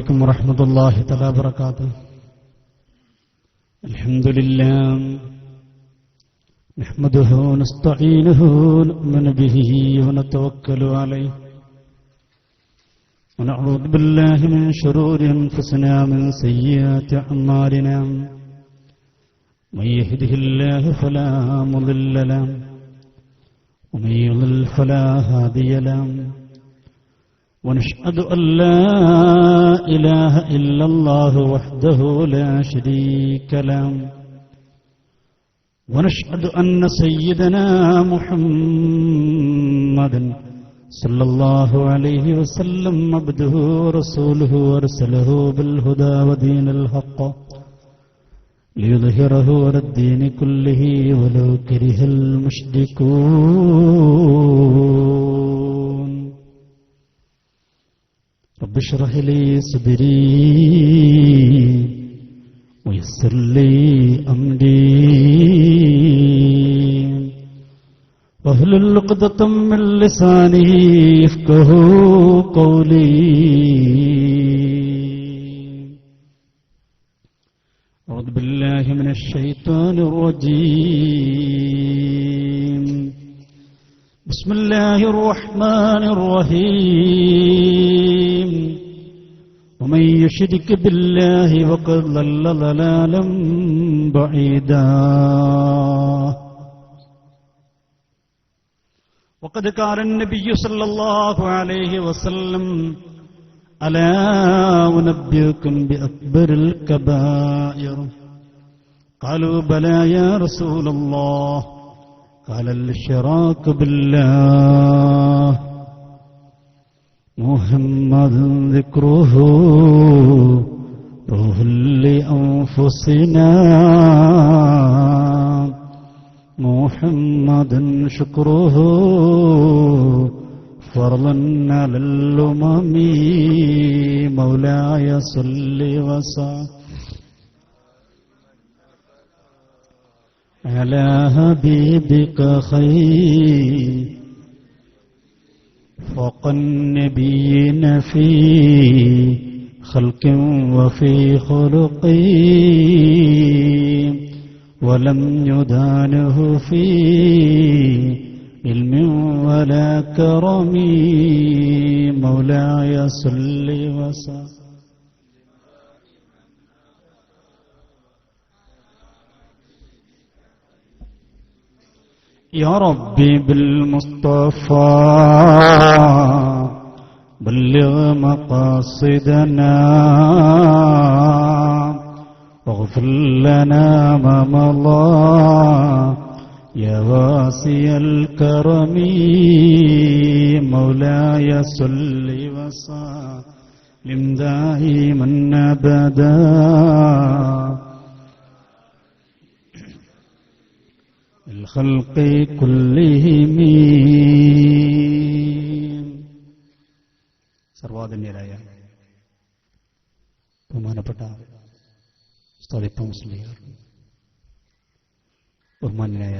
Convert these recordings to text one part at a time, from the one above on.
عليكم ورحمة الله تعالى وبركاته. الحمد لله نحمده ونستعينه ونؤمن به ونتوكل عليه ونعوذ بالله من شرور أنفسنا ومن سيئات أعمالنا. من يهده الله فلا مضل له ومن يضلل فلا هادي له. ونشهد أن لا إله إلا الله وحده لا شريك له. ونشهد أن سيدنا محمدا صلى الله عليه وسلم عبده ورسوله أرسله بالهدى ودين الحق ليظهره على الدين كله ولو كره المشركون. رب اشرح لي صدري ويسر لي أمري واحلل عقدة من لساني يفقهوا قولي. أعوذ بالله من الشيطان الرجيم. بسم الله الرحمن الرحيم. ومن يشرك بالله فقد ضل ضلالا بعيدا. وقد قال النبي صلى الله عليه وسلم ألا أنبئكم بأكبر الكبائر؟ قالوا بلى يا رسول الله. قال الاشراك بالله. محمد ذكره روح لأنفسنا. محمد شكره فرضا على الأمم. مولاي صل وسلم على حبيبك خير فوق النبيين في خلق وفي خلق ولم يدانه في علم ولا كرم. مولاي صل وسلم يا ربي بالمصطفى بلغ مقاصدنا واغفر لنا ما مضى يا واسع الكرم. مولاي صل وسلم دائما أبدا الخلق كلهم. സർവാധന്യരായ ബഹുമാനപ്പെട്ട ഉസ്താദ് മുസ്ലിയാർ, ബഹുമാന്യനായ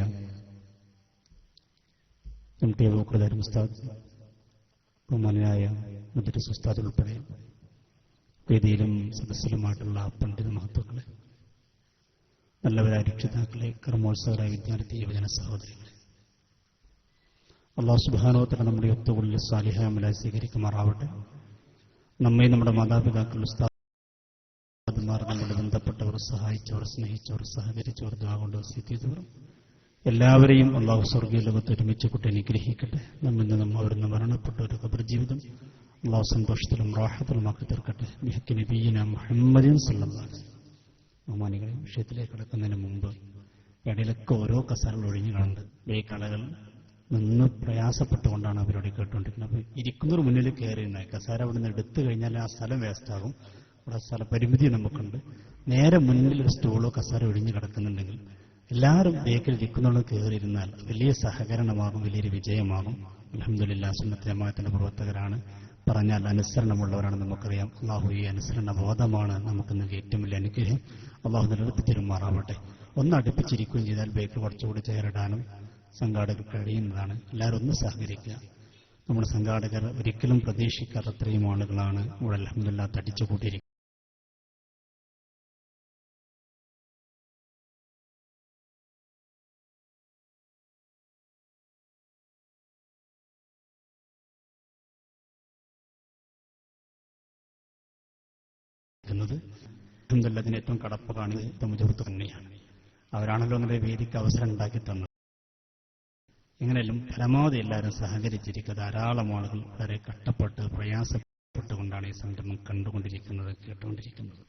MT അബൂബക്കർ ഉസ്താദ്, ബഹുമാന്യനായ മദ്രസ ഉസ്താദ് ഉൾപ്പെടെ വേദിയിലും സദസ്സിലുമായിട്ടുള്ള പണ്ഡിത മഹത്തുക്കളെ, നല്ലവരായ രക്ഷിതാക്കളെ, കർമ്മോത്സവരായ വിദ്യാർത്ഥി യുവജന സഹോദരികളെ, അല്ലാഹു സുബ്ഹാനഹു വ തആല നമ്മുടെ ഒത്തുകൂടൽ സാലിഹായ അമലായി സ്വീകരിക്കുമാറാവട്ടെ. നമ്മെ നമ്മുടെ മാതാപിതാക്കൾ, ഉസ്താദുമാർ, നമ്മുടെ ബന്ധപ്പെട്ടവർ, സഹായിച്ചവർ, സ്നേഹിച്ചവർ, സഹകരിച്ചവർ, ദുആ കൊണ്ട് വസിയത്ത് ചെയ്തവർ എല്ലാവരെയും അല്ലാഹു സ്വർഗ്ഗീയ ലോകത്ത് ഒരുമിച്ച് കൂട്ടി അനുഗ്രഹിക്കട്ടെ. നമ്മിൽ നിന്നും അവിടുന്ന് മരണപ്പെട്ട ഒരു ഖബർ ജീവിതം അല്ലാഹു സന്തോഷത്തിലും റാഹത്തിലുമാക്കി തീർക്കട്ടെ. ബിഹഖി നബിയിന മുഹമ്മദിൻ സല്ലല്ലാഹു അലൈഹി വസല്ലം. ബഹുമാനികളെ, വിഷയത്തിലേക്ക് കടക്കുന്നതിന് മുമ്പ് ഇടയിലൊക്കെ ഓരോ കസേരകൾ ഒഴിഞ്ഞു കാണുന്നുണ്ട്. ഈ കളകൾ നിന്ന് പ്രയാസപ്പെട്ടുകൊണ്ടാണ് അവരോട് കേട്ടുകൊണ്ടിരിക്കുന്നത്. അപ്പോൾ ഇരിക്കുന്നവർ മുന്നിൽ കയറി നിന്നാൽ കസേര അവിടെ നിന്ന് എടുത്തു കഴിഞ്ഞാൽ ആ സ്ഥലം വേസ്റ്റാകും. അവിടെ സ്ഥല പരിമിതി നമുക്കുണ്ട്. നേരെ മുന്നിൽ ഒരു സ്റ്റൂളോ കസേര ഒഴിഞ്ഞു കിടക്കുന്നുണ്ടെങ്കിൽ എല്ലാവരും ബേക്കിൽ ഇരിക്കുന്നവർ കയറിയിരുന്നാൽ വലിയ സഹകരണമാകും, വലിയൊരു വിജയമാകും. അൽഹംദുലില്ലാഹ് സുന്നത്ത് ജമാഅത്തിന്റെ പ്രവർത്തകരാണ്, പറഞ്ഞാൽ അനുസരണമുള്ളവരാണ്. നമുക്കറിയാം അല്ലാഹു ഈ അനുസരണ ബോധമാണ് നമുക്ക് നൽകിയ ഏറ്റവും വലിയ അനുഗ്രഹം. അല്ലാഹു നിലനിർത്തി തരുമാറാവട്ടെ. ഒന്ന് അടുപ്പിച്ചിരിക്കുകയും ചെയ്താൽ ബേക്ക് കുറച്ചുകൂടി ചേരിടാനും സംഘാടകർ കഴിയുന്നതാണ്. എല്ലാവരും ഒന്ന് സഹകരിക്കുക. നമ്മുടെ സംഘാടകർ ഒരിക്കലും പ്രതീക്ഷിക്കാത്ത അത്രയും ആളുകളാണ് ഇവിടെ അൽഹംദുലില്ലാഹ് തടിച്ചുകൂട്ടിയിരിക്കുന്നത്. അൽഹംദുലില്ലാഹ് അതിന് ഏറ്റവും കടപ്പാടാണ് മുജീബത്ത് തന്നെയാണ്. അവരാണല്ലോ അങ്ങനെ വേദിക്ക് അവസരം ഉണ്ടാക്കി തന്നത്. എങ്ങനെയും പരമാവധി എല്ലാവരും സഹകരിച്ചിരിക്കുക. ധാരാളം ആളുകൾ വളരെ കഷ്ടപ്പെട്ട് പ്രയാസപ്പെട്ടുകൊണ്ടാണ് ഈ സംരംഭം കണ്ടുകൊണ്ടിരിക്കുന്നത്, കേട്ടുകൊണ്ടിരിക്കുന്നത്.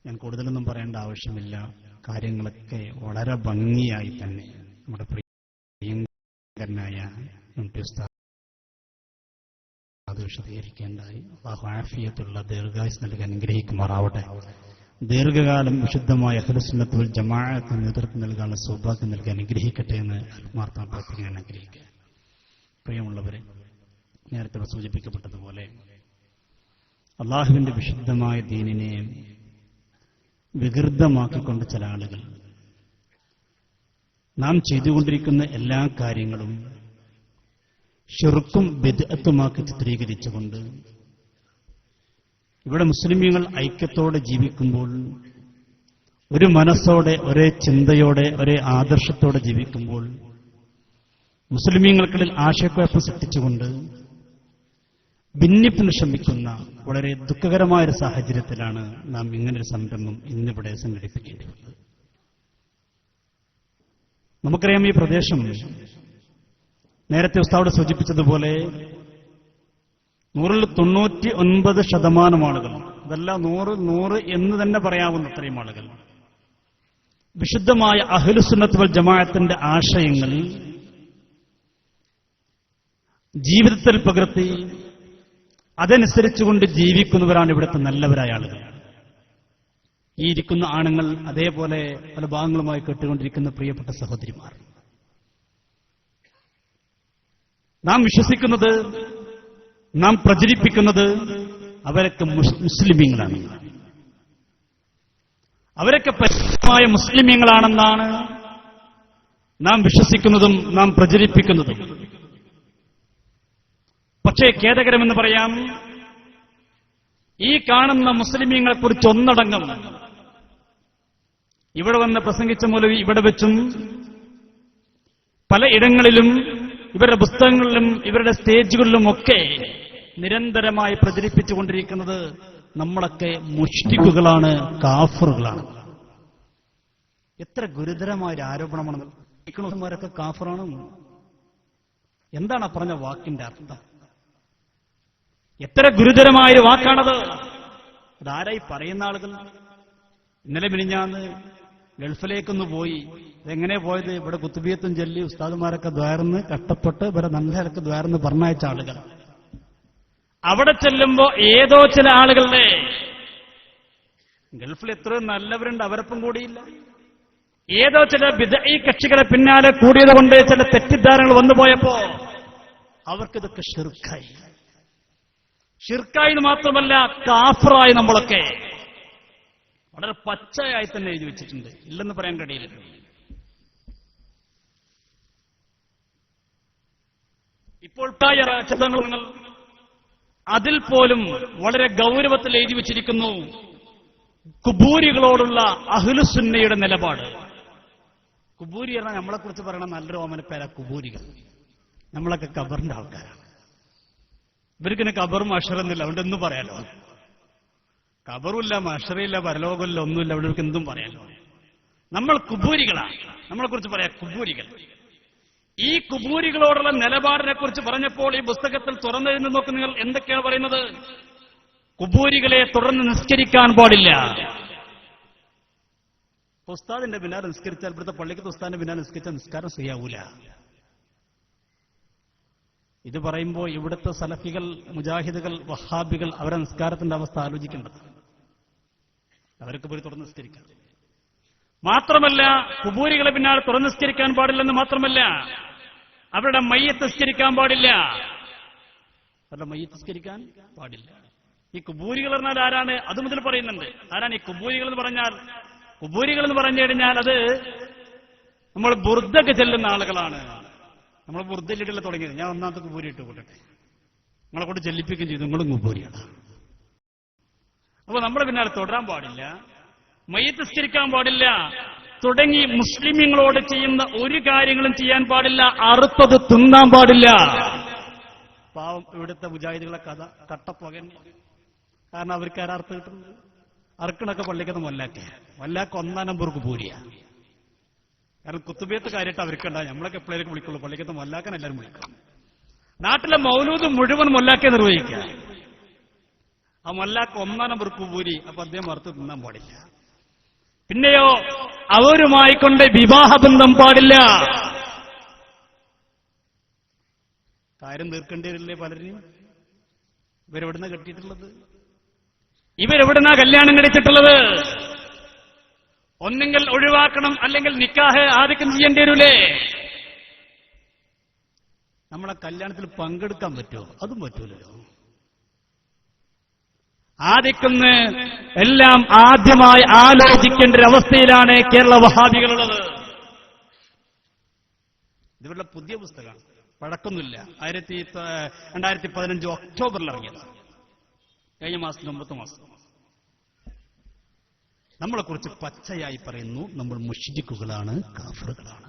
ഞാൻ കൂടുതലൊന്നും പറയേണ്ട ആവശ്യമില്ല. കാര്യങ്ങളൊക്കെ വളരെ ഭംഗിയായി തന്നെ നമ്മുടെ പ്രിയങ്കരനായ അത് വിശദീകരിക്കേണ്ടായി. അല്ലാഹു ആഫിയത്തുള്ള ദീർഘായുസ് നൽകി അനുഗ്രഹിക്കുമാറാവട്ടെ. ദീർഘകാലം വിശുദ്ധമായ അഹ്ലുസുന്നത്ത് വൽ ജമാഅത്തിന് നേതൃത്വം നൽകാനുള്ള സൗഭാഗ്യം നൽകി അനുഗ്രഹിക്കട്ടെ എന്ന് ആത്മാർത്ഥമായി പ്രാർത്ഥിക്കാൻ ആഗ്രഹിക്കുക. പ്രിയമുള്ളവരെ, നേരത്തെ സൂചിപ്പിക്കപ്പെട്ടതുപോലെ അള്ളാഹുവിന്റെ വിശുദ്ധമായ ദീനിനെ വികൃതമാക്കിക്കൊണ്ട് ചില ആളുകൾ നാം ചെയ്തുകൊണ്ടിരിക്കുന്ന എല്ലാ കാര്യങ്ങളും ശിർക്കും ബിദ്അത്തുമാക്കി ചിത്രീകരിച്ചുകൊണ്ട് ഇവിടെ മുസ്ലിമീങ്ങൾ ഐക്യത്തോടെ ജീവിക്കുമ്പോൾ, ഒരു മനസ്സോടെ, ഒരേ ചിന്തയോടെ, ഒരേ ആദർശത്തോടെ ജീവിക്കുമ്പോൾ മുസ്ലിമീങ്ങൾക്കിടയിൽ ആശയക്കുഴപ്പം സൃഷ്ടിച്ചുകൊണ്ട് ഭിന്നിപ്പിന് ശ്രമിക്കുന്ന വളരെ ദുഃഖകരമായൊരു സാഹചര്യത്തിലാണ് നാം ഇങ്ങനൊരു സംരംഭം ഇന്നിവിടെ സംഘടിപ്പിക്കേണ്ടി വന്നത്. നമുക്കറിയാം, ഈ പ്രദേശം നേരത്തെ ഉസ്താദ് സൂചിപ്പിച്ചതുപോലെ 99% ആളുകൾ, അതല്ല 100 എന്ന് തന്നെ പറയാവുന്ന അത്രയും ആളുകൾ വിശുദ്ധമായ അഹ്ലുസുന്നത്ത് വൽ ജമാഅത്തിന്റെ ആശയങ്ങൾ ജീവിതത്തിൽ പകർത്തി അതനുസരിച്ചുകൊണ്ട് ജീവിക്കുന്നവരാണ് ഇവിടുത്തെ നല്ലവരായ ആളുകൾ. ഈ ഇരിക്കുന്ന ആണുങ്ങൾ, അതേപോലെ പല ഭാഗങ്ങളുമായി കേട്ടുകൊണ്ടിരിക്കുന്ന പ്രിയപ്പെട്ട സഹോദരിമാർ, നാം വിശ്വസിക്കുന്നത്, നാം പ്രചരിപ്പിക്കുന്നത് അവരൊക്കെ മുസ്ലിമീങ്ങളാണ്. അവരൊക്കെ പരിശുദ്ധമായ മുസ്ലിമീങ്ങളാണെന്നാണ് നാം വിശ്വസിക്കുന്നതും നാം പ്രചരിപ്പിക്കുന്നതും. പക്ഷേ ഖേദകരമെന്ന് പറയാം, ഈ കാണുന്ന മുസ്ലിമീങ്ങളെക്കുറിച്ച് ഒന്നടങ്കം ഇവിടെ വന്ന് പ്രസംഗിച്ച മൗലവി ഇവിടെ വെച്ചും പല ഇടങ്ങളിലും ഇവരുടെ പുസ്തകങ്ങളിലും ഇവരുടെ സ്റ്റേജുകളിലുമൊക്കെ നിരന്തരമായി പ്രചരിപ്പിച്ചുകൊണ്ടിരിക്കുന്നത് നമ്മളൊക്കെ മുഷ്രിക്കുകളാണ്, കാഫറുകളാണ്. എത്ര ഗുരുതരമായൊരു ആരോപണമാണ്. ഇക്കണോമാരൊക്കെ കാഫറാണ്. എന്താണ് പറഞ്ഞ വാക്കിന്റെ അർത്ഥം? എത്ര ഗുരുതരമായൊരു വാക്കാണത്. അതാരായി പറയുന്ന ആളുകൾ? ഇന്നലെ മിനിഞ്ഞാന്ന് ഗൾഫിലേക്കൊന്ന് പോയി. ഇതെങ്ങനെ പോയത്? ഇവിടെ കുത്തുബിയത്തും ചൊല്ലി ഉസ്താദുമാരൊക്കെ ദ്വാരന്ന് കഷ്ടപ്പെട്ട് ഇവരെ നല്ലതൊക്കെ ദ്വാരന്ന് പറഞ്ഞയച്ച ആളുകൾ. അവിടെ ചെല്ലുമ്പോ ഏതോ ചില ആളുകളുടെ, ഗൾഫിൽ എത്രയോ നല്ലവരുണ്ട്, അവരൊപ്പം കൂടിയില്ല. ഏതോ ചില ബിദ്ഈ കക്ഷികളെ പിന്നാലെ കൂടിയത് കൊണ്ട് ചില തെറ്റിദ്ധാരണകൾ വന്നുപോയപ്പോ അവർക്കിതൊക്കെ ഷിർക്കായി. ഷിർക്കായി മാത്രമല്ല, കാഫറായി. നമ്മളൊക്കെ വളരെ പച്ചയായി തന്നെ എഴുതി വെച്ചിട്ടുണ്ട്, ഇല്ലെന്ന് പറയാൻ കഴിയില്ല. ഇപ്പോൾ ചരിത്രങ്ങൾ അതിൽ പോലും വളരെ ഗൗരവത്തിൽ എഴുതി വെച്ചിരിക്കുന്നു കുബൂരികളോടുള്ള അഹ്ലുസുന്നയുടെ നിലപാട്. കുബൂരി പറഞ്ഞാൽ നമ്മളെക്കുറിച്ച് പറയണ നല്ലൊരു ഓമനപ്പേര കുബൂരികൾ. നമ്മളൊക്കെ ഖബറിന്റെ ആൾക്കാരാണ്. ഇവർക്കിന് ഖബറും അഷറെന്നില്ല, അതുകൊണ്ട് എന്തും പറയാലോ. ഖബറുമില്ല, മഷറില്ല, പരലോകമില്ല, ഒന്നുമില്ല, അവിടെ എന്തും പറയാലോ. നമ്മൾ കുബൂരികളാണ്. നമ്മളെക്കുറിച്ച് പറയാം കുബൂരികൾ. ഈ കുബൂരികളോടുള്ള നിലപാടിനെ കുറിച്ച് പറഞ്ഞപ്പോൾ ഈ പുസ്തകത്തിൽ തുറന്നെഴുതി നോക്ക് നിങ്ങൾ എന്തൊക്കെയാണ് പറയുന്നത്? കുബൂരികളെ തുടർന്ന് നിസ്കരിക്കാൻ പാടില്ല. ഉസ്താദിന്റെ പിന്നാലെ നിസ്കരിച്ചാൽ, ഇവിടുത്തെ പള്ളിക്കത്തെ ഉസ്താദിന്റെ പിന്നാലെ നിസ്കരിച്ചാൽ നിസ്കാരം ശരിയാവൂല. ഇത് പറയുമ്പോൾ ഇവിടുത്തെ സലഫികൾ, മുജാഹിദുകൾ, വഹാബികൾ അവരെ നിസ്കാരത്തിന്റെ അവസ്ഥ ആലോചിക്കേണ്ടത്. അവർക്ക് പോയി തുറന്ന് നിസ്കരിക്കാം. മാത്രമല്ല, കുബൂരികളെ പിന്നാലെ തുറന്ന് നിസ്കരിക്കാൻ പാടില്ലെന്ന് മാത്രമല്ല, അവരുടെ മയ്യത്ത് നിസ്കരിക്കാൻ പാടില്ല. അവരുടെ മയ്യത്ത് നിസ്കരിക്കാൻ പാടില്ല. ഈ കുബൂരികൾ പറഞ്ഞാൽ ആരാണ്? അത് മുതൽ പറയുന്നുണ്ട്. ആരാണ് ഈ കുബൂരികൾ എന്ന് പറഞ്ഞാൽ? കുബൂരികൾ എന്ന് പറഞ്ഞു കഴിഞ്ഞാൽ അത് നമ്മൾ ബുർദക്ക് ചെല്ലുന്ന ആളുകളാണ്. നമ്മൾ ബുർദയിലിട്ടല്ല തുടങ്ങിയത്. ഞാൻ ഒന്നാമത്തെ കുബൂരി ഇട്ട് കൂട്ടട്ടെ, നിങ്ങളെ കൊണ്ട് ചെല്ലിപ്പിക്കുകയും ചെയ്തു, നിങ്ങളും കുബൂരിയാണ്. അപ്പൊ നമ്മളെ പിന്നാലെ തുടരാൻ പാടില്ല, മയ്യത്ത് നിസ്കരിക്കാൻ പാടില്ല തുടങ്ങി മുസ്ലിമീങ്ങളോട് ചെയ്യുന്ന ഒരു കാര്യങ്ങളും ചെയ്യാൻ പാടില്ല. അറുത്തത് തിന്നാൻ പാടില്ല. പാവം ഇവിടുത്തെ മുജാഹിദുകളെ കഥ കട്ടപ്പകന്നെ. കാരണം അവർക്ക് ആരർത്ഥം കിട്ടുന്നത്? അറുക്കണൊക്കെ പള്ളിക്കത്ത് മൊല്ലാക്ക 1 നമ്പർ കുബൂരിയ. കാരണം കുത്തുബിയത്ത് കാര്യമായിട്ട് അവർക്കുണ്ടാകും. നമ്മളൊക്കെ എപ്പോഴേക്കും വിളിക്കുള്ളൂ, പള്ളിക്കത്ത് മൊല്ലാക്കാൻ എല്ലാവരും വിളിക്കും. നാട്ടിലെ മൗലൂദ് മുഴുവൻ മൊല്ലാക്കെ നിർവഹിക്കുക. ആ മൊല്ലാക്ക 1 നമ്പർ കുബൂരി. അപ്പൊ അദ്ദേഹം അറുത്ത് തിന്നാൻ പാടില്ല. പിന്നെയോ അവരുമായി കൊണ്ട് വിവാഹബന്ധം പാടില്ല. കാര്യം തീർക്കേണ്ടി വരില്ലേ പലരും? ഇവരെവിടുന്ന കെട്ടിയിട്ടുള്ളത്? ഇവരെവിടുന്നാ കല്യാണം കഴിച്ചിട്ടുള്ളത്? ഒന്നെങ്കിൽ ഒഴിവാക്കണം, അല്ലെങ്കിൽ നിക്കാഹ് ആദ്യം ചെയ്യേണ്ടി വരൂലേ? നമ്മളെ കല്യാണത്തിൽ പങ്കെടുക്കാൻ പറ്റുമോ? അതും പറ്റൂലല്ലോ. ആദിക്കുന്ന് എല്ലാം ആദ്യമായി ആലോചിക്കേണ്ട ഒരു അവസ്ഥയിലാണ് കേരള വഹാബികളുള്ളത്. ഇതിവരുടെ പുതിയ പുസ്തകമാണ്, പഴക്കൊന്നുമില്ല. 2015 ഒക്ടോബറിൽ ഇറങ്ങിയത്, കഴിഞ്ഞ മാസം, 9 മാസം. നമ്മളെക്കുറിച്ച് പച്ചയായി പറയുന്നു, നമ്മൾ മുശ്രിക്കുകളാണ്, കാഫിറുകളാണ്.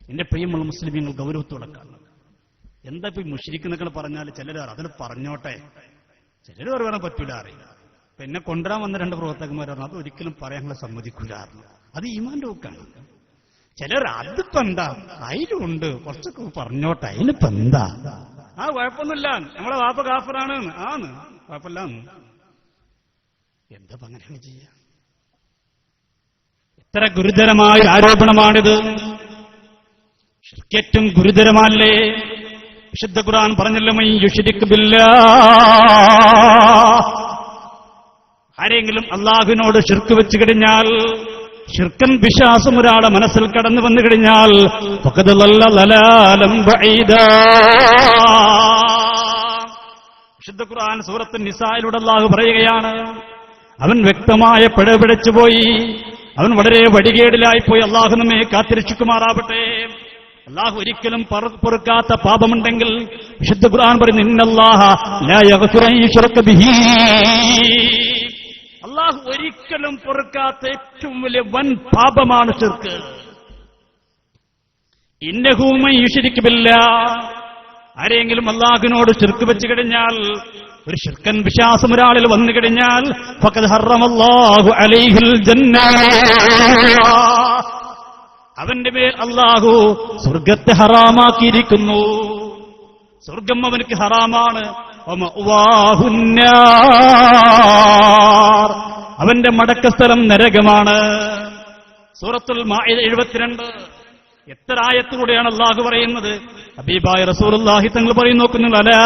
എന്റെ പ്രിയമുള്ള മുസ്ലിമീങ്ങൾ ഗൗരവത്തോടെ കാണുന്നത്. എന്താ ഇപ്പൊ മുശ്രിക്ക് എന്നൊക്കെ പറഞ്ഞാൽ ചിലർ അതിന് പറഞ്ഞോട്ടെ, ചിലർ പറയാൻ പറ്റൂല അറിയില്ല. പിന്നെ കൊണ്ടുവരാൻ വന്ന 2 പ്രവർത്തകന്മാർ പറഞ്ഞു അത് ഒരിക്കലും പറയാനുള്ള സമ്മതിക്കൂലായിരുന്നു. അത് ഈമാന്റെ ഒക്കാണ്. ചിലർ അതിപ്പോ എന്താ അതിലുണ്ട്, കുറച്ചൊക്കെ പറഞ്ഞോട്ടെ, അതിനിപ്പോ എന്താ, ആ കുഴപ്പമൊന്നുമില്ല, നമ്മളെ വാപ്പ കാഫറാണ്, ആന്ന് കുഴപ്പമില്ല. എന്താ അങ്ങനെയാണ് ചെയ്യാ? എത്ര ഗുരുതരമായ ആരോപണമാണിത്! ഏറ്റവും ഗുരുതരമല്ലേ? വിശുദ്ധ ഖുർആൻ പറഞ്ഞല്ലോ, മൻ യുശ്രിക് ബില്ലാഹ്, ആരെങ്കിലും അല്ലാഹുവിനോട് ശിർക്ക് വെച്ച് കഴിഞ്ഞാൽ, ശിർക്കൻ വിശ്വാസം ഒരാളെ മനസ്സിൽ കടന്നു വന്നു കഴിഞ്ഞാൽ, ഫഖദ് ളല്ല ളലാലൻ ബഈദാ. വിശുദ്ധ ഖുർആൻ സൂറത്തുൻ നിസായിലൂടെ അല്ലാഹു പറയുകയാണ്, അവൻ വ്യക്തമായ പിഴപിഴച്ചുപോയി, അവൻ വളരെ വടികേടിലായിപ്പോയി. അല്ലാഹു നമ്മെ കാത്തിരക്ഷിക്കുമാറാവട്ടെ. അല്ലാഹു ഒരിക്കലും പൊറുക്കാത്ത പാപമുണ്ടെങ്കിൽ വിശുദ്ധ ഖുർആൻ പറയുന്നു, ഇന്നല്ലാഹ ലാ യഗ്ഫിറു അൻ യുശ്റക ബിഹി. അല്ലാഹു ഒരിക്കലും പൊറുക്കാത്ത ഏറ്റവും വലിയ വൻ പാപമാണ് ശിർക്ക്. ഇന്നഹു മൻ യുശ്രിക് ബില്ലാഹ്, ആരെങ്കിലും അല്ലാഹുവിനോട് ശിർക്ക് വെച്ച് കഴിഞ്ഞാൽ, ഒരു ശിർക്കൻ വിശ്വാസം ഒരാളിൽ വന്നു കഴിഞ്ഞാൽ, ഫഖദ് ഹറമല്ലാഹു അലൈഹിൽ ജന്ന, അവന്റെ മേൽ അല്ലാഹു സ്വർഗത്തെ ഹറാമാക്കിയിരിക്കുന്നു. സ്വർഗം അവനക്ക് ഹറാമാണ്. അവന്റെ മടക്കസ്ഥലം നരകമാണ്. സൂറത്തുൽ മാഇദ 72. എത്ര ആയത്തുകൂടെയാണ് അല്ലാഹു പറയുന്നത്? ഹബീബായ റസൂലുള്ളാഹി തങ്ങൾ പറയുന്നു, നോക്കുന്നു, അലാ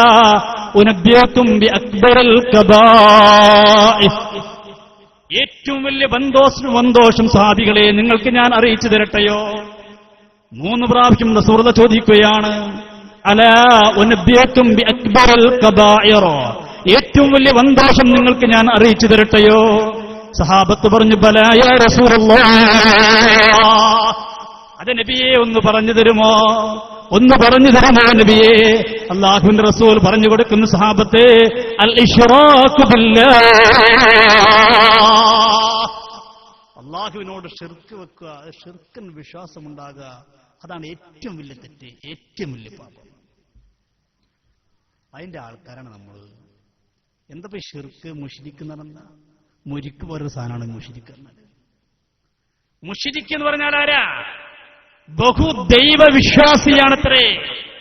ഉനബ്ബിയുകും ബി അക്ബറിൽ കബാഇസ്, ഏറ്റവും വലിയ വന്തോഷം സഹാബികളെ നിങ്ങൾക്ക് ഞാൻ അറിയിച്ചു തരട്ടെയോ? 3 പ്രാവശ്യം റസൂലുള്ളാഹി ചോദിക്കുകയാണ്, അലാ ഉനബ്ബിയുകും ബി അക്ബറിൽ കബായിർ, ഏറ്റവും വലിയ വന്തോഷം നിങ്ങൾക്ക് ഞാൻ അറിയിച്ചു തരട്ടെയോ? സഹാബത്ത് പറഞ്ഞു, ബലാ യാ റസൂലല്ലാഹ്, അത് നബിയെ ഒന്ന് പറഞ്ഞു തരുമോ, ഒന്ന് പറഞ്ഞു തരുമോ നബിയെ? അല്ലാഹുവിന്റെ റസൂൽ പറഞ്ഞു കൊടുക്കുന്ന സഹാബത്തെ, അൽ ഇശ്റാഖു ബില്ലാഹ്, അല്ലാഹുവിനോട് ശിർക്ക് വെക്കുക, ശിർക്കൻ വിശ്വാസമുണ്ടാകുക, അതാണ് ഏറ്റവും വലിയ തെറ്റ്, ഏറ്റവും വലിയ പാപം. അതിന്റെ ആൾക്കാരാണ് നമ്മൾ. എന്താ ശിർക്ക്? മുശ്രിക്ക് എന്ന് പറഞ്ഞാൽ മുരിക്ക് പോലൊരു സാധനമാണ് മുശ്രിക്ക്. മുശ്രിക്ക് എന്ന് പറഞ്ഞാൽ ആരാ? ബഹുദൈവ വിശ്വാസിയാണത്രേ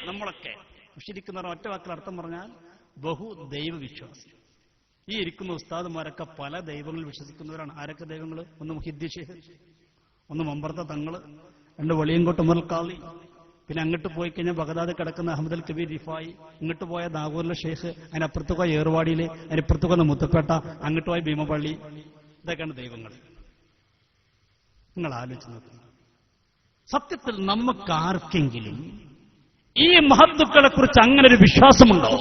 നമ്മളൊക്കെ. മുശ്രിക്ക് എന്ന് പറഞ്ഞാൽ ഒറ്റ വാക്കിൽ അർത്ഥം പറഞ്ഞാൽ ബഹുദൈവ വിശ്വാസി. ഈ ഇരിക്കുന്ന ഉസ്താദുമാരൊക്കെ പല ദൈവങ്ങളിൽ വിശ്വസിക്കുന്നവരാണ്. ആരൊക്കെ ദൈവങ്ങൾ? ഒന്ന് മുഹിദ്ദീൻ ഷേഖ്, ഒന്ന് മമ്പർത്ത തങ്ങള്, 2 വെളിയങ്കോട്ട് ഉമർ ഖാളി, പിന്നെ അങ്ങോട്ട് പോയി കഴിഞ്ഞാൽ ബഗ്ദാദിൽ കിടക്കുന്ന അഹമ്മദ് അൽ കബീർ റിഫായി, ഇങ്ങോട്ട് പോയ നാഗൂരിലെ ഷേഖ്, അതിനപ്പുറത്ത് പോയ ഏറുവാടിയില്, അതിനപ്പുറത്ത് പോയ മുത്തപ്പേട്ട, അങ്ങോട്ട് പോയ ഭീമപള്ളി. ഇതൊക്കെയാണ് ദൈവങ്ങൾ. നിങ്ങൾ ആലോചിച്ച് നോക്കുന്നു. സത്യത്തിൽ നമുക്കാർക്കെങ്കിലും ഈ മഹത്തുക്കളെ കുറിച്ച് അങ്ങനെ ഒരു വിശ്വാസമുണ്ടോ?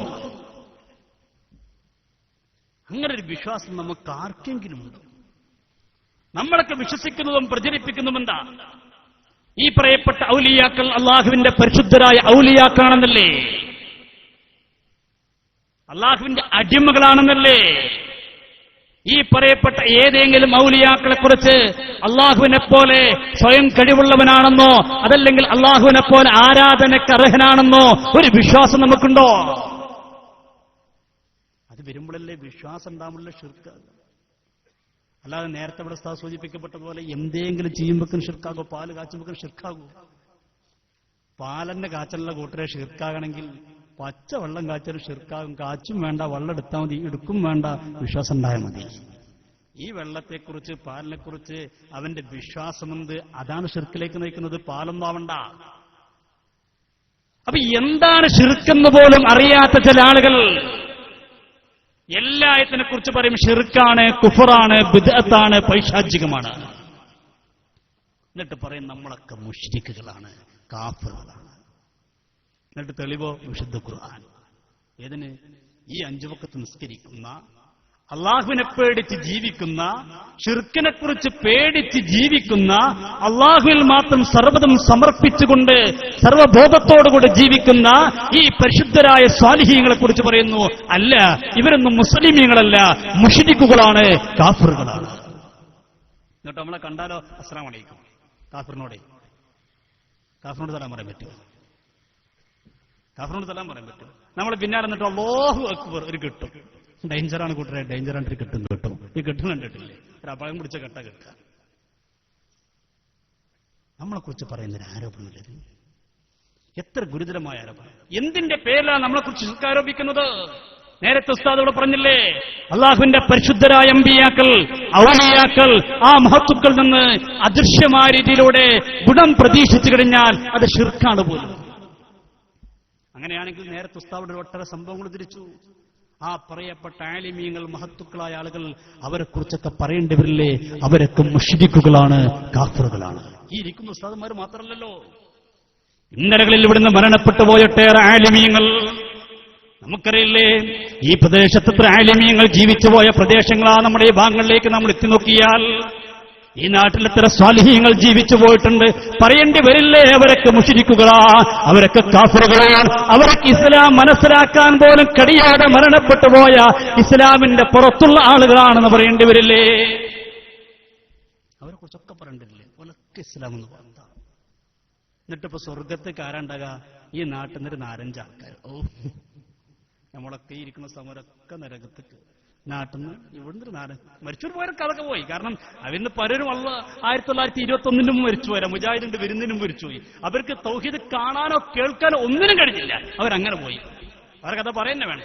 അങ്ങനെ ഒരു വിശ്വാസം നമുക്ക് ആർക്കെങ്കിലും ഉണ്ടോ? നമ്മളൊക്കെ വിശ്വസിക്കുന്നതും പ്രചരിപ്പിക്കുന്നതും എന്താ? ഈ പറയപ്പെട്ട ഔലിയാക്കൾ അള്ളാഹുവിന്റെ പരിശുദ്ധരായ ഔലിയാക്കളാണെന്നല്ലേ, അള്ളാഹുവിന്റെ അടിമകളാണെന്നല്ലേ? ഈ പറയപ്പെട്ട ഏതെങ്കിലും ഔലിയാക്കളെ കുറിച്ച് അള്ളാഹുവിനെ പോലെ സ്വയം കഴിവുള്ളവനാണെന്നോ അതല്ലെങ്കിൽ അള്ളാഹുവിനെ പോലെ ആരാധനയ്ക്ക് അർഹനാണെന്നോ ഒരു വിശ്വാസം നമുക്കുണ്ടോ? അത് വരുമ്പോഴല്ലേ വിശ്വാസം ഉണ്ടാവുള്ള ഷിർക്ക്. അല്ലാതെ നേരത്തെ ഇവിടെ സൂചിപ്പിക്കപ്പെട്ട പോലെ എന്തെങ്കിലും ചെയ്യുമ്പോഴേക്കും ഷിർക്കാകോ? പാല് കാച്ചുമ്പോഴേക്കും ഷിർക്കാകൂ? പാലന്റെ കാച്ചലുള്ള കൂട്ടരെ ഷിർക്കാകണമെങ്കിൽ പച്ച വെള്ളം കാച്ചാലും ഷിർക്കാകും. കാച്ചും വേണ്ട, വെള്ളം എടുത്താൽ മതി, എടുക്കും വേണ്ട, വിശ്വാസം ഉണ്ടായാൽ മതി. ഈ വെള്ളത്തെക്കുറിച്ച് പാലിനെക്കുറിച്ച് അവന്റെ വിശ്വാസമെന്ത്? അതാണ് ഷിർക്കിലേക്ക് നയിക്കുന്നത്. പാലൊന്നും ആവണ്ട. അപ്പൊ എന്താണ് ഷിർക്കെന്ന് പോലും അറിയാത്ത ചില ആളുകൾ എല്ലായത്തിനെ കുറിച്ച് പറയും ഷിർക്കാണ്, കുഫറാണ്, ബിദ്അത്താണ്, പൈശാചികമാണ്. എന്നിട്ട് പറയും നമ്മളൊക്കെ മുശ്രിക്കുകളാണ്, കാഫിറുകളാണ്. എന്നിട്ട് തെളിവോ? വിശുദ്ധ ഖുർആൻ. ഏതിന്? ഈ 5 വഖത്ത് നിസ്കരിക്കുന്ന, അള്ളാഹുവിനെ പേടിച്ച് ജീവിക്കുന്ന, ഷിർക്കിനെ കുറിച്ച് പേടിച്ച് ജീവിക്കുന്ന, അള്ളാഹുവിൽ മാത്രം സർവ്വതും സമർപ്പിച്ചുകൊണ്ട് സർവബോധത്തോടുകൂടി ജീവിക്കുന്ന ഈ പരിശുദ്ധരായ സ്വാലിഹീങ്ങളെ കുറിച്ച് പറയുന്നു. അല്ല, ഇവരൊന്നും മുസ്ലിമീങ്ങളല്ല, മുശ്രിക്കുകളാണ്, കാഫിറുകളാണ്. എന്നിട്ട് നമ്മളെ കണ്ടാലോ അസ്സലാമു അലൈക്കും, കാഫിറിനോട് സലാം പറയാൻ പറ്റുമോ? കാഫിറിനോട് സലാം പറയാൻ പറ്റും? നമ്മൾ പിന്നാലെ എന്നിട്ട് അല്ലാഹു അക്ബർ ഒരു കിട്ടും. ഡേഞ്ചറാണ് കൂട്ടരെ, ഡേഞ്ചറാണ് ഒരു കിട്ടും. ഈ കിട്ടും കണ്ടിട്ടില്ലേ? ഒരു അപകടം പിടിച്ച കെട്ട കിട്ടുക. നമ്മളെ കുറിച്ച് പറയുന്നൊരു ആരോപണമില്ല. എത്ര ഗുരുതരമായ ആരോപണം! എന്തിന്റെ പേരിലാണ് നമ്മളെ കുറിച്ച് ആരോപിക്കുന്നത്? നേരത്തെ ഉസ്താദ് ഇവിടെ പറഞ്ഞില്ലേ, അള്ളാഹുവിന്റെ പരിശുദ്ധരായ അമ്പിയാക്കൾ, ഔലിയാക്കൾ, ആ മഹത്തുക്കൾ നിന്ന് അദൃശ്യമായ രീതിയിലൂടെ ഗുണം പ്രതീക്ഷിച്ചു കഴിഞ്ഞാൽ അത് ഷിർക്കാണ് പോലും. അങ്ങനെയാണെങ്കിൽ നേരത്തെ ഉസ്താദിന്റെ ഒട്ടേറെ സംഭവങ്ങൾ തിരിച്ചു. ആ പറയപ്പെട്ട ആലിമീങ്ങൾ, മഹത്തുക്കളായ ആളുകൾ, അവരെ കുറിച്ചൊക്കെ പറയേണ്ടി വരില്ലേ? അവരൊക്കെ മുശ്രിക്കുകളാണ്, കാഫിറുകളാണ്. ഈ ഇരിക്കുന്ന ഉസ്താദന്മാർ മാത്രമല്ലല്ലോ, ഇന്നലകളിൽ ഇവിടുന്ന് മരണപ്പെട്ടു പോയിട്ടേറെ ആലിമീങ്ങൾ നമുക്കറിയില്ലേ? ഈ പ്രദേശത്ത് എത്ര ആലിമീങ്ങൾ ജീവിച്ചുപോയ പ്രദേശങ്ങളാ നമ്മുടെ ഈ ഭാഗങ്ങളിലേക്ക് നമ്മൾ എത്തി നോക്കിയാൽ ഈ നാട്ടിൽ എത്ര സ്വാലിഹീങ്ങൾ ജീവിച്ചു പോയിട്ടുണ്ട്. പറയേണ്ടി വരില്ലേ? അവരൊക്കെ മുശ്രിക്കുകളാ, അവരൊക്കെ കാഫിറുകളാണ്, അവർക്ക് ഇസ്ലാം മനസ്സിലാക്കാൻ പോലും കഴിയാതെ മരണപ്പെട്ടു പോയ ഇസ്ലാമിന്റെ പുറത്തുള്ള ആളുകളാണെന്ന് പറയേണ്ടി വരില്ലേ? അവരെ കുറിച്ചൊക്കെ പറയേണ്ടില്ലേ? അവരൊക്കെ ഇസ്ലാം എന്ന് പറഞ്ഞ. എന്നിട്ടിപ്പോ സ്വർഗത്തേക്ക് ആരാണ്ടാകുക? ഈ നാട്ടിൽ നിന്നൊരു 4-5 ആൾക്കാർ. നമ്മളൊക്കെ ഇരിക്കുന്ന സമരമൊക്കെ നരകത്തേക്ക്. നാട്ടിൽ നിന്ന് ഇവിടുന്ന് മരിച്ചു പോയവരൊക്കെ അതൊക്കെ പോയി. കാരണം അവരിന്ന് പലരും 1921 മരിച്ചു പോരാ, മുജാഹിദിന്റെ വിരുന്നിനും മരിച്ചുപോയി. അവർക്ക് തൗഹീദ് കാണാനോ കേൾക്കാനോ ഒന്നിനും കഴിഞ്ഞില്ല. അവരങ്ങനെ പോയി. അവരെ കഥ പറയുന്നേ വേണ്ട.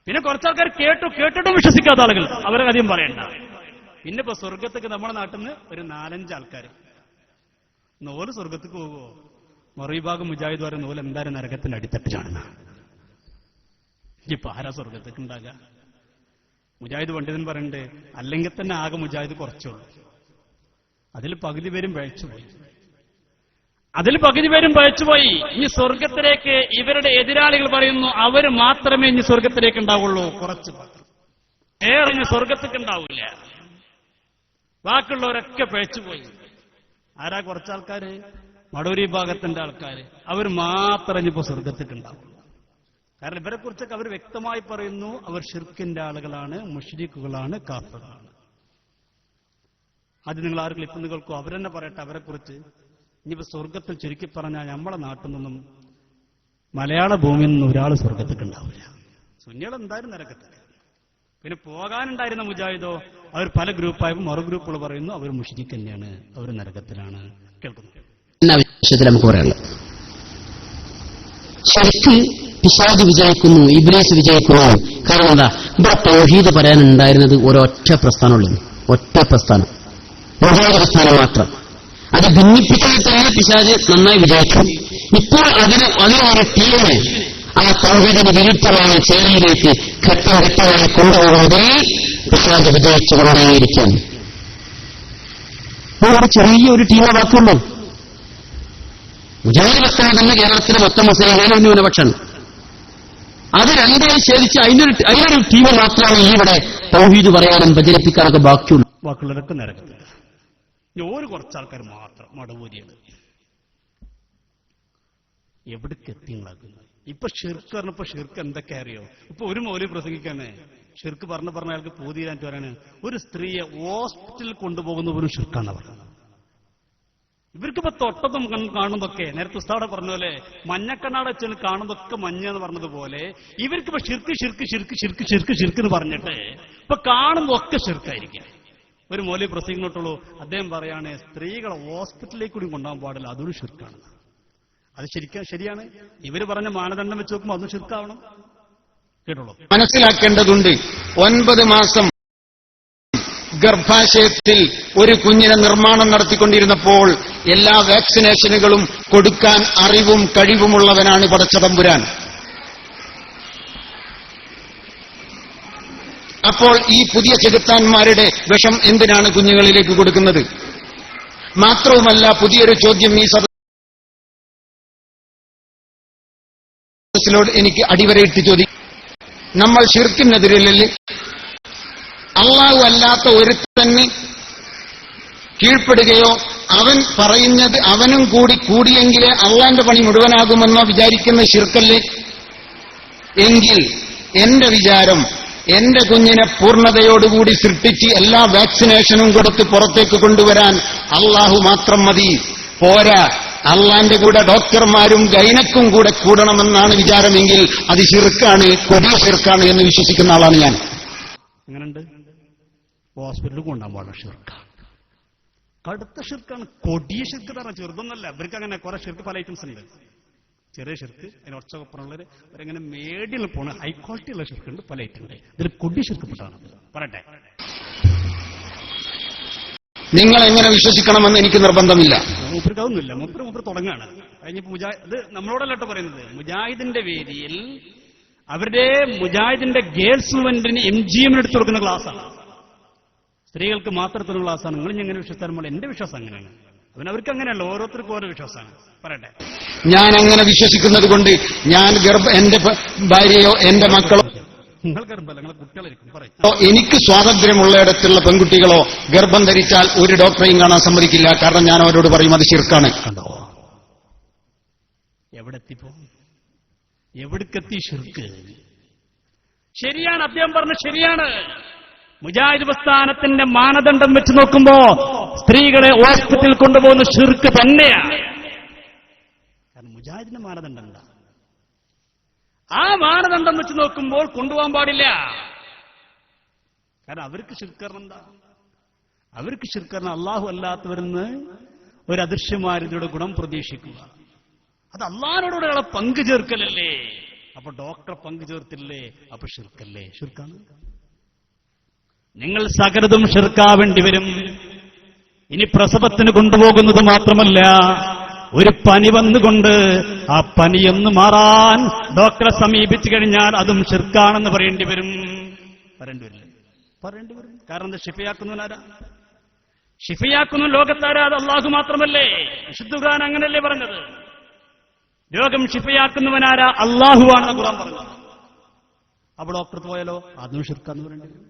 പിന്നെ കുറച്ചാൾക്കാർ കേട്ടിട്ടും വിശ്വസിക്കാത്ത ആളുകൾ, അവരെ കഥയും പറയണ്ട. പിന്നെ ഇപ്പൊ സ്വർഗത്തേക്ക് നമ്മുടെ നാട്ടിൽ നിന്ന് ഒരു 4-5 ആൾക്കാർ. നോല് സ്വർഗത്തേക്ക് പോകുമോ? മറുവിഭാഗം മുജാഹിദ് പറയുന്ന നോല് എന്തായാലും നരകത്തിന്റെ അടിത്തട്ടിലാണ്. ഇപ്പൊ ആരാ സ്വർഗത്തേക്ക് ഉണ്ടാകുക? മുജാഹിദ് പണ്ഡിതൻ പറയുന്നുണ്ട്, അല്ലെങ്കിൽ തന്നെ ആകെ മുജാഹിദ് കുറച്ചുള്ളൂ. അതിൽ പകുതി പേരും പഴച്ചുപോയി. ഇനി സ്വർഗത്തിലേക്ക് ഇവരുടെ എതിരാളികൾ പറയുന്നു അവർ മാത്രമേ ഇനി സ്വർഗത്തിലേക്ക് ഉണ്ടാവുള്ളൂ. കുറച്ച് ഏറെ ഇനി സ്വർഗത്തേക്ക് ഉണ്ടാവില്ല. ബാക്കിയുള്ളവരൊക്കെ പഴച്ചുപോയി. ആരാ കുറച്ചാൾക്കാര്? മടൂരി ഭാഗത്തിന്റെ ആൾക്കാര്. അവർ മാത്രമേ ഇനിയിപ്പോ സ്വർഗത്തേക്ക് ഉണ്ടാവുള്ളൂ. കാരണം ഇവരെ കുറിച്ചൊക്കെ അവർ വ്യക്തമായി പറയുന്നു, അവർ ഷിർക്കിന്റെ ആളുകളാണ്, മുശ്രിക്കുകളാണ്, കാഫിറാണ്. അത് നിങ്ങൾ ആര് ക്ലിപ്പ് കേൾക്കോ? അവരെന്നെ പറയട്ടെ അവരെ കുറിച്ച്. ഇനിയിപ്പോ സ്വർഗത്തിൽ ചുരുക്കി പറഞ്ഞാൽ നമ്മളെ നാട്ടിൽ നിന്നും മലയാള ഭൂമിയിൽ നിന്നും ഒരാൾ സ്വർഗത്തേക്ക് ഉണ്ടാവില്ല. സുന്നികൾ എന്തായാലും നരകത്തില്ല. പിന്നെ പോകാനുണ്ടായിരുന്ന മുജാഹിദോ അവർ പല ഗ്രൂപ്പായപ്പോൾ മറു ഗ്രൂപ്പുകൾ പറയുന്നു അവർ മുശ്രിക്ക് തന്നെയാണ്, അവർ നരകത്തിലാണ്. കേൾക്കുന്നു. നമുക്ക് പറയാനുള്ളത് ശരിക്ക് പിശാച് വിജയിക്കുന്നു, ഇബ്ലീസ് വിജയിക്കുന്നു. കാരണം എന്താ? ഇവിടെ തൗഹീദ് പറയാനുണ്ടായിരുന്നത് ഒരൊറ്റ പ്രസ്ഥാനമുള്ളൂ. ഒറ്റ പ്രസ്ഥാനം, തൗഹീദ് പ്രസ്ഥാനം മാത്രം. അത് ഭിന്നിപ്പിക്കാൻ തന്നെ പിശാച് നന്നായി വിജയിക്കും. ഇപ്പോൾ അതിനൊരു ടീമിനെ ആ തൗഹീദിന് വിരുദ്ധമായ ചേരിയിലേക്ക് ഘട്ടം ഘട്ടമായി കൊണ്ടുപോകുന്നതിൽ പിശാച് വിജയിച്ചുകൊണ്ടേയിരിക്കും. ഒരു ചെറിയൊരു ടീമെ ബാക്കിയുള്ളൂ. മുജാഹിദ് പ്രസ്ഥാനം തന്നെ കേരളത്തിലെ മൊത്തം മുസ്ലിം ന്യൂനപക്ഷമാണ്. അത് രണ്ടായി ഛേദിച്ച് അതിനൊരു ടീം മാത്രമാണ് ഈ ഇവിടെ തൗഹീദ് പറയാനും പ്രചരിപ്പിക്കാനൊക്കെ ബാക്കിയുള്ളൂ. ബാക്കിയുള്ളവരൊക്കെ നരകത്തില്ല. ഒരു കുറച്ചാൾക്കാർ മാത്രം മടവൂരിയാണ്. എവിടേക്ക് എത്തിങ്ങളാക്കുന്നത്? ഇപ്പൊ ഷിർക്ക് പറഞ്ഞപ്പോ ഷിർക്ക് എന്തൊക്കെ അറിയോ? ഇപ്പൊ ഒരു മൗലവി പ്രസംഗിക്കാനെ ഷിർക്ക് പറഞ്ഞ അയാൾക്ക് പൂതിയിലായിട്ട് വരാന് ഒരു സ്ത്രീയെ ഹോസ്പിറ്റലിൽ കൊണ്ടുപോകുന്ന ഒരു ഷിർക്കാണ് പറയുന്നത്. ഇവർക്കിപ്പോ തൊട്ടതും കാണുന്നതൊക്കെ നേരത്തെ ഉസ്താദ് പറഞ്ഞ പോലെ മഞ്ഞക്കണ്ണാട വെച്ചാൽ കാണുന്നതൊക്കെ മഞ്ഞ എന്ന് പറഞ്ഞതുപോലെ ഇവർക്കിപ്പോ ഷിർക്ക് ഷിർക്ക് ഷിർക്ക് ഷിർക്ക് ഷിർക്ക് ഷിർക്ക് എന്ന് പറഞ്ഞിട്ട് ഇപ്പൊ കാണുന്നതൊക്കെ ഷിർക്കായിരിക്കും. ഒരു മൗലവി പ്രസംഗിട്ടുള്ളൂ, അദ്ദേഹം പറയാണ് സ്ത്രീകളെ ഹോസ്പിറ്റലിലേക്ക് കൂടി കൊണ്ടുപോകാൻ പാടില്ല, അതൊരു ഷിർക്കാണ്. അത് ശരിയാണ്. ഇവര് പറഞ്ഞ മാനദണ്ഡം വെച്ച് നോക്കുമ്പോൾ അതും ഷിർക്കാവണം. കേട്ടോളൂ. മനസ്സിലാക്കേണ്ടതുണ്ട്, 9 മാസം ഗർഭാശയത്തിൽ ഒരു കുഞ്ഞിനെ നിർമ്മാണം നടത്തിക്കൊണ്ടിരുന്നപ്പോൾ എല്ലാ വാക്സിനേഷനുകളും കൊടുക്കാൻ അറിവും കഴിവുമുള്ളവനാണ് പടച്ചതമ്പുരാൻ. അപ്പോൾ ഈ പുതിയ ചെകുത്താന്മാരുടെ വിഷം എന്തിനാണ് കുഞ്ഞുങ്ങളിലേക്ക് കൊടുക്കുന്നത്? മാത്രവുമല്ല, പുതിയൊരു ചോദ്യം ഈ സദസ്സിനോട് എനിക്ക് അടിവരയിട്ട് ചോദിക്കും. നമ്മൾ ശിർക്കിനെതിരല്ലേ? അള്ളാഹു അല്ലാത്ത ഒരുത്തന് കീഴ്പ്പെടുകയോ അവൻ പറയുന്നത് അവനും കൂടി കൂടിയെങ്കിലേ അള്ളാന്റെ പണി മുഴുവനാകുമെന്നോ വിചാരിക്കുന്ന ശിർക്കല്ലേ? എങ്കിൽ എന്റെ വിചാരം, എന്റെ കുഞ്ഞിനെ പൂർണ്ണതയോടുകൂടി സൃഷ്ടിച്ച് എല്ലാ വാക്സിനേഷനും കൊടുത്ത് പുറത്തേക്ക് കൊണ്ടുവരാൻ അള്ളാഹു മാത്രം മതി. പോരാ, അള്ളാന്റെ കൂടെ ഡോക്ടർമാരും ഗൈനക്കും കൂടെ കൂടണമെന്നാണ് വിചാരമെങ്കിൽ അത് ശിർക്കാണ്, കൊടിയ ശിർക്കാണ് എന്ന് വിശ്വസിക്കുന്ന ആളാണ് ഞാൻ. അങ്ങനെയുണ്ട്. ഹോസ്പിറ്റലിൽ കൊണ്ടുപോകാൻ പാടില്ല, ഷിർക്കാണ്, കടുത്ത ഷിർക്കാണ്, കൊടിയ ഷിർക്ക് പറഞ്ഞാൽ ചെറുതൊന്നല്ല. ഇവർക്ക് അങ്ങനെ കുറെ ഷിർക്ക് പല ഐറ്റംസ് ഉണ്ട്. ചെറിയ ഷിർക്ക്, അതിന് ഒച്ചപ്പുറമുള്ളവര് അവരെങ്ങനെ മേടിയിൽ പോണ ഹൈ ക്വാളിറ്റി ഉള്ള ഷിർക്ക് ഉണ്ട്, പല ഐറ്റം ഉണ്ട്. ഇതിൽ കൊടിയ ഷിർക്ക് പെട്ടാണ്. പറയട്ടെ, നിങ്ങൾ എങ്ങനെ വിശ്വസിക്കണമെന്ന് എനിക്ക് നിർബന്ധമില്ല. മൂപ്പർക്ക് അതൊന്നുമില്ല. മൂപ്പർ തുടങ്ങാണ്. കഴിഞ്ഞപ്പോ ഇത് നമ്മളോടല്ലോ പറയുന്നത്. മുജാഹിദിന്റെ വേദിയിൽ അവരുടെ മുജാഹിദിന്റെ ഗേൾസ് മൂവ്മെന്റിന് MGM എടുത്തു കൊടുക്കുന്ന ക്ലാസ്സാണ്. സ്ത്രീകൾക്ക് മാത്രത്തുള്ള ക്ലാസ്സാണ്. നിങ്ങൾ എങ്ങനെ വിശ്വസിച്ചാൽ എന്റെ വിശ്വാസം അങ്ങനെയാണ്. അവർക്ക് അങ്ങനെയല്ല, ഓരോരുത്തർക്കും ഓരോ വിശ്വാസമാണ്. പറയട്ടെ, ഞാൻ അങ്ങനെ വിശ്വസിക്കുന്നത് കൊണ്ട് ഞാൻ എന്റെ ഭാര്യയോ എന്റെ മക്കളോ നിങ്ങൾ ഗർഭമല്ല, നിങ്ങളെ കുട്ടികളായിരിക്കും. പറയും, എനിക്ക് സ്വാതന്ത്ര്യമുള്ളയിടത്തുള്ള പെൺകുട്ടികളോ ഗർഭം ധരിച്ചാൽ ഒരു ഡോക്ടറെയും കാണാൻ സമ്മതിക്കില്ല. കാരണം ഞാൻ അവരോട് പറയും അത് ശിർക്കാണ്. കണ്ടോ എവിടെ എത്തിപ്പോ? എവിടേക്കെത്തി ഷിർക്ക്? ശരിയാണ്, അദ്ദേഹം പറഞ്ഞു, ശരിയാണ്. മുജാഹിദ് പ്രസ്ഥാനത്തിന്റെ മാനദണ്ഡം വെച്ച് നോക്കുമ്പോ സ്ത്രീകളെ ഹോസ്പിറ്റലിൽ കൊണ്ടുപോകുന്ന ഷിർക്ക് തന്നെയാണ്. കാരണം മുജാഹിദിന്റെ മാനദണ്ഡം എന്താ? ആ മാനദണ്ഡം വെച്ച് നോക്കുമ്പോൾ കൊണ്ടുപോകാൻ പാടില്ല. കാരണം അവർക്ക് ഷിർക്കറിന് എന്താ? അവർക്ക് ഷിർക്കറിന് അള്ളാഹു അല്ലാത്തവരെന്ന് ഒരു അദൃശ്യമാരുടെ ഗുണം പ്രതീക്ഷിക്കുക. അത് അള്ളാഹിനോടുകൂടെ അയാളെ പങ്കു ചേർക്കലല്ലേ? അപ്പൊ ഡോക്ടറെ പങ്കു ചേർത്തില്ലേ? അപ്പൊ ഷിർക്കല്ലേ? ഷിർക്കാണ്. നിങ്ങൾ സകലതും ഷിർക്കാവേണ്ടി വരും. ഇനി പ്രസവത്തിന് കൊണ്ടുപോകുന്നത് മാത്രമല്ല, ഒരു പനി വന്നുകൊണ്ട് ആ പനിയൊന്ന് മാറാൻ ഡോക്ടറെ സമീപിച്ചു കഴിഞ്ഞാൽ അതും ഷിർക്കാണെന്ന് പറയേണ്ടി വരും. പറയേണ്ടി വരും. കാരണം എന്താ? ഷിഫയാക്കുന്നവനാരാ? ഷിഫയാക്കുന്ന ലോകത്താരാ? അത് അള്ളാഹു മാത്രമല്ലേ? വിശുദ്ധ ഖുർആൻ അങ്ങനല്ലേ പറഞ്ഞത്? രോഗം ഷിഫയാക്കുന്നവനാരാ? അള്ളാഹുവാണെന്ന് ഖുർആൻ പറഞ്ഞത്. അപ്പോൾ ഡോക്ടർക്ക് പോയാലോ? അതും ഷിർക്കാന്ന് പറയേണ്ടി വരും.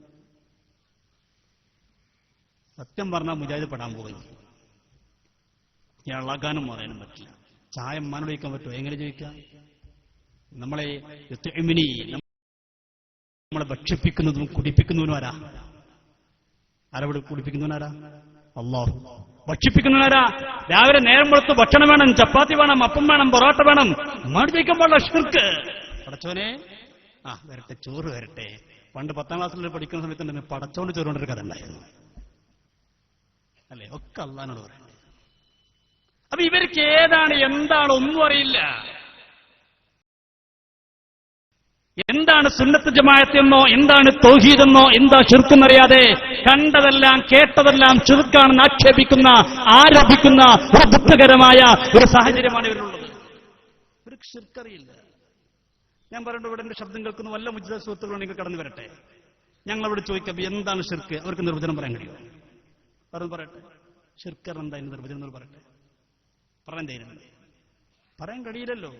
സത്യം പറഞ്ഞാൽ മുജാഹിദ് പെടാൻ പോകുന്നു. ഇളകാനും പറയാനും പറ്റില്ല. ചായ മാനോട് ചോദിക്കാൻ പറ്റുമോ? എങ്ങനെ ചോദിക്കാം? നമ്മളെ നമ്മളെ ഭക്ഷിപ്പിക്കുന്നതും കുടിപ്പിക്കുന്നവനും ആരാ? ആരവിടെ കുടിപ്പിക്കുന്നവനാരാ? അല്ലാഹു. ഭക്ഷിപ്പിക്കുന്നവനാരാ? രാവിലെ നേരം കൊടുത്ത് ഭക്ഷണം വേണം, ചപ്പാത്തി വേണം, അപ്പം വേണം, പൊറോട്ട വേണം. മാടി ചോദിക്കാൻ പാടില്ല, ഷിർക്ക്. പടച്ചോനെ വരട്ടെ, ചോറ് വരട്ടെ. പണ്ട് 10ാം ക്ലാസ്സിൽ പഠിക്കുന്ന സമയത്ത് പടച്ചോണ്ട് ചോറ് കൊണ്ടൊരു കഥ ഉണ്ടായിരുന്നു അല്ലേ? ഒക്കെ അള്ളാഹിനോട് പറയണ്ടേ. അപ്പൊ ഇവർക്ക് ഏതാണ് എന്താണ് ഒന്നും അറിയില്ല. എന്താണ് സുന്നത്ത് ജമാഅത്ത് എന്നോ എന്താണ് തൗഹീദ് എന്നോ എന്താ ഷിർക്കെന്നറിയാതെ കണ്ടതെല്ലാം കേട്ടതെല്ലാം ഷിർക്കാണെന്ന് ആക്ഷേപിക്കുന്ന ആരോപിക്കുന്ന ഒരു ദുഃഖകരമായ ഒരു സാഹചര്യമാണ് ഇവരുള്ളത്. ഇവർക്ക് ഷിർക്കറിയില്ല. ഞാൻ പറയണ്ട, ഇവിടെ എന്റെ ശബ്ദം കേൾക്കുന്ന വല്ല മുജ്തഹിദ് സുഹൃത്തുക്കളുണ്ടെങ്കിൽ കടന്നു വരട്ടെ. ഞങ്ങളവിടെ ചോദിക്കാം എന്താണ് ഷിർക്ക്, അവർക്ക് നിർവചനം പറയാൻ കഴിയുമോ? പറയട്ടെ, ഷിർക്ക് എന്താ നിർവചനം പറയട്ടെ. പറയാൻ ധൈര്യം? പറയാൻ കഴിയില്ലല്ലോ.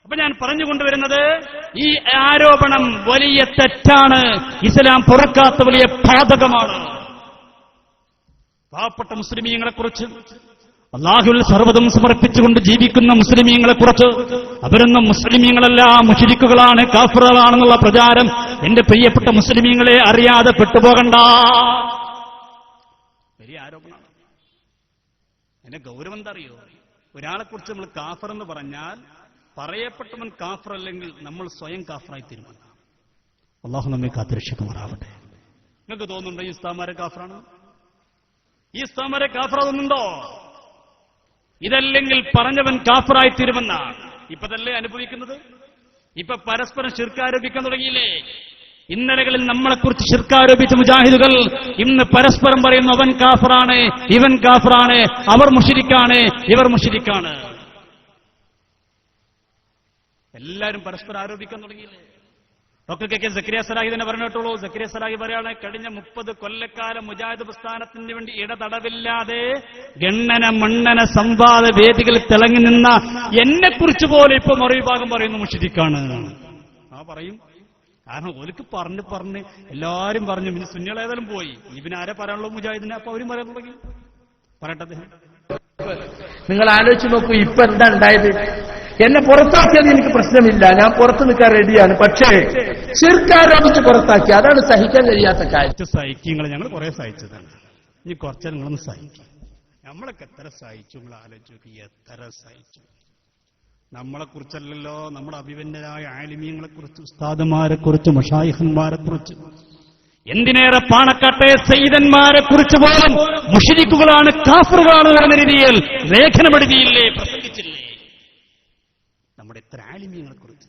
അപ്പൊ ഞാൻ പറഞ്ഞുകൊണ്ടുവരുന്നത് ഈ ആരോപണം വലിയ തെറ്റാണ്, ഇസ്ലാം പൊറുക്കാത്ത വലിയ പാതകമാണ്. പാവപ്പെട്ട മുസ്ലിമീങ്ങളെക്കുറിച്ച്, അല്ലാഹുവിൽ സർവ്വതും സമർപ്പിച്ചുകൊണ്ട് ജീവിക്കുന്ന മുസ്ലിമീങ്ങളെക്കുറിച്ച് അവരൊന്നും മുസ്ലിമീങ്ങളല്ല, മുശ്രിക്കുകളാണ്, കാഫിറുകളാണെന്നുള്ള പ്രചാരം എന്റെ പ്രിയപ്പെട്ട മുസ്ലിമീങ്ങളെ അറിയാതെ പെട്ടുപോകണ്ട. വലിയ ആരോപണമാണ്. എന്റെ ഗൗരവം എന്താ അറിയോ? ഒരാളെക്കുറിച്ച് നമ്മൾ കാഫർ എന്ന് പറഞ്ഞാൽ പറയപ്പെട്ടവൻ കാഫർ അല്ലെങ്കിൽ നമ്മൾ സ്വയം കാഫറായി തീരുമാനം. അല്ലാഹു നമ്മെ കാത്തുരക്ഷിക്കുമാറാവട്ടെ. നിങ്ങൾക്ക് തോന്നുന്നുണ്ടോ ഈ ഉസ്താദുമാരെ കാഫറാണ്? ഈ ഉസ്താദുമാരെ കാഫറാകുന്നുണ്ടോ? ഇതല്ലെങ്കിൽ പറഞ്ഞവൻ കാഫറായി തീരുമെന്നാണ് ഇപ്പതല്ലേ അനുഭവിക്കുന്നത്. ഇപ്പൊ പരസ്പരം ശിർക്കാരോപിക്കാൻ തുടങ്ങിയില്ലേ? ഇന്നലകളിൽ നമ്മളെക്കുറിച്ച് ശിർക്കാരോപിച്ച മുജാഹിദുകൾ ഇന്ന് പരസ്പരം പറയുന്നു അവൻ കാഫറാണ്, ഇവൻ കാഫറാണ്, അവർ മുശ്രിക്കാണ്, ഇവർ മുശ്രിക്കാണ്. എല്ലാവരും പരസ്പരം ആരോപിക്കാൻ തുടങ്ങിയില്ലേ? ഡോക്ടർ കെ സക്കരിയ സലാഹി തന്നെ പറഞ്ഞിട്ടുള്ളൂ. സക്കരിയ സലാഹി പറയാണ്, കഴിഞ്ഞ 30 കൊല്ലക്കാലം മുജാഹിദ് പ്രസ്ഥാനത്തിന് വേണ്ടി ഇടതടവില്ലാതെ ഗണ്ണന മണ്ണന സംവാദ വേദികളിൽ തിളങ്ങി നിന്ന എന്നെക്കുറിച്ച് പോലെ ഇപ്പൊ മറുവിഭാഗം പറയുന്നു മുശ്രിക്കാണ്. പറയും. കാരണം ഓർക്ക് പറഞ്ഞ് എല്ലാരും പറഞ്ഞു. പിന്നെ സുന്നികളേതായാലും പോയി. ഇവന് ആരെ പറയാനുള്ളൂ മുജാഹിദിനെ? അപ്പൊ അവരും പറയാൻ തുടങ്ങി. പറയട്ടെ. നിങ്ങൾ ആലോചിച്ച് നോക്കൂ, ഇപ്പൊ എന്താ ഉണ്ടായത്? എന്നെ പുറത്താക്കിയത് എനിക്ക് പ്രശ്നമില്ല, ഞാൻ പുറത്തു നിൽക്കാൻ റെഡിയാണ്. പക്ഷേ ശിർക്കാരോപിച്ച് പുറത്താക്കി, അതാണ് സഹിക്കാൻ കഴിയാത്ത കാര്യം. സഹിക്കുക ഞങ്ങൾ കുറെ സഹിച്ചതാണ്. ഇനി കുറച്ച് നിങ്ങളൊന്ന് സഹിക്കും. നമ്മളൊക്കെ എത്ര സഹിച്ചു നിങ്ങൾ ആലോചിച്ചു നോക്കി. എത്ര സഹിച്ചു. നമ്മളെ കുറിച്ചല്ലല്ലോ, നമ്മുടെ അഭിവന്യരായ ആലിമീങ്ങളെ കുറിച്ച്, ഉസ്താദുമാരെ കുറിച്ച്, മശായിഖന്മാരെ കുറിച്ച്, എന്തിനേറെ പാണക്കാട്ടെ സയ്യിദന്മാരെ കുറിച്ച് പോലും മുശ്രിക്കുകളാണ്, കാഫിറുകളാണ് എന്ന രീതിയിൽ ലേഖനമെഴുതിയില്ലേ, പ്രസംഗിച്ചില്ലേ? നമ്മുടെ എത്ര ആലിമീങ്ങളെ കുറിച്ച്.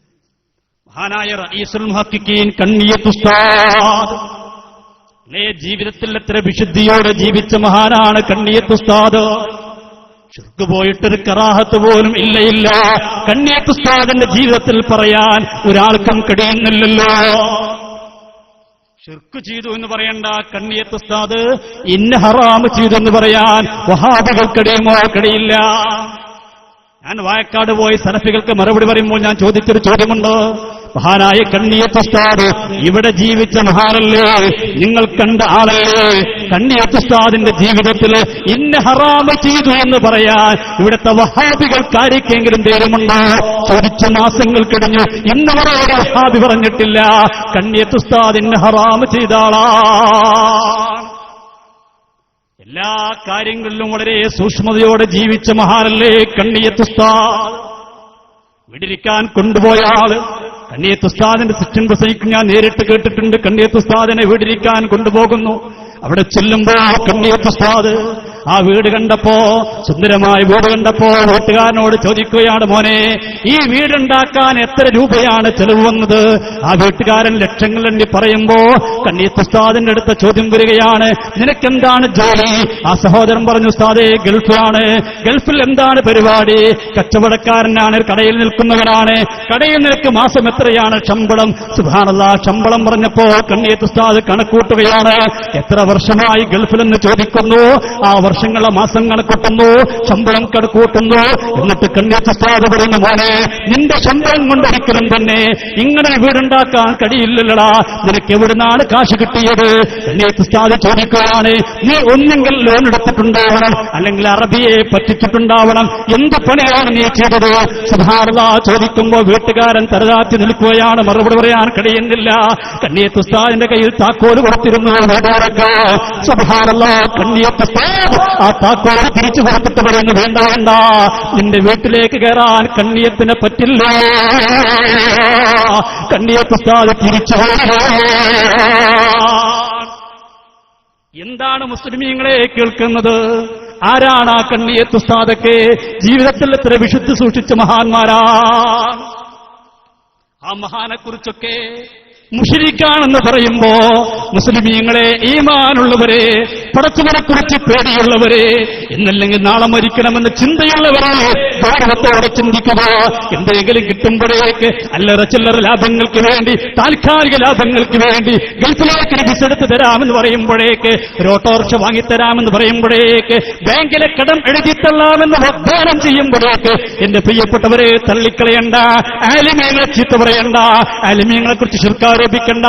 മഹാനായ റഈസുൽ മുഹഖിഖീൻ കണ്ണിയത്ത് ഉസ്താദ് ജീവിതത്തിൽ എത്ര വിശുദ്ധിയോടെ ജീവിച്ച മഹാനാണ് കണ്ണിയത്ത് ഉസ്താദ്. ശിർക്ക് പോയിട്ടൊരു കറാഹത്ത് പോലും ഇല്ല. കണ്ണിയത്ത് ഉസ്താദിന്റെ ജീവിതത്തിൽ പറയാൻ ഒരാൾക്കും കഴിയുന്നില്ലല്ലോ. ശിർക്ക് ചെയ്തു എന്ന് പറയണ്ട. കണ്ണിയത്ത് ഉസ്താദ് ഇന്ന ഹറാമ് ചെയ്തു എന്ന് പറയാൻ വഹാബികൾക്കിടയുമോ കഴിയില്ല. ഞാൻ വായക്കാട് പോയി സലഫികൾക്ക് മറുപടി പറയുമ്പോൾ ഞാൻ ചോദിച്ചൊരു ചോദ്യമുണ്ട്. മഹാനായ കണ്ണിയത്ത് ഉസ്താദ് ഇവിടെ ജീവിച്ച മഹാനല്ലേ, നിങ്ങൾ കണ്ട ആളല്ലേ? കണ്ണിയത്ത് ഉസ്താദിന്റെ ജീവിതത്തിൽ ഇന്ന ഹറാമ് ചെയ്തു എന്ന് പറയാൻ ഇവിടുത്തെ വഹാബികൾക്ക് ആർക്കെങ്കിലും ധൈര്യമുണ്ടോ? ചോദിച്ച മാസങ്ങൾ കഴിഞ്ഞു, ഇന്ന് വരെ ഒരു വഹാബി പറഞ്ഞിട്ടില്ല കണ്ണിയത്ത് ഉസ്താദ് ഇന്ന ഹറാമ് ചെയ്താളാ. എല്ലാ കാര്യങ്ങളിലും വളരെ സൂക്ഷ്മതയോടെ ജീവിച്ച മഹാനല്ലേ കണ്ണിയത്ത് ഉസ്താദ്. വീടിരിക്കാൻ കൊണ്ടുപോയ ആള് കണ്ണിയത്ത് ഉസ്താദിന്റെ സിസ്റ്റം പ്രസംഗിക്കും ഞാൻ നേരിട്ട് കേട്ടിട്ടുണ്ട്. കണ്ണിയത്ത് ഉസ്താദിനെ വീടിരിക്കാൻ കൊണ്ടുപോകുന്നു. അവിടെ ചെല്ലുമ്പോ കണ്ണിയത്ത് ഉസ്താദ് ആ വീട് കണ്ടപ്പോ, സുന്ദരമായ വീട് കണ്ടപ്പോ വീട്ടുകാരനോട് ചോദിക്കുകയാണ്, മോനെ ഈ വീടുണ്ടാക്കാൻ എത്ര രൂപയാണ് ചെലവ് വന്നത്? ആ വീട്ടുകാരൻ ലക്ഷങ്ങൾ എണ്ണി പറയുമ്പോ കണ്ണിയത്ത് ഉസ്താദിന്റെ അടുത്ത ചോദ്യം വരികയാണ്, നിനക്കെന്താണ് ജോലി? ആ സഹോദരൻ പറഞ്ഞു, ഉസ്താദേ ഗൾഫിലാണ്. ഗൾഫിൽ എന്താണ് പരിപാടി? കച്ചവടക്കാരനാണ്, കടയിൽ നിൽക്കുന്നവനാണ്. കടയിൽ നിനക്ക് മാസം എത്രയാണ് ശമ്പളം? സുബ്ഹാനല്ലാഹ്. ശമ്പളം പറഞ്ഞപ്പോ കണ്ണിയത്ത് ഉസ്താദ് കണക്കൂട്ടുകയാണ്. എത്ര വർഷമായി ഗൾഫിലെന്ന് ചോദിക്കുന്നു. ആ വർഷങ്ങളെ മാസങ്ങളെ കൂട്ടുന്നു, ശമ്പളം കണക്കൂട്ടുന്നു. എന്നിട്ട് കണ്ണിയത്ത് ഉസ്താദ് പറയുന്നു, മോനെ നിന്റെ ശമ്പളം കൊണ്ടൊരിക്കലും തന്നെ ഇങ്ങനെ വീടുണ്ടാക്കാൻ കഴിയില്ലല്ലടാ, നിനക്ക് എവിടുന്നാണ് കാശ് കിട്ടിയത്? കണ്ണിയത്ത് ഉസ്താദ് ചോദിക്കുകയാണ്, നീ ഒന്നെങ്കിൽ ലോൺ എടുത്തിട്ടുണ്ടാവണം, അല്ലെങ്കിൽ അറബിയെ പറ്റിച്ചിട്ടുണ്ടാവണം. എന്ത് പണിയാണ് നീ ചെയ്തത്? സുബ്ഹാനല്ലാഹ്. ചോദിക്കുമ്പോ വീട്ടുകാരൻ തലതാത്തി നിൽക്കുകയാണ്, മറുപടി പറയാൻ കഴിയുന്നില്ല. കണ്ണിയത്ത് ഉസ്താദിന്റെ കയ്യിൽ താക്കോല് കൊടുത്തിരുന്നു. സുബ്ഹാനല്ലാഹ്. കണ്ണിയത്ത് ഉസ്താദ് ആ താക്കോല് തിരിച്ചു കൊടുത്തിട്ട് പറയുന്നു, വേണ്ട വേണ്ട, നിന്റെ വീട്ടിലേക്ക് കയറാൻ കണ്ണിയത്തിന് പറ്റില്ല. കണ്ണിയത്ത് ഉസ്താദ് തിരിച്ചു. എന്താണ് മുസ്ലിമീങ്ങളെ കേൾക്കുന്നത്? ആരാണ് ആ കണ്ണിയത്ത് ഉസ്താദൊക്കെ? ജീവിതത്തിൽ എത്ര വിശുദ്ധി സൂക്ഷിച്ച മഹാന്മാരാണ്. ആ മഹാനെക്കുറിച്ചൊക്കെ മുശ്രിക്കാണെന്ന് പറയുമ്പോ മുസ്ലിമീങ്ങളെ, ഈമാനുള്ളവരെ, പടച്ചവനെക്കുറിച്ച് പേടിയുള്ളവരെ, ഇന്നല്ലെങ്കിൽ നാളെ മരിക്കണമെന്ന് ചിന്തയുള്ളവരെ ഗൗരവത്തോടെ ചിന്തിക്കുക. എന്തെങ്കിലും കിട്ടുമ്പോഴേക്ക് അല്ലറ ചില്ലറ ലാഭങ്ങൾക്ക് വേണ്ടി, താൽക്കാലിക ലാഭങ്ങൾക്ക് വേണ്ടി ഗൾഫിലേക്ക് വിസ എടുത്ത് തരാമെന്ന് പറയുമ്പോഴേക്ക്, ഒരു ഓട്ടോറിക്ഷ വാങ്ങിത്തരാമെന്ന് പറയുമ്പോഴേക്ക്, ബാങ്കിലെ കടം എഴുതിത്തള്ളാമെന്ന് വാഗ്ദാനം ചെയ്യുമ്പോഴേക്ക്, എന്റെ പ്രിയപ്പെട്ടവരെ തള്ളിക്കളയണ്ട. ആലിമീങ്ങളെ ചീത്ത പറയണ്ട, ആലിമീങ്ങളെ കുറിച്ച് ശിർക്കാരോപിക്കണ്ട.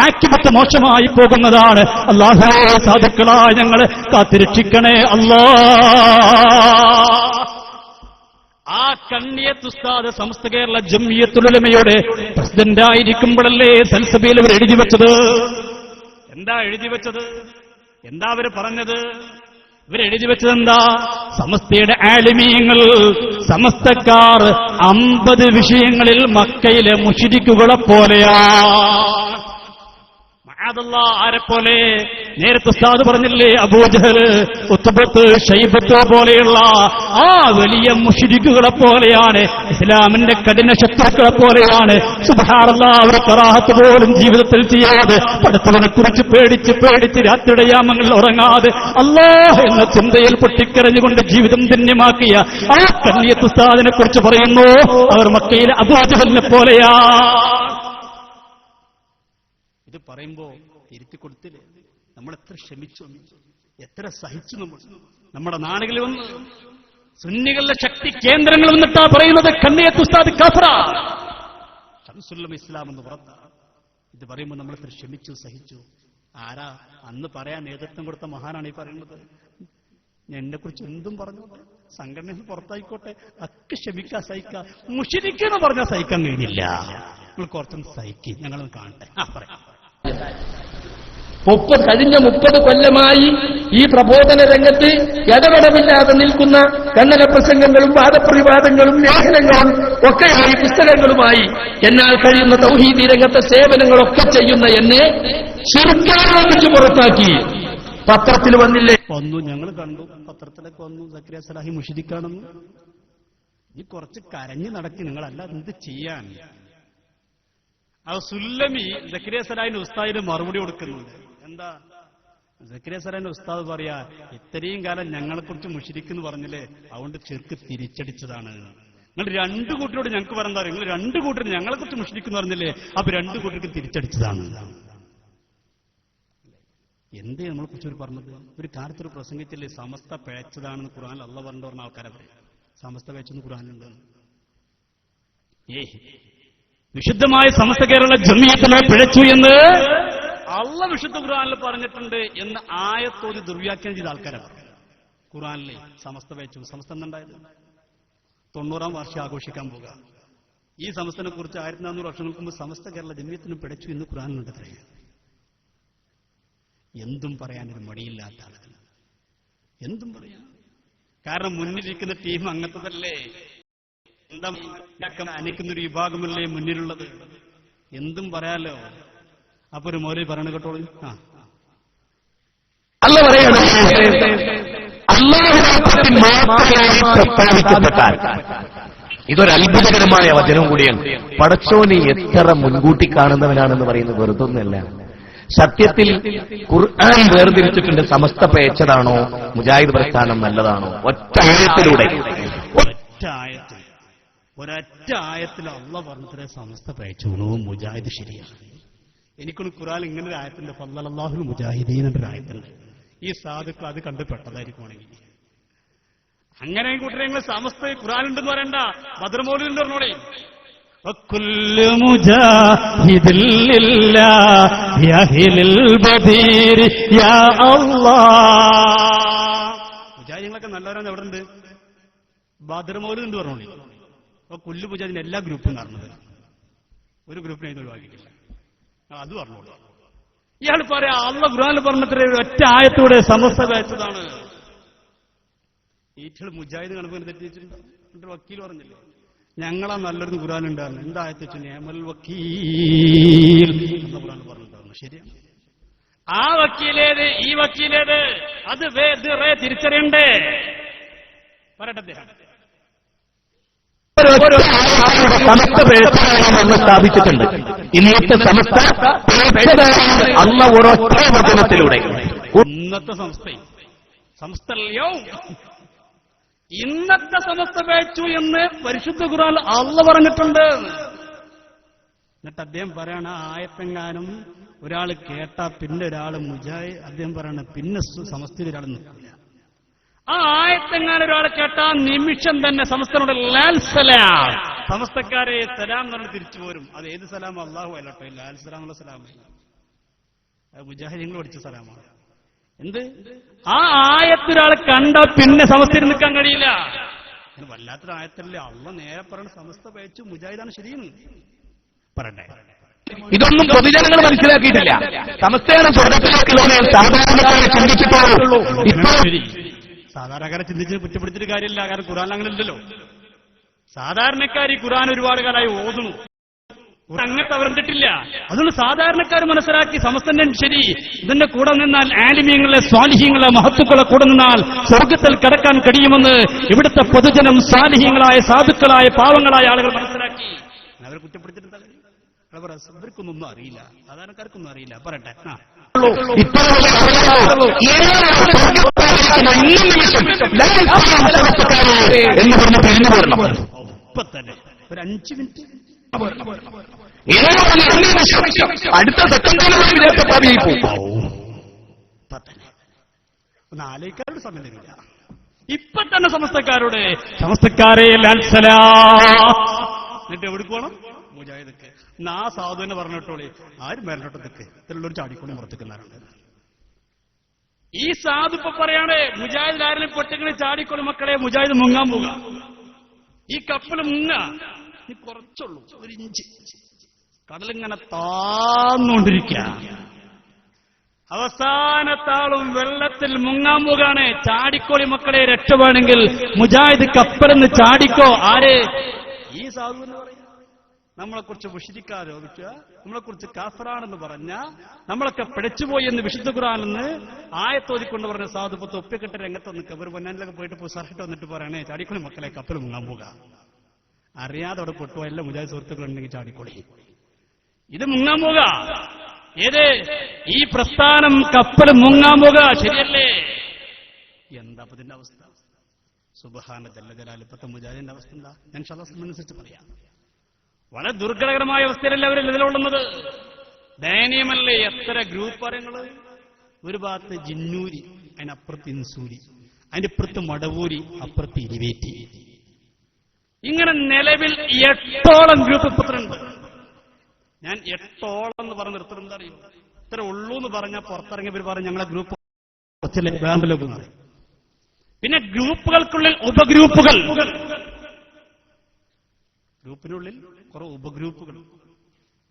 ആക്ടിവിറ്റ് മോശമായി പോകുന്നതാണ്. അല്ലാഹുവേ, സാധുക്കളായ ഞങ്ങളെ കാത്തിരക്ഷിക്കണേ അല്ലാ. ആ കണ്ണിയത്ത് ഉസ്താദ് സമസ്ത കേരള ജംഇയ്യത്തുൽ ഉലമയുടെ പ്രസിഡന്റായിരിക്കുമ്പോഴല്ലേ സൽസബയിൽ അവർ എഴുതി വെച്ചത്? എന്താ എഴുതി വെച്ചത്? എന്താ അവര് പറഞ്ഞത്? ഇവരെഴുതി വെച്ചത് എന്താ? സമസ്തയുടെ ആലിമീങ്ങൾ, സമസ്തക്കാർ 50 വിഷയങ്ങളിൽ മക്കയിലെ മുശ്രിക്കുകളെ പോലെയാ. ആരെപ്പോലെ? നേരത്തെ ഉസ്താദ് പറഞ്ഞില്ലേ, അബൂജഹൽ, ഉത്ബത്ത്, ഷൈബത്ത് പോലെയുള്ള ആ വലിയ മുശ്രിക്കുകളെ പോലെയാണ്, ഇസ്ലാമിന്റെ കഠിന ശത്രുക്കളെ പോലെയാണ്. സുബ്ഹാനല്ലാഹ്, അവർ കറാഹത്ത് പോലും ജീവിതത്തിൽ ചെയ്യാതെ, പടച്ചവനെ കുറിച്ച് പേടിച്ച് പേടിച്ച് രാത്രിയുടെ യാമങ്ങളിൽ ഉറങ്ങാതെ അല്ലാഹ് എന്ന ചിന്തയിൽ പൊട്ടിക്കരഞ്ഞുകൊണ്ട് ജീവിതം ധന്യമാക്കിയ ആ കണ്ണിയത്ത് ഉസ്താദിനെ കുറിച്ച് പറയുന്നു, അവർ മക്കയിലെ അബൂജഹലിനെ പോലെയാ. ഇത് പറയുമ്പോ തിരുത്തി കൊടുത്തില്ലേ? നമ്മൾ എത്ര ക്ഷമിച്ചു, എത്ര സഹിച്ചു. നമ്മുടെ നാടുകളിൽ വന്ന് സുന്നികളുടെ ശക്തി കേന്ദ്രങ്ങൾ വന്നിട്ടാ പറയുന്നത് കണ്ണിയത്ത് ഉസ്താദ് കാഫിറാ, ശംസുൽ ഉലമ ഇസ്ലാം എന്ന് പുറത്താ. ഇത് പറയുമ്പോൾ നമ്മൾ എത്ര ക്ഷമിച്ചു, സഹിച്ചു. ആരാ അന്ന് പറയാൻ നേതൃത്വം കൊടുത്ത മഹാനാണ് ഈ പറയുന്നത്. എന്നെ കുറിച്ച് എന്തും പറഞ്ഞു, സംഘടനയിൽ പുറത്തായിക്കോട്ടെ, ഒക്കെ ക്ഷമിക്കാ, സഹിക്കാ. മുശ്രിക്കെന്ന് പറഞ്ഞാൽ സഹിക്കാൻ കഴിയില്ല. നിങ്ങൾ കുറച്ചൊന്ന് സഹിക്കി, ഞങ്ങളൊന്ന് കാണട്ടെ. പറയാം. കഴിഞ്ഞ 30 കൊല്ലമായി ഈ പ്രബോധന രംഗത്ത് ഇടപെടമില്ലാതെ നിൽക്കുന്ന കണ്ണന പ്രസംഗങ്ങളും വാദപ്രതിവാദങ്ങളും ലേഖനങ്ങളും ഒക്കെയായി, പുസ്തകങ്ങളുമായി എന്നാൽ കഴിയുന്ന തൗഹീദി രംഗത്തെ സേവനങ്ങളൊക്കെ ചെയ്യുന്ന എന്നെ ശിർക്കാരോപിച്ച് പുറത്താക്കി. പത്രത്തിൽ വന്നില്ലേ? വന്നു, ഞങ്ങൾ കണ്ടു, പത്രത്തിലൊക്കെ വന്നു, സക്കരിയ സലാഹി മുശ്രിക്കാണെന്ന്. ഈ കുറച്ച് കരഞ്ഞു നടക്കി, നിങ്ങളല്ല എന്ത് ചെയ്യാൻ? ആ സുല്ലമി സക്കരിയ സലാഹിന്റെ ഉസ്താദിന് മറുപടി കൊടുക്കുന്നുണ്ട്. എന്താ സക്കരിയ സലാഹിന്റെ ഉസ്താദ് പറയാ, ഇത്രയും കാലം ഞങ്ങളെക്കുറിച്ച് മുശ്രിക്കെന്ന് പറഞ്ഞില്ലേ, അതുകൊണ്ട് ശിർക്ക് തിരിച്ചടിച്ചതാണ്. നിങ്ങൾ 2 കൂട്ടരോട് ഞങ്ങൾക്ക് പറഞ്ഞാ, നിങ്ങൾ 2 കൂട്ടർ ഞങ്ങളെക്കുറിച്ച് മുശ്രിക്കെന്ന് പറഞ്ഞില്ലേ, അപ്പൊ 2 കൂട്ടർക്ക് തിരിച്ചടിച്ചതാണ്. എന്തേ നമ്മളെ കുറിച്ച് പറഞ്ഞത്? ഒരു കാലത്തൊരു പ്രസംഗിച്ചില്ലേ, സമസ്ത പിഴച്ചതാണെന്ന് ഖുർആനിൽ അള്ളാഹ് പറഞ്ഞു പറഞ്ഞ ആൾക്കാരെ സമസ്ത പിഴച്ചെന്ന് ഖുർആനിലുണ്ട്. വിശുദ്ധമായ സമസ്ത കേരള ജംഇയ്യത്തിനെ പിഴച്ചു എന്ന് അള്ളാഹ് വിശുദ്ധ ഖുർആനിൽ പറഞ്ഞിട്ടുണ്ട് എന്ന് ആയത്തോട് ദുർവ്യാഖ്യാനം ചെയ്ത ആൾക്കാരാണ് ഖുർആനിലെ. സമസ്ത പിഴച്ചു. സമസ്ത എന്നുണ്ടായത് 90-ാം വാർഷികം ആഘോഷിക്കാൻ പോകുക. ഈ സമസ്തനെ കുറിച്ച് 1400 വർഷങ്ങൾക്ക് മുമ്പ് സമസ്ത കേരള ജംഇയ്യത്തിനെ പിഴച്ചു എന്ന് ഖുർആനിലുണ്ട്. എന്തും പറയാനൊരു മടിയില്ലാത്ത ആളുകൾ, എന്തും പറയാം. കാരണം മുന്നിലിരിക്കുന്ന ടീം അങ്ങനത്തതല്ലേ, എന്താ അനിക്കുന്നൊരു വിഭാഗമല്ലേ മുന്നിലുള്ളത്, എന്തും പറയാലോ. അപ്പൊ ഒരു മൗലവി പറയണ കേട്ടോളൂ. അല്ല പറയണ പ്രസ്താവിക്കപ്പെട്ടാൽ ഇതൊരു അത്ഭുതകരമായ വചനം കൂടിയാണ്. പടച്ചോനെ എത്ര മുൻകൂട്ടി കാണുന്നവനാണെന്ന് പറയുന്നത് വെറുതൊന്നല്ല. സത്യത്തിൽ ഖുർആൻ വേർതിരിച്ചിട്ടുണ്ട് സമസ്ത പേച്ചതാണോ മുജാഹിദ് പ്രസ്ഥാനം നല്ലതാണോ. ഒറ്റ ആയത്തിലൂടെ, ഒരൊറ്റ ആയത്തിൽ അള്ളാഹ് പറഞ്ഞിട്ട് സമസ്ത പേച്ചു മുജാഹിദ് ശരിയാണ്. എനിക്കൊന്ന് ഖുർആൻ ഇങ്ങനെ ഒരു ആയത്തുണ്ട്, ഫളല്ലാഹുൽ മുജാഹിദീൻ എന്നൊരു ആയത്തുണ്ട്. ഈ സാധുക്കൾ അത് കണ്ട് പെട്ടതായിരിക്കുവാണെങ്കിൽ അങ്ങനെ കൂട്ടരെ നിങ്ങൾ സമസ്ത ഖുർആനുണ്ടെന്ന് പറയണ്ട, ബദർ മൗലിദിന്റെ പറഞ്ഞോളെ. وكل مجاهد لله بأهل البدير يا الله. മുജാഹിദീങ്ങളൊക്കെ നല്ലവരാണ്. എവിടെ ഉണ്ട്? ബദർ മൗലിദ് എന്ന് പറഞ്ഞോളി. അപ്പൊ കുല്ലു മുജാഹിദിന്റെ എല്ലാ ഗ്രൂപ്പും നടന്നത്, ഒരു ഗ്രൂപ്പിനെ ഒഴിവാക്കിയിട്ടില്ല. അത് പറഞ്ഞോളൂ. ഇയാൾ പറയാ അള്ളാഹ് ഖുർആനിൽ പറഞ്ഞത്ര ഒറ്റ ആയത്തൂടെ സമസ്ത വെച്ചതാണ്. ഈറ്റകൾ മുജാഹിദ് കണക്കിന് തെറ്റിച്ചിട്ടുണ്ട്. വക്കീൽ പറഞ്ഞില്ലേ, ഞങ്ങളാ നല്ലൊരു ഖുർആൻ ഉണ്ടായിരുന്നു. എന്തായത്ത് വെച്ചു നിഅമൽ വക്കീൽ എന്ന ഖുർആൻ പറഞ്ഞിട്ടുണ്ടായിരുന്നു. ശരിയാണ്. ആ വക്കീലേത് ഈ വക്കീലേത് അത് തിരിച്ചറിയണ്ടേ? പറയട്ടെ അദ്ദേഹം. സമസ്ത പേഴ്ചയാണെന്ന് സ്ഥാപിച്ചിട്ടുണ്ട്. ഇന്നത്തെ സമസ്ത അള്ള ഒരൊറ്റ വചനത്തിലൂടെ ഇന്നത്തെ സമസ്തയോ ഇന്നത്തെ സമസ്ത പേച്ചു എന്ന് പരിശുദ്ധ ഖുർആനിൽ അള്ള പറഞ്ഞിട്ടുണ്ട്. എന്നിട്ട് അദ്ദേഹം പറയണ ആയത്തെങ്ങാനും ഒരാൾ കേട്ടാ പിന്നെ ഒരാൾ അദ്ദേഹം പറയണ പിന്നെ സമസ്തയിൽ ഒരാൾ നിൽക്കില്ല. ആ ആയത്തെങ്ങാനും ഒരാൾ കേട്ടാ നിമിഷം തന്നെ സമസ്തനോട് ലാൽ സലാം, സമസ്തക്കാരെ സലാം എന്ന് പറഞ്ഞ് തിരിച്ചു പോരും. അത് ഏത് സലാം? അള്ളാഹു അല്ലട്ടോ, ലാൽ സലാം എന്നുള്ള സലാമല്ല, അത് മുജാഹിദീങ്ങൾ പഠിച്ച സലാമാണ്. എന്ത്? ആ ആയത്തൊരാൾ കണ്ട പിന്നെ സമസ്തയിൽ നിൽക്കാൻ കഴിയില്ല. വല്ലാത്തൊരു ആയത്തല്ലേ അള്ള നേരെ പറയണ സമസ്ത പേച്ചു മുജാഹിദാണ് ശരിയെന്ന് പറയണ്ടേ? ഇതൊന്നും പൊതുജനങ്ങൾ മനസ്സിലാക്കിയിട്ടില്ല. സമസ്തയാണ് സ്വർഗത്തിലേക്കുള്ള സാധാരണക്കാരെ ചിന്തിച്ചിട്ടുള്ളൂ. ഇപ്പോൾ സാധാരണക്കാരെ ചിന്തിച്ച് കുറ്റപ്പെടുത്തിയിട്ട് കാര്യമില്ല. കാരണം ഖുർആൻ അങ്ങനെ ഇല്ലല്ലോ. സാധാരണക്കാർ ഈ ഖുർആൻ ഒരുപാട് കാലമായി ഓതുന്നു, അങ്ങനത്തെ അവരെന്തിട്ടില്ല. അതുകൊണ്ട് സാധാരണക്കാർ മനസ്സിലാക്കി സമസ്തന്റെ ശരി, ഇതിന്റെ കൂടെ നിന്നാൽ ആലിമീങ്ങളെ സ്വാലിഹീങ്ങളെ മഹത്തുക്കളെ കൂടെ നിന്നാൽ സ്വർഗത്തിൽ കടക്കാൻ കഴിയുമെന്ന് ഇവിടുത്തെ പൊതുജനം സാലിഹീങ്ങളായ സാധുക്കളായ പാവങ്ങളായ ആളുകൾ മനസ്സിലാക്കി. അവർ കുറ്റപ്പെടുത്തിയിട്ട് ഇവർക്കൊന്നും അറിയില്ല, സാധാരണക്കാർക്കൊന്നും അറിയില്ല. പറയട്ടെ, എന്ന് പറഞ്ഞ് പിരിഞ്ഞു പോരണം. ഇപ്പൊ തന്നെ ഒരു 5 മിനിറ്റ് അടുത്ത സെക്കൻഡിൽ ഒന്ന് ആലോചിക്കാരുടെ സമയം തരില്ല. ഇപ്പൊ തന്നെ സമസ്തക്കാരെ ലാൽസലാ. എന്നിട്ട് എവിടെ പോകണം? മുജാഹിദൊക്കെ ആ സാധുവിനെ പറഞ്ഞിട്ടോളി, ആരും മേലോട്ടത്തേക്ക് ഇത്രയുള്ളൊരു ചാടിക്കൊണ്ട് പുറത്തേക്കുന്നാറുണ്ട്. ഈ സാധു ഇപ്പൊ പറയാണ് മുജാഹിദ് ആരെങ്കിലും പൊട്ടിങ്ങനെ ചാടിക്കൊണ്ട് മക്കളെ മുജാഹിദ് മുങ്ങാൻ പോവുക, ഈ കപ്പൽ മുങ്ങ, നീ കുറച്ചുള്ളൂ 1 ഇഞ്ച്, കടലിങ്ങനെ താന്നുകൊണ്ടിരിക്കുക, അവസാനത്താളും വെള്ളത്തിൽ മുങ്ങാൻ പോകാണ്. ചാടിക്കോളി മക്കളെ, രക്ഷപ്പെടുമെങ്കിൽ മുജാഹിദ് കപ്പലെന്ന് ചാടിക്കോ. ആര്? ഈ സാധു എന്ന് പറയും. നമ്മളെക്കുറിച്ച് മുശ്രിക്കാ രോപിക്കുക, നമ്മളെക്കുറിച്ച് കാഫറാണെന്ന് പറഞ്ഞ, നമ്മളൊക്കെ പിഴച്ചുപോയി എന്ന് വിശുദ്ധ ഖുർആനിന്ന് ആയത്തോതിക്കൊണ്ട് പറഞ്ഞ സാധു ഇപ്പൊ തൊപ്പിക്കെട്ട രംഗത്ത് വന്ന് കബർ പൊന്നാനിലൊക്കെ പോയിട്ട് പുസാറിട്ട് വന്നിട്ട് പറയണേ ചാടിക്കോളി മക്കളെ കപ്പൽ മുങ്ങാൻ പോക. അറിയാതെ അവിടെ പൊട്ടുപോയ എല്ലാ മുജാഹിദ് സുഹൃത്തുക്കളുണ്ടെങ്കിൽ ചാടിക്കോളി. ഇത് മുങ്ങാൻ പോക. ഏത്? ഈ പ്രസ്ഥാനം കപ്പൽ മുങ്ങാൻ പോക. ശരിയല്ലേ? എന്താ ഇതിന്റെ അവസ്ഥ? സുബ്ഹാന ജല്ല ജലാൽ. ഇപ്പത്തെ മുജാഹിദിന്റെ അവസ്ഥ എന്താ? ഞാൻ അനുസരിച്ച് പറയാം. വളരെ ദുർഘടകരമായ അവസ്ഥയിലല്ല അവർ നിലകൊള്ളുന്നത്. ദയനീയമല്ലേ? എത്ര ഗ്രൂപ്പ് പറയുന്നത്. ഒരു ഭാഗത്ത് ജിന്നൂരി, അതിനപ്പുറത്ത് ഇൻസൂരി, അതിന്റെ ഇപ്പുറത്ത് മടവൂരി, അപ്പുറത്ത് ഇരുവേറ്റി. ഇങ്ങനെ നിലവിൽ 8ഓളം ഗ്രൂപ്പ് ഇപ്പുറത്തുണ്ട്. ഞാൻ 8ഓളം എന്ന് പറഞ്ഞ് നിർത്തുന്നത് എന്താ അറിയും? ഇത്ര ഉള്ളൂ എന്ന് പറഞ്ഞാൽ പുറത്തിറങ്ങിയവർ പറഞ്ഞ് ഞങ്ങളെ ഗ്രൂപ്പ് ബാമ്പിലേക്ക് മാറി. പിന്നെ ഗ്രൂപ്പുകൾക്കുള്ളിൽ ഉപഗ്രൂപ്പുകൾ, ഗ്രൂപ്പിനുള്ളിൽ കുറെ ഉപഗ്രൂപ്പുകൾ.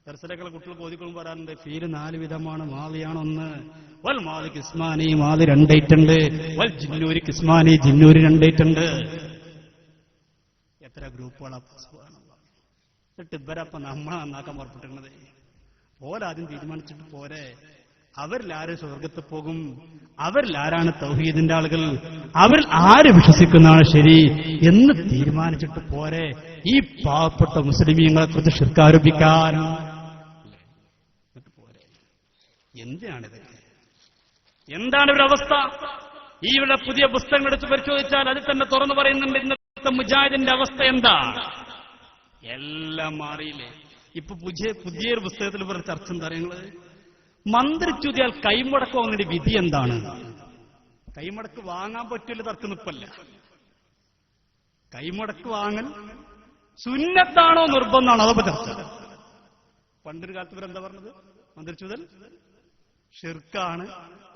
ദർശനങ്ങളെ കുട്ടികൾ കോതിക്കളും പറയാറുണ്ട്, ഫീല് 4 വിധമാണ്. മാലിയാണ് 1, വൽ മാലി കിസ്മാനി, മാലി 2 ഐറ്റുണ്ട്, വൽ ജിന്നൂരി കിസ്മാനി, ജിന്നൂരി 2 ഐറ്റുണ്ട്. എത്ര ഗ്രൂപ്പുകളാണ്. എന്നിട്ട് ഇവരപ്പം നമ്മളെ നന്നാക്കാൻ പുറപ്പെട്ടിരുന്നത്. ഓരാദ്യം തീരുമാനിച്ചിട്ട് പോരെ, അവരിലാര് സ്വർഗത്തിൽ പോകും, അവരിലാരാണ് തൗഹീദിന്റെ ആളുകൾ, അവരിൽ ആര് വിശ്വസിക്കുന്നതാണ് ശരി എന്ന് തീരുമാനിച്ചിട്ട് പോരെ ഈ പാവപ്പെട്ട മുസ്ലിമീങ്ങളെ കുറിച്ച് ശിർക്ക് ആരോപിക്കാൻ. എന്തിനാണിതൊക്കെ? എന്താണ് ഇവരുടെ അവസ്ഥ? ഈ ഇവരുടെ പുതിയ പുസ്തകങ്ങൾ എടുത്ത് പരിശോധിച്ചാൽ അതിൽ തന്നെ തുറന്നു പറയുന്നുണ്ട് ഇന്നത്തെ മുജാഹിദിന്റെ അവസ്ഥ എന്താ. എല്ലാം മാറിയില്ലേ? ഇപ്പൊ പുതിയൊരു പുസ്തകത്തിൽ പറഞ്ഞ ചർച്ച എന്താ പറയുന്നത്? മന്ത്രിച്ചുതിയാൽ കൈമുടക്ക് വാങ്ങുന്നതിന്റെ വിധി എന്താണ്? കൈമുടക്ക് വാങ്ങാൻ പറ്റില്ല, തർക്കനിപ്പല്ല. കൈമുടക്ക് വാങ്ങൽ സുന്നത്താണോ നിർബന്ധമാണോ? അതൊക്കെ ചർച്ച. പണ്ടൊരു കാലത്ത് ഇവരെന്താ പറഞ്ഞത്? മന്ത്രിച്ചുതൽ ഷിർക്കാണ്,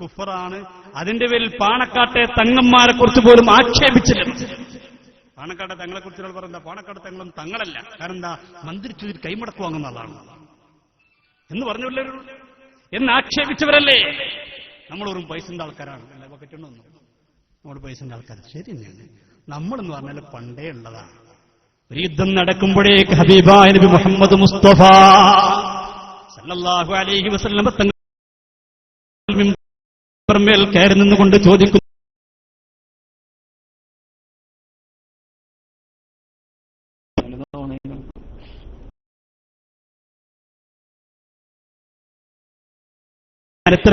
കുഫറാണ്. അതിന്റെ പേരിൽ പാണക്കാട്ടെ തങ്ങന്മാരെ കുറിച്ച് പോലും ആക്ഷേപിച്ചില്ല. പാണക്കാട്ടെ തങ്ങളെ കുറിച്ച് പറഞ്ഞാ പാണക്കാട്ടെ തങ്ങളും തങ്ങളല്ല. കാരണം എന്താ? മന്ത്രിച്ചുതിൽ കൈമുടക്ക് വാങ്ങുന്ന ആളാണ് എന്ന് പറഞ്ഞില്ല എന്ന് ആക്ഷേപിച്ചവരല്ലേ. നമ്മളൊരു പൈസന്റെ ആൾക്കാരാണ്. അല്ല ബക്കറ്റുണ്ടോ? നമ്മൾ പൈസന്റെ ആൾക്കാർ. ശരി തന്നെയാണ്. നമ്മളെന്ന് പറഞ്ഞാൽ പണ്ടേ ഉള്ളതാണ്. ഒരു യുദ്ധം നടക്കുമ്പോഴേക്ക് ഹബീബായ നബി മുഹമ്മദ് മുസ്തഫ സല്ലല്ലാഹു അലൈഹി വസല്ലം തങ്ങൾ മേൽ കയറി നിന്നുകൊണ്ട് ചോദിക്കുന്നു, എത്ര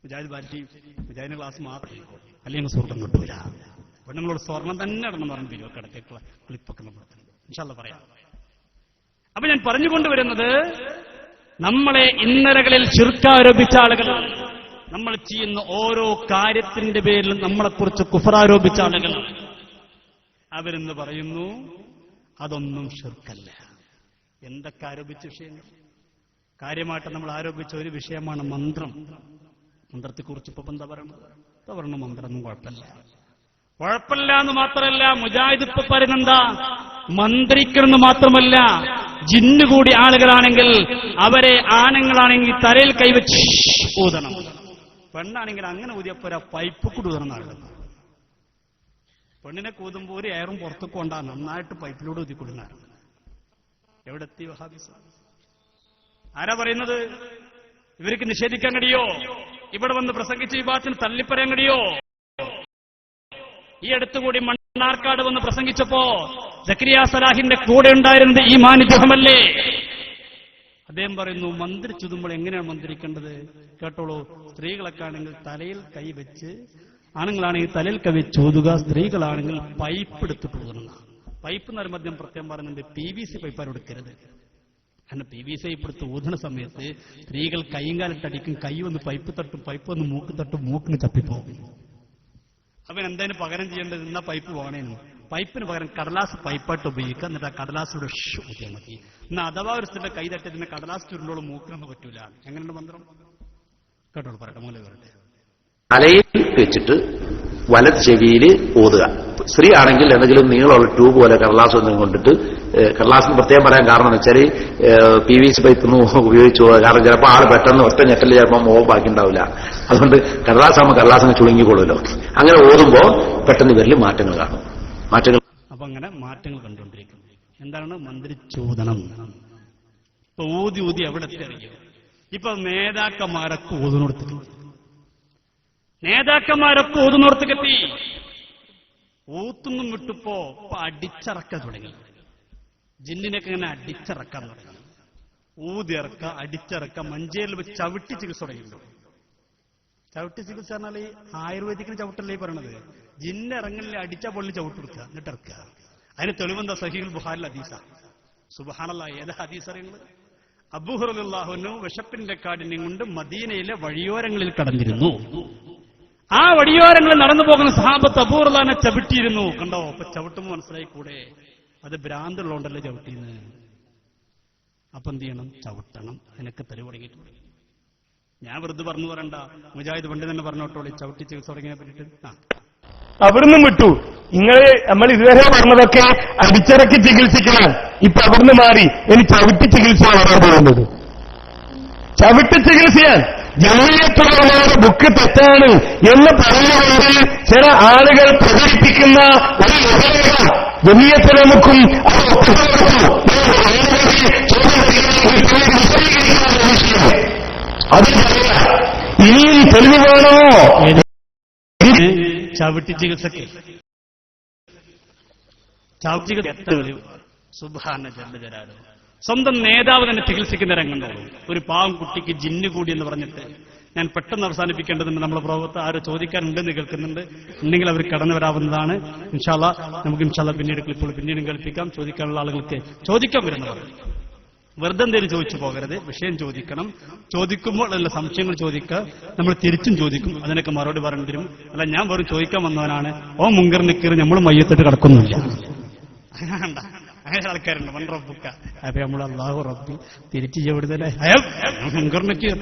മുജാഹിദ് പാർട്ടി മുജാഹിദിന്റെ ക്ലാസ് മാത്രം അല്ലെങ്കിൽ സ്വർണം കിട്ടൂല. പെണ്ണുങ്ങളോട് സ്വർണം തന്നെ ഇടണം പറഞ്ഞു പിരിവൊക്കെ ക്ലിപ്പൊക്കെ നമ്മൾ ഇൻഷാല്ലാ പറയാം. അപ്പൊ ഞാൻ പറഞ്ഞുകൊണ്ടുവരുന്നത്, നമ്മളെ ഇന്നലകളിൽ ശിർക്ക് ആരോപിച്ച ആളുകൾ, നമ്മൾ ചെയ്യുന്ന ഓരോ കാര്യത്തിന്റെ പേരിലും നമ്മളെക്കുറിച്ച് കുഫറാരോപിച്ച ആളുകൾ, അവരെന്ന് പറയുന്നു അതൊന്നും ശിർക്കല്ല. എന്തൊക്കെ ആരോപിച്ച വിഷയങ്ങൾ? കാര്യമായിട്ട് നമ്മൾ ആരോപിച്ച ഒരു വിഷയമാണ് മന്ത്രം. മന്ത്രത്തെക്കുറിച്ച് ഇപ്പൊ എന്താ പറയണത്? മന്ത്രമൊന്നും കുഴപ്പമില്ല എന്ന് മാത്രമല്ല, മുജാഹിദ് ഇപ്പൊ പറയുന്നെന്താ, മന്ത്രിക്കണമെന്ന് മാത്രമല്ല, ജിന്ന് കൂടി ആളുകളാണെങ്കിൽ അവരെ ആണുങ്ങളാണെങ്കിൽ തലയിൽ കൈവച്ച് ഊതണം, പെണ്ണാണെങ്കിൽ അങ്ങനെ ഊതിയപ്പോരാ പൈപ്പ് കൂടി ഊതണം ആളുകൾ. പെണ്ണിനെ കൂതുമ്പോ ഒരു എയറും പുറത്തേക്ക് കൊണ്ടാ നന്നായിട്ട് പൈപ്പിലൂടെ ഊതിക്കൊടുങ്ങാറ്. എവിടെ എത്തി വഹാബിസ്? ആരാ പറയുന്നത്? ഇവർക്ക് നിഷേധിക്കാൻ കഴിയോ? ഇവിടെ വന്ന് പ്രസംഗിച്ച വിഭാഗത്തിന് തള്ളിപ്പറയാൻ കഴിയോ? ഈ അടുത്തുകൂടി മണ്ണാർക്കാട് വന്ന് പ്രസംഗിച്ചപ്പോ സക്കരിയ സലാഹിന്റെ കൂടെ ഉണ്ടായിരുന്നത് ഈ മാനിജഹമല്ലേ? അദ്ദേഹം പറയുന്നു, മന്ത്രിച്ചുതുമ്പോൾ എങ്ങനെയാണ് മന്ത്രിക്കേണ്ടത്? കേട്ടോളൂ, സ്ത്രീകളൊക്കെ ആണെങ്കിൽ തലയിൽ കൈവച്ച്, ആണുങ്ങളാണെങ്കിൽ തലയിൽ കൈവച്ച് ഊതുക, സ്ത്രീകളാണെങ്കിൽ പൈപ്പ് എടുത്തിട്ട് ഊതുക. പൈപ്പ് എന്ന് പറയുമ്പോൾ അദ്ദേഹം പ്രത്യേകം പറയുന്നുണ്ട്, PVC പൈപ്പാണ് എടുക്കരുത്. കാരണം PVC പൈപ്പ് എടുത്ത് ഊതുന്ന സമയത്ത് സ്ത്രീകൾ കൈയും കാലിട്ടടിക്കും, കൈ വന്ന് പൈപ്പ് തട്ടും, പൈപ്പ് വന്ന് മൂക്ക് തട്ടും, മൂക്കിന് തപ്പിപ്പോകും. അവൻ എന്തായാലും പകരം ചെയ്യേണ്ടത്, എന്നാ പൈപ്പ് പോകണേന്ന്, പൈപ്പിന് പകരം കടലാസ് പൈപ്പായിട്ട് ഉപയോഗിക്കുക. എന്നിട്ട് ആ കടലാസിലൂടെ ഊതിയാൽ മതി. എന്നാൽ അഥവാ ഒരു സ്ത്രീയുടെ കൈ തട്ടിയതിന്റെ കടലാസ് ചുരുളോളം മൂക്കിനൊന്നും പറ്റൂല. എങ്ങനെയുണ്ട് മന്ത്രം? കേട്ടോളൂ, പറയട്ടെ, മൂല വരട്ടെ. തലയിൽ വെച്ചിട്ട് വലത് ചെവിയിൽ ഊതുക. സ്ത്രീ ആണെങ്കിൽ എന്തെങ്കിലും നീളമുള്ള ട്യൂബ് പോലെ കടലാസ് ഒന്നും കൊണ്ടിട്ട്, കടലാസിന് പ്രത്യേകം പറയാൻ കാരണം എന്ന് വെച്ചാൽ PVC പൈപ്പൊന്നും ഉപയോഗിച്ചു പോകുക. കാരണം ചിലപ്പോൾ ആൾ പെട്ടെന്ന് ഒറ്റ ഞെട്ടൽ ചിലപ്പോൾ മോഹം ബാക്കി ഉണ്ടാവില്ല. അതുകൊണ്ട് കടലാസാകുമ്പോൾ കടലാസിന് ചുളുങ്ങിക്കൊള്ളുമല്ലോ. അങ്ങനെ ഓതുമ്പോ പെട്ടെന്ന് ഇവരിൽ മാറ്റങ്ങൾ കാണും. അപ്പൊ അങ്ങനെ മാറ്റങ്ങൾ കണ്ടുകൊണ്ടിരിക്കും. എന്താണ് മന്ത്രിച്ചൂതനം? ഇപ്പൊ ഊതി ഊതി എവിടെ എത്തിയറിയോ? ഇപ്പൊ നേതാക്കന്മാരൊക്കെ ഊതുന്നോടത്തേക്കെത്തി. ഊത്തുന്നും വിട്ടപ്പോ ഇപ്പൊ അടിച്ചിറക്കാൻ തുടങ്ങി. ജിന്നിനൊക്കെ ഇങ്ങനെ അടിച്ചിറക്കാൻ തുടങ്ങി. ഊതിയിറക്ക, അടിച്ചിറക്ക, മഞ്ചേരിൽ വെച്ച് ചവിട്ടി ചികിത്സ തുടങ്ങിയിട്ടു. ചവിട്ടി ചികിത്സ പറഞ്ഞാൽ ഈ ആയുർവേദിക്കിന് ചവിട്ടല്ലേ പറയണത്. ജിന്നിറങ്ങലിൽ അടിച്ച പൊള്ളി ചവിട്ടെടുക്കുക, എന്നിട്ട് ഇറക്കുക. അതിന് തെളിവെന്താ? സഹീഹുൽ ബുഖാരിൽ ഹദീസ. സുബ്ഹാനല്ലാഹ്, ഏതാ ഹദീസ് അറിയുന്നത്? അബൂ ഹുറൈറ റളിയല്ലാഹു അൻഹു വിശപ്പിന്റെ കാഠിന്യം കൊണ്ട് മദീനയിലെ വഴിയോരങ്ങളിൽ കടന്നിരുന്നു. ആ വഴിയോരങ്ങളിൽ നടന്നു പോകുന്ന സഹാബത്ത് അബൂ ഹുറൈറനെ ചവിട്ടിയിരുന്നു. കണ്ടോ? അപ്പൊ ചവിട്ടുമ്പോൾ മനസ്സിലായി കൂടെ അത് ഭ്രാന്തുള്ളതുകൊണ്ടല്ലേ ചവിട്ടിന്ന്. അപ്പൊ എന്ത് ചെയ്യണം? ചവിട്ടണം. അതിനൊക്കെ തെളിവ് തുടങ്ങിയിട്ടുണ്ട്. ഞാൻ വെറുതെ പറഞ്ഞു പറയണ്ട, മുജാഹിദ് പണ്ട് തന്നെ പറഞ്ഞോട്ടോളി ചവിട്ടി ചികിത്സ തുടങ്ങിയെ പറ്റിയിട്ട്. അവിടുന്ന് വിട്ടു. നമ്മൾ ഇതുവരെ പറഞ്ഞതൊക്കെ അടിച്ചിറക്കി ചികിത്സിക്കണം. ഇപ്പൊ അവിടുന്ന് മാറി ഇനി ചവിട്ടി ചികിത്സയാണ് വരാൻ പോകുന്നത്. ചവിട്ടി ചികിത്സയാൻ ജമീയത്തുലമായുടെ ബുക്ക് തെറ്റാണ് എന്ന് പറഞ്ഞുകൊണ്ട് ചില ആളുകൾ പ്രചരിപ്പിക്കുന്ന ഒരു യുഗം ജമീയത്തുലമക്കും അത് ഇനിയും തെളിവ് വേണോ? ചവിട്ടി ചികിത്സക്ക് സുബ്ഹാന ജല്ല ജലാലുഹു. സ്വന്തം നേതാവ് തന്നെ ചികിത്സിക്കുന്ന രംഗമുണ്ടാവും. ഒരു പാവം കുട്ടിക്ക് ജിന്ന് കൂടി എന്ന് പറഞ്ഞിട്ട്. ഞാൻ പെട്ടെന്ന് അവസാനിപ്പിക്കേണ്ടതുണ്ട്. നമ്മളെ പ്രഭുത്വം ആരോ ചോദിക്കാനുണ്ടെന്ന് കേൾക്കുന്നുണ്ട്. ഉണ്ടെങ്കിൽ അവർ കടന്നു വരാവുന്നതാണ്. ഇൻഷാല്ലാ നമുക്ക് ഇൻഷാല്ലാ പിന്നീട് ക്ലിപ്പുകൾ പിന്നീടും കേൾപ്പിക്കാം. ചോദിക്കാനുള്ള ആളുകൾക്ക് ചോദിക്കാൻ വരുന്നവർ വെറുതെ എന്തേലും ചോദിച്ചു പോകരുത്. വിഷയം ചോദിക്കണം. ചോദിക്കുമ്പോൾ അല്ല സംശയങ്ങൾ ചോദിക്കുക. നമ്മൾ തിരിച്ചും ചോദിക്കും. അതിനൊക്കെ മറുപടി പറയേണ്ടി വരും. അല്ല ഞാൻ വെറും ചോദിക്കാൻ വന്നവനാണ്, ഓ മുങ്കർ നിക്കർ നമ്മൾ മയ്യത്തിട്ട് കിടക്കുന്നില്ല. അങ്ങനെ ആൾക്കാരുണ്ട്. വൺ റബ്ബുക്ക. അപ്പൊ നമ്മൾ അല്ലാഹു റബ്ബി തിരിച്ചു ചെവിടുതല്ലേ മുങ്കർ നിക്കർ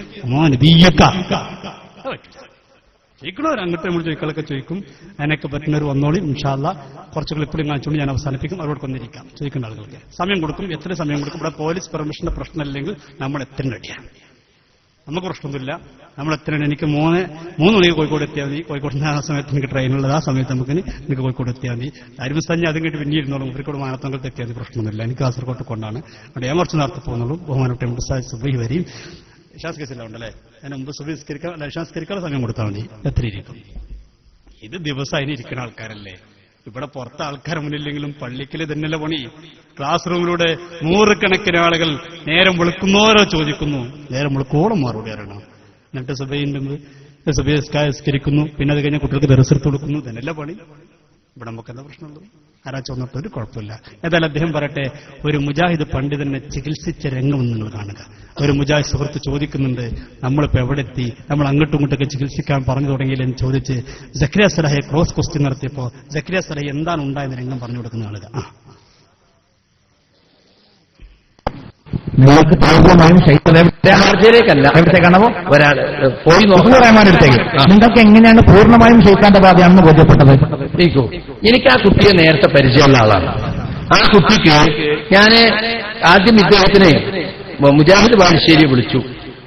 ചോദിക്കണവർ അങ്ങോട്ട് നമ്മൾ ചോദിക്കളൊക്കെ ചോദിക്കും. അതിനൊക്കെ പറ്റുന്നവർ വന്നോളി. ഇൻഷാല്ലാ കുറച്ച് ക്ലിപ്പിലും കാണിച്ചുകൊണ്ട് ഞാൻ അവസാനിപ്പിക്കും. അവരോട് കൊന്നിരിക്കാം ചോദിക്കുന്ന ആളുകൾക്ക് സമയം കൊടുക്കും. എത്ര സമയം കൊടുക്കും? ഇവിടെ പോലീസ് പെർമിഷന്റെ പ്രശ്നമില്ലെങ്കിൽ നമ്മൾ എത്ര റെഡിയാണ്. നമുക്ക് പ്രശ്നമൊന്നുമില്ല. നമ്മൾ എത്ര എനിക്ക് മൂന്ന് മണിക്ക് കോഴിക്കോട് എത്തിയാൽ മതി. കോഴിക്കോട് ആ സമയത്ത് എനിക്ക് ട്രെയിനുള്ളത്. ആ സമയത്ത് എനിക്ക് കോഴിക്കോട് എത്തിയാൽ മതി. അരിമസ്ഥാനി അതും കേട്ട് പിന്നെ ഇരുന്നോളും. കോഴിക്കോട് മാനത്തങ്ങൾക്ക് എത്തിയാൽ മതി. പ്രശ്നമൊന്നുമില്ല. എനിക്ക് കാസർഗോട്ട് കൊണ്ടാണ്. അവിടെ ഞാൻ കുറച്ച് നേരത്തെ പോകുന്നുള്ളൂ. ബഹുമാനപ്പെട്ട മുസ്താദ് സുബൈഹി വരെയും ഇഷാസ്കരിച്ചില്ല ഉണ്ടല്ലേ. അതിന് മുമ്പ് സുബൈ ഇഷാസ്കരിക്കാനുള്ള സമയം കൊടുത്താൽ മതി. എത്ര ഇരിക്കും? ഇത് ദിവസം അതിന് ഇരിക്കുന്ന ആൾക്കാരല്ലേ. ഇവിടെ പുറത്തെ ആൾക്കാർ മുന്നില്ലെങ്കിലും പള്ളിക്കല് തന്നെയല്ല പണി. ക്ലാസ് റൂമിലൂടെ നൂറുകണക്കിന് ആളുകൾ നേരം വെളുക്കുന്നോരോ ചോദിക്കുന്നു. നേരം വെളുക്കോളം മറുപടി അറിയണം. എന്നിട്ട് സുബഹിസ്കരിക്കുന്നു, പിന്നെ അത് കഴിഞ്ഞ കുട്ടികൾക്ക് ദർസെടുത്ത് കൊടുക്കുന്നു. ഇതന്നെയല്ല പണി. ഇവിടെ നമുക്ക് എന്താ പ്രശ്നമുള്ളത്? ആരാ ചോന്നിട്ട് ഒരു കുഴപ്പമില്ല. ഏതായാലും അദ്ദേഹം പറയട്ടെ, ഒരു മുജാഹിദ് പണ്ഡിതനെ ചികിത്സിച്ച രംഗം നിങ്ങൾ കാണുക. ഒരു മുജാഹിദ് സുഹൃത്ത് ചോദിക്കുന്നുണ്ട്, നമ്മളിപ്പോ എവിടെ എത്തി, നമ്മൾ അങ്ങോട്ടും ഇങ്ങോട്ടൊക്കെ ചികിത്സിക്കാൻ പറഞ്ഞു തുടങ്ങിയില്ലെന്ന് ചോദിച്ച് സക്കരിയ സലഹയെ ക്രോസ് ക്വസ്റ്റ്യൻ നടത്തിയപ്പോ സക്കരിയ സലഹ എന്താണ് ഉണ്ടായെന്ന് രംഗം പറഞ്ഞു കൊടുക്കുന്ന ആളുക. നിങ്ങൾക്ക് പൂർണ്ണമായും ഷെയ്ഖിലേക്കല്ല, എവിടത്തേക്കാണോ ഒരാൾ പോയി റഹ്മാനെടുത്തേക്ക് നിങ്ങൾക്ക് എങ്ങനെയാണ് പൂർണ്ണമായും ഷെയ്ഖാന്റെ ബാധയാണെന്ന് ബോധ്യപ്പെട്ടത്? എനിക്ക് ആ കുട്ടിയെ നേരത്തെ പരിചയമുള്ള ആളാണ്. ആ കുട്ടിക്ക് ഞാൻ ആദ്യം ഇദ്ദേഹത്തിന് മുജാഹിദ് ബാലുശ്ശേരിയെ വിളിച്ചു.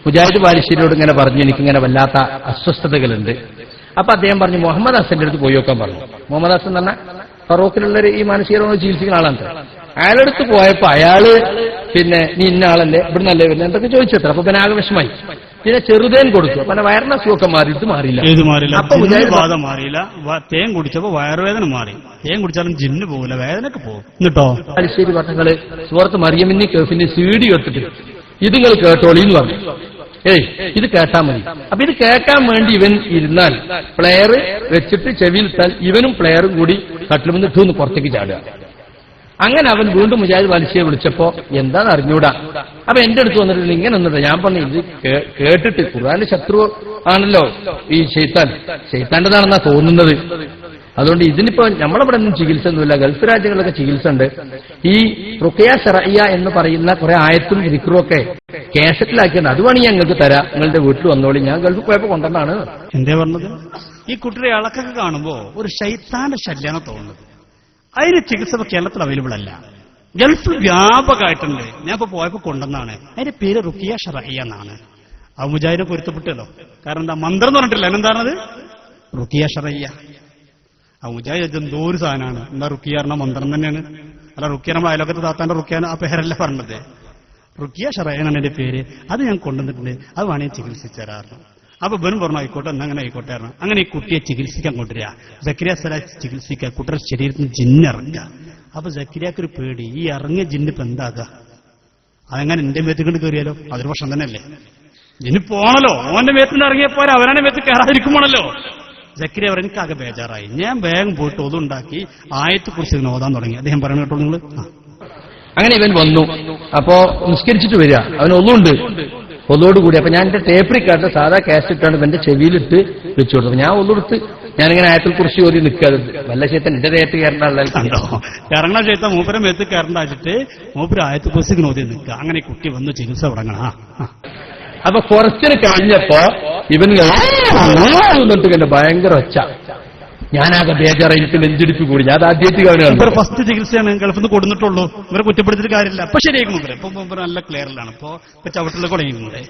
മുജാഹിദ് ബാലുശ്ശേരിയോട് ഇങ്ങനെ പറഞ്ഞു, എനിക്കിങ്ങനെ വല്ലാത്ത അസ്വസ്ഥതകളുണ്ട്. അപ്പൊ അദ്ദേഹം പറഞ്ഞു മുഹമ്മദ് ഹസന്റെ അടുത്ത് പോയി നോക്കാൻ പറഞ്ഞു. മുഹമ്മദ് ഹസൻ എന്ന് പറഞ്ഞാൽ ഫറൂഖിലുള്ളൊരു ഈ മാനസിക രോഗം ചികിത്സിക്കുന്ന ആളാണ്. അയാളടുത്ത് പോയപ്പോ അയാള് പിന്നെ നീ ഇന്ന ആളല്ലേ, ഇവിടുന്നല്ലേ വരുന്നത് എന്തൊക്കെ ചോദിച്ചത്ര. അപ്പൊ പിന്നെ ആകെ വിഷമായി. പിന്നെ ചെറുതേൻ കൊടുത്തു. അപ്പൊ വയറിന സുഖമൊക്കെ മാറി, ഇത് മാറിയില്ല. അപ്പൊ ബാധ മാറിയില്ല. തേൻ കുടിച്ചപ്പോ വയറുവേദന മാറി. തേൻ കുടിച്ചാലും ജിന്ന് പോകില്ല, വേദനക്ക് പോകും. എന്നിട്ടോ ബാലുശ്ശേരി പറഞ്ഞങ്ങള് സുഹൃത്ത് മറിയമിന്നി കേഫിന്റെ സീഡി എടുത്തിട്ട് ഇത് നിങ്ങൾ കേട്ടോളി എന്ന് പറഞ്ഞു. ഇത് കേട്ടാ മതി. അപ്പൊ ഇത് കേൾക്കാൻ വേണ്ടി ഇവൻ ഇരുന്നാൽ പ്ലെയർ വെച്ചിട്ട് ചെവിയിലിട്ടാൽ ഇവനും പ്ലെയറും കൂടി കട്ടിൽ നിന്ന് ഇട്ടൊന്ന് പുറത്തേക്ക് ചാടുക. അങ്ങനെ അവൻ വീണ്ടും മുജാഹിദ് ബാലുശ്ശേരിയെ വിളിച്ചപ്പോ എന്താന്ന് അറിഞ്ഞൂടാ. അപ്പൊ എന്റെ അടുത്ത് വന്നിട്ട് ഇങ്ങനെ ഒന്നുണ്ട്. ഞാൻ പറഞ്ഞു ഇത് കേട്ടിട്ട് ഖുർആന്റെ ശത്രു ആണല്ലോ ഈ ശൈത്താന്റെതാണെന്നാ തോന്നുന്നത്. അതുകൊണ്ട് ഇതിനിപ്പോ നമ്മളിവിടെ ഒന്നും ചികിത്സ ഒന്നുമില്ല, ഗൾഫ് രാജ്യങ്ങളിലൊക്കെ ചികിത്സ ഉണ്ട്. ഈ റുഖിയ ശറഇയ്യ എന്ന് പറയുന്ന കുറെ ആയത്തും ദിക്റും ഒക്കെ കാസറ്റിലാക്കിയാണ്. അത് വേണമെങ്കിൽ ഞങ്ങൾക്ക് തരാം, നിങ്ങളുടെ വീട്ടിൽ വന്നോളി, ഞാൻ ഗൾഫിൽ പോയപ്പോ കൊണ്ടുവന്നാണ്. എന്തേ പറഞ്ഞത്? ഈ കുട്ടിയുടെ ഇളക്കൊക്കെ കാണുമ്പോ ഒരു ശൈത്താന്റെ ശല്യാണ് തോന്നുന്നത്. അതിന് ചികിത്സ കേരളത്തിൽ അവൈലബിൾ അല്ല, ഗൾഫിൽ വ്യാപകമായിട്ടുണ്ട്. ഞാൻ ഇപ്പൊ പോയപ്പോ കൊണ്ടുവന്നാണ്. അതിന്റെ പേര് റുഖിയ ശറഇയ്യ എന്നാണ്. ആ മുജാഹിദിനെ പൊരുത്തപ്പെട്ടല്ലോ. കാരണം എന്താ, മന്ത്രം എന്ന് പറഞ്ഞിട്ടില്ല, അതിനെന്താണത്? റുഖിയ ശറഇയ്യ. ആ മുജാഹിദ് എന്തോ ഒരു സാധനമാണ്. എന്താ റുഖിയ പറഞ്ഞ മന്ത്രം തന്നെയാണ്. അല്ല റുഖിയ നമ്മൾ അയലോകത്ത് താത്താന്റെ റുഖിയ ആ പേരല്ല പറഞ്ഞത്. റുഖിയ ശറഇയ്യ എന്നാണ് എന്റെ പേര്. അത് ഞാൻ കൊണ്ടുവന്നിട്ടുണ്ട്, അത് വേണമെങ്കിൽ ചികിത്സിച്ചു തരാറുണ്ട്. അപ്പൊ ബനും പറഞ്ഞു ആയിക്കോട്ടെ, എന്നാ അങ്ങനെ ആയിക്കോട്ടെ. അങ്ങനെ ഈ കുട്ടിയെ ചികിത്സിക്കാൻ കൊണ്ടുവരിക, സക്കരിയ സലാഹ് ചികിത്സിക്കുക, കുട്ടിയുടെ ശരീരത്തിന് ജിന്നിറങ്ങുക. അപ്പൊ സക്കരിയാക്കൊരു പേടി, ഈ ഇറങ്ങിയ ജിന്ന് ഇപ്പൊ എന്താകുക? അതെങ്ങനെ എന്റെ മേത്ത് കൊണ്ട് കയറിയാലോ? അതൊരു വർഷം തന്നെയല്ലേ. ജിന്ന് പോണല്ലോ, ഓന്റെ മേത്തിന് ഇറങ്ങിയപ്പോലെ അവനെ മേത്ത് കയറാതിരിക്കുമ്പോണല്ലോ. സക്കരിയ അവർ എനിക്കാകെ ബേജാറായി. ഞാൻ വേഗം പോയിട്ട് ഒതുണ്ടാക്കി ആയത്തെ കുറിച്ച് ഓതാൻ തുടങ്ങി. അദ്ദേഹം പറഞ്ഞു കേട്ടോ നിങ്ങൾ. അങ്ങനെ ഇവൻ വന്നു. അപ്പോ നിസ്കരിച്ചിട്ട് വരിക, അവൻ ഒന്നുണ്ട് ഒന്നോടുകൂടി. അപ്പൊ ഞാൻ എന്റെ ടേപ്പ് റിക്കാർഡ് സാധാ കാസറ്റ് ഇട്ടാണ് എന്റെ ചെവിയിലിട്ട് വെച്ചു കൊടുത്തു. ഞാൻ ഒന്നെടുത്ത് ഞാനിങ്ങനെ ആയത്തിൽ കുറിച്ച് ഓതി നിൽക്കാറുണ്ട്. വല്ല ചേത്തൻ എന്റെ ദേഹത്ത് കയറേണ്ടല്ലോ, ഇറങ്ങണ ചേത്ത മൂപ്പരം മേത്ത് കയറണ്ടാച്ചിട്ട് മൂപ്പര് ആയത്തിൽ കുറിച്ച് ഓതി നിൽക്കുക. അങ്ങനെ കുട്ടി വന്ന് ചികിത്സ തുടങ്ങണം. അപ്പൊ കുറച്ചിന് കഴിഞ്ഞപ്പോ ഇവൻ എന്നിട്ട് ഭയങ്കര ഒച്ച. ഞാനാകെ ബേജാറായി, എനിക്ക് നെഞ്ചിടിപ്പ് കൂടി. ഞാൻ ആദ്യമായിട്ട് ഫസ്റ്റ് ചികിത്സയാണ് ഗൾഫിൽ നിന്ന് കൊടുത്തിട്ടുള്ളൂ. ഇവരെ കുറ്റപ്പെടുത്തിട്ട് കാര്യമില്ല. അപ്പൊ ശരിയാക്കും ഇപ്പൊ നല്ല ക്ലിയറിലാണ്. ഇപ്പൊ ചവിട്ടിൽ തുടങ്ങിയിട്ടുണ്ട്.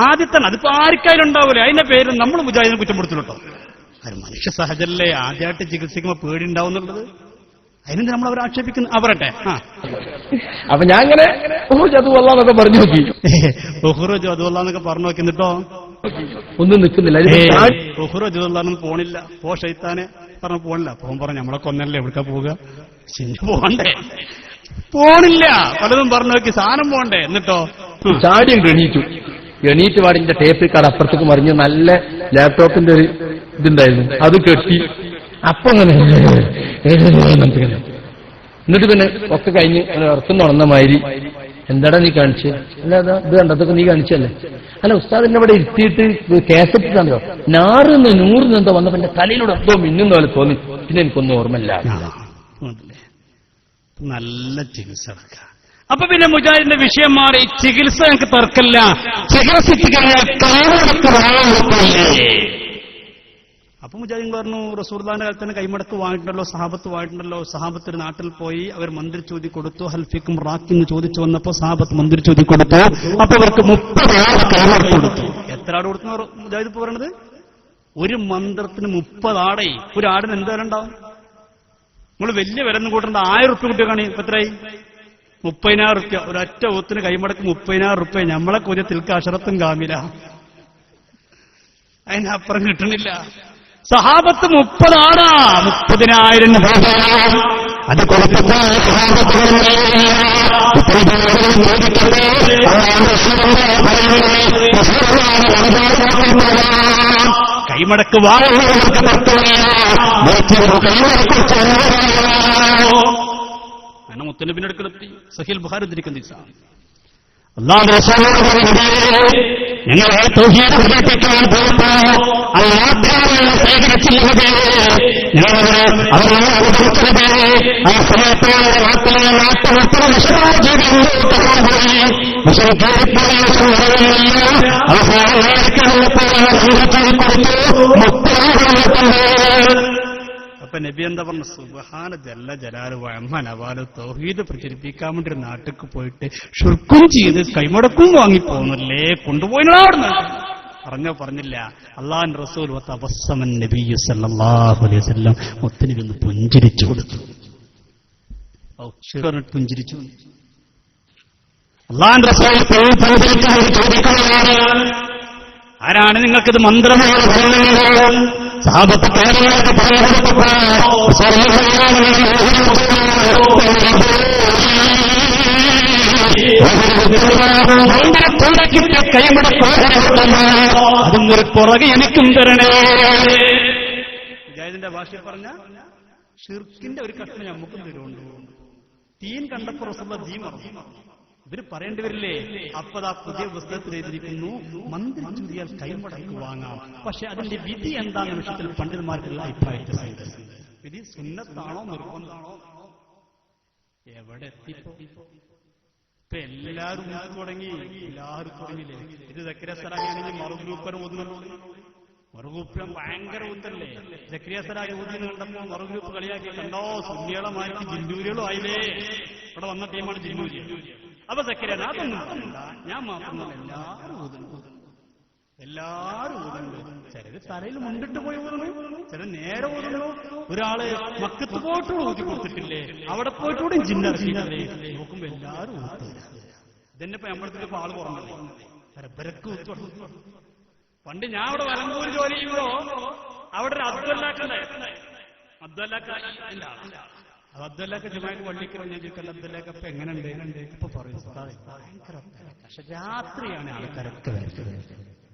ആദ്യത്തെ അതിപ്പോ ആർക്കായാലും ഉണ്ടാവൂലേ. അതിന്റെ പേര് നമ്മൾ മുജാഹിദിനെ കുറ്റപ്പെടുത്തില്ലോ. അത് മനുഷ്യ സഹജല്ലേ. ആദ്യമായിട്ട് ചികിത്സിക്കുമ്പോൾ പേടി ഉണ്ടാവും എന്നുള്ളത്. അതിനെന്താ നമ്മൾ അവർ ആക്ഷേപിക്കുന്നു? അവരട്ടെ. അപ്പൊ ഞാൻ ഇങ്ങനെ ജതുവല്ലാന്നൊക്കെ പറഞ്ഞു നോക്കി, ബഹുറോ ജതുവല്ലാന്നൊക്കെ പറഞ്ഞു നോക്കി. എന്നിട്ടോ ഒന്നും നിൽക്കുന്നില്ല. ബഹുറോ ജതുവല്ലാന്നും പോണില്ല. പോ ഷൈത്താനെ പറഞ്ഞു പോണില്ല. പോകാൻ പറഞ്ഞു നമ്മളെ കൊന്നല്ലേ, എവിടേക്കാ പോവുക? ശരി പോകണ്ടേ? പോണില്ല. പലതും പറഞ്ഞു നോക്കി, സാധനം പോകണ്ടേ. എന്നിട്ടോ ചാടിയും എണീറ്റ് പാടിന്റെ ടേപ്പ് കാർഡ് അപ്പുറത്തേക്ക് മറിഞ്ഞ് നല്ല ലാപ്ടോപ്പിന്റെ ഒരു ഇതുണ്ടായിരുന്നു, അത് കെട്ടി. അപ്പൊ അങ്ങനെ എന്നിട്ട് പിന്നെ ഒക്കെ കഴിഞ്ഞ് ഉറക്കം തുറന്ന മാതിരി, എന്താടാ നീ കാണിച്ച്? അല്ല ഇത് കണ്ടതൊക്കെ നീ കാണിച്ചല്ലേ? അല്ല ഉസ്താദിനെ ഇവിടെ ഇരുത്തിയിട്ട് കേസറ്റിട്ടാണല്ലോ, 100 എന്തോ വന്നപ്പോ എന്റെ തലയിലൂടെ എന്തോ മിന്നുന്ന പോലെ തോന്നി. പിന്നെ എനിക്കൊന്നും ഓർമ്മയില്ല. നല്ല ചികിത്സ. അപ്പൊ പിന്നെ മുജാഹിദിന്റെ വിഷയം മാറി. ചികിത്സ എനിക്ക് തർക്കമില്ല, ചികിത്സിച്ചു കഴിഞ്ഞാൽ അപ്പൊ മുജാഹിദ് പറഞ്ഞു റസൂലുള്ളാഹിന്റെ കാലത്ത് തന്നെ കൈമടക്ക് വാങ്ങിയിട്ടുണ്ടല്ലോ, സഹാബത്ത് വാങ്ങിയിട്ടുണ്ടല്ലോ. സഹാബത്ത് നാട്ടിൽ പോയി അവർ മന്ത്രി ചോദ്യം കൊടുത്തു. ഹൽഫിക്കും റാക്കിന്ന് ചോദിച്ചു വന്നപ്പോ സഹാബത്ത് മന്ത്രി ചോദ്യം കൊടുത്തു. അപ്പൊ അവർക്ക് 30 ആട് കൈമടക്ക് കൊടുത്തു. എത്ര ആട് കൊടുത്തു മുജാഹിദ് ഇപ്പൊ പറയണത്? ഒരു മന്ത്രത്തിന് 30 ആടേ. ഒരു ആടിന് എന്ത് വില ഉണ്ടാവും? നിങ്ങൾ വലിയ വില ഒന്നും കൂട്ടേണ്ട. 1000 റുപ്യ കുട്ടിയാണ്. ഇപ്പൊ എത്രയായി? 30,000 റുപ്യ. ഒരൊറ്റ ഒത്തിന് കൈമടക്ക് 30,000 റുപ്യ. നമ്മളെ കൊതിയ തിൽക്ക് അഷറത്തും കാമില. അതിനപ്പുറം കിട്ടണില്ല. സഹാബത്ത് 30 ആടാ, 30,000 അത് കൊടുത്തിട്ട് കൈമടക്ക് വാഴകൾക്ക് അങ്ങനെ മുത്തനബിന്റെ അടുക്കലെത്തി. സഹീൽ ബുഖാരി ഉദ്ധരിക്കുന്ന അല്ലാഹുവിന്റെ റസൂൽ ഞങ്ങൾ തൗഹീദ് പ്രചരിപ്പിക്കാൻ പോയപ്പോ അല്ലാഹുവിനെ സ്വീകരിച്ചില്ലേ, ഞങ്ങളവരെ അവരുടെ ആ സമയത്ത് അപ്പൊ നബി എന്താ പറഞ്ഞു? സുബ്ഹാന ജല്ല ജലാലു വഅമ്മ നവാലു തൗഹീദ് പ്രചരിപ്പിക്കാൻ വേണ്ടി ഒരു നാട്ടിലേക്ക് പോയിട്ട് ഷിർക്കും ചെയ്ത് കൈമടക്കും വാങ്ങിപ്പോന്നല്ലേ, കൊണ്ടുപോയിനാ അവിടുന്ന്. പറഞ്ഞില്ല. അല്ലാഹുവിന്റെ റസൂൽ വതബസ്സമൻ നബിയ്യു സല്ലല്ലാഹു അലൈഹി വസല്ലം മുത്തനബി ഒന്ന് പുഞ്ചിരിച്ചു കൊടുത്തു. പുഞ്ചിരിച്ചു. അല്ലാഹുവിന്റെ റസൂൽ ചോദിക്കുന്നതാണ്, ആരാണ് നിങ്ങൾക്കിത് മന്ത്രമാണ് പറയുന്നത്? സഹാബത്ത് കാര്യങ്ങളൊക്കെ അതൊന്നൊരു പുറകെ എനിക്കും തരണേ. മുജാഹിദിന്റെ ഭാഷയിൽ പറഞ്ഞ ഷിർക്കിന്റെ ഒരു കഷ്ണം നമുക്കും തരുന്നുണ്ട്. തീൻ കണ്ടപ്പോ റസൂലുള്ളാഹി ദീൻ പറഞ്ഞു. ഇവര് പറയേണ്ടി വരില്ലേ? അപ്പതാ പുതിയ പുസ്തകത്തിൽ എഴുതിയിരിക്കുന്നു, മന്ത്രി ചുരിയാൽ കൈമടക്ക് വാങ്ങാം. പക്ഷെ അതിന്റെ വിധി എന്താണെന്ന വിഷയത്തിൽ പണ്ഡിതന്മാർക്കുള്ള അഭിപ്രായത്തിൽ വിധി സുന്നത്താണോ നിർബന്ധമാണോ? എവിടെ എത്തിപ്പോ? ഇപ്പൊ എല്ലാവരും തുടങ്ങി, എല്ലാവരും തുടങ്ങിയില്ലേ? ഇത് സക്കരിയ സലാഹിയാണെങ്കിൽ മറുഗ്രൂപ്പർ ഓതുന്നുള്ളൂ. മറുഗ്രൂപ്പിലും ഭയങ്കര ഊത്തല്ലേ? സക്കരിയ സലാഹി ഊതിന്ന് കണ്ടപ്പോ മറുഗ്രൂപ്പ് കളിയാക്കി, കണ്ടോ സുന്നികളെ മാറ്റി ജിന്നൂരികളും ആയില്ലേ? ഇവിടെ വന്ന ടീമാണ് ജിന്നൂരി. അപ്പൊ സക്കരിയ അതൊന്നും പറയണ്ട, ഞാൻ മാത്രമല്ല എല്ലാവരും ഊതുന്നു. ചിലര് തലയിൽ മുണ്ടിട്ട് പോയി ഊതുന്നു, ചില നേരെ ഊതുന്നു. ഒരാള് മക്കത്ത് പോയിട്ടൂടെ ഊതി കൊടുത്തിട്ടില്ലേ, അവിടെ പോയിട്ടൂടെ ജിന്നറിയില്ലേ? നോക്കുമ്പോ എല്ലാവരും ഊത്തും. ഇതെന്നെപ്പോ നമ്മളത്തിപ്പോ ആള് കുറഞ്ഞല്ലേ? പരപ്പരക്ക് ഊത്തു. പണ്ട് ഞാൻ അവിടെ വലമ്പൂര് ജോലി ചെയ്യുമ്പോ അവിടെ ഒരു അബ്ദുല്ലാക്ക ജുമാക്ക് പള്ളിക്ക് ഞാൻ ചോദിക്കല്ല, അബ്ദുല്ലാക്ക ഇപ്പൊ എങ്ങനെയുണ്ട്? ഇപ്പൊ പറയും ഭയങ്കര പക്ഷെ രാത്രിയാണ് ആൾക്കാരൊക്കെ വരുന്നത്.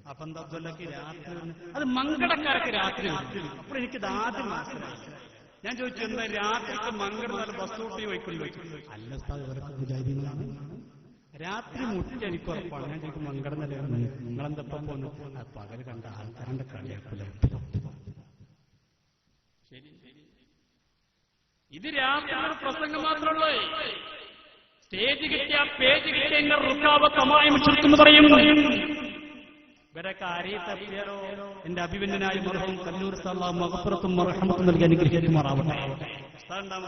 അപ്പൊ എന്താ അബ്ദുല്ലാക്ക് രാത്രി? അത് മങ്കടക്കാരൊക്കെ രാത്രി. അപ്പോൾ എനിക്കിത് ആദ്യം മനസ്സിലായി. ഞാൻ ചോദിച്ചു, എന്താ രാത്രിക്ക് മങ്കട നല്ല ബസ് കൂട്ടി വയ്ക്കുള്ളൂ? അല്ല ഇവരൊക്കെ വിചാരിക്കുന്നതാണ്. രാത്രി മുട്ടി എനിക്ക് ഉറപ്പാണ്. ഞാൻ ചോദിക്കും മങ്കട നിലയാണ്, നിങ്ങളെന്തപ്പം പോന്നു? പകല് കണ്ട ആൾക്കാരുടെ കളിയാക്കൂല. ശരി, ഇത് രാത്രി ഒരു പ്രസംഗം മാത്രമുള്ളൂ. സ്റ്റേജ് കിട്ടിയ പേജ് കിട്ടിയ റുക്കാവത്തമായി മുഷിർക്കെന്ന് പറയും. ഇവരൊക്കെ ആരെയും തപ്പിയാലോ? എന്റെ അഭിമന്യനായ മർഹൂം കല്ലൂർ സാഹിബ് മഗ്ഫിറത്തും മർഹമത്തും നൽകി അനുഗ്രഹിക്കുമാറാവട്ടെ.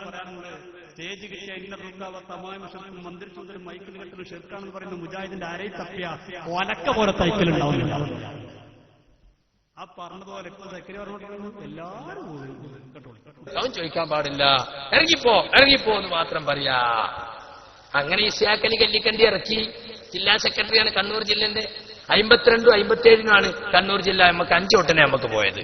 പറയാനുണ്ട്, സ്റ്റേജ് കിട്ടിയ ഇന്ന റുക്കാവത്തമായി മുഷിർക്കും മന്ത്രിച്ചൂതരും മൈക്കിൽ കെട്ടുന്ന ഷിർക്കാണെന്ന് പറയുന്ന മുജാഹിദിന്റെ ആരെയും തപ്പിയ ഒലക്ക പോലെ തൈക്കലുണ്ടാവുന്നില്ല. ആ പറഞ്ഞതുപോലെ എല്ലാവരും അവൻ ചോദിക്കാൻ പാടില്ല, ഇറങ്ങിപ്പോ എന്ന് മാത്രം പറയാ. അങ്ങനെ ഇസ്യാക്കലി കല്ലിക്കണ്ടി ഇറക്കി. ജില്ലാ സെക്രട്ടറിയാണ് കണ്ണൂർ ജില്ലന്റെ. 52 57 കണ്ണൂർ ജില്ല. നമുക്ക് 5 വോട്ടിനെ നമുക്ക് പോയത്.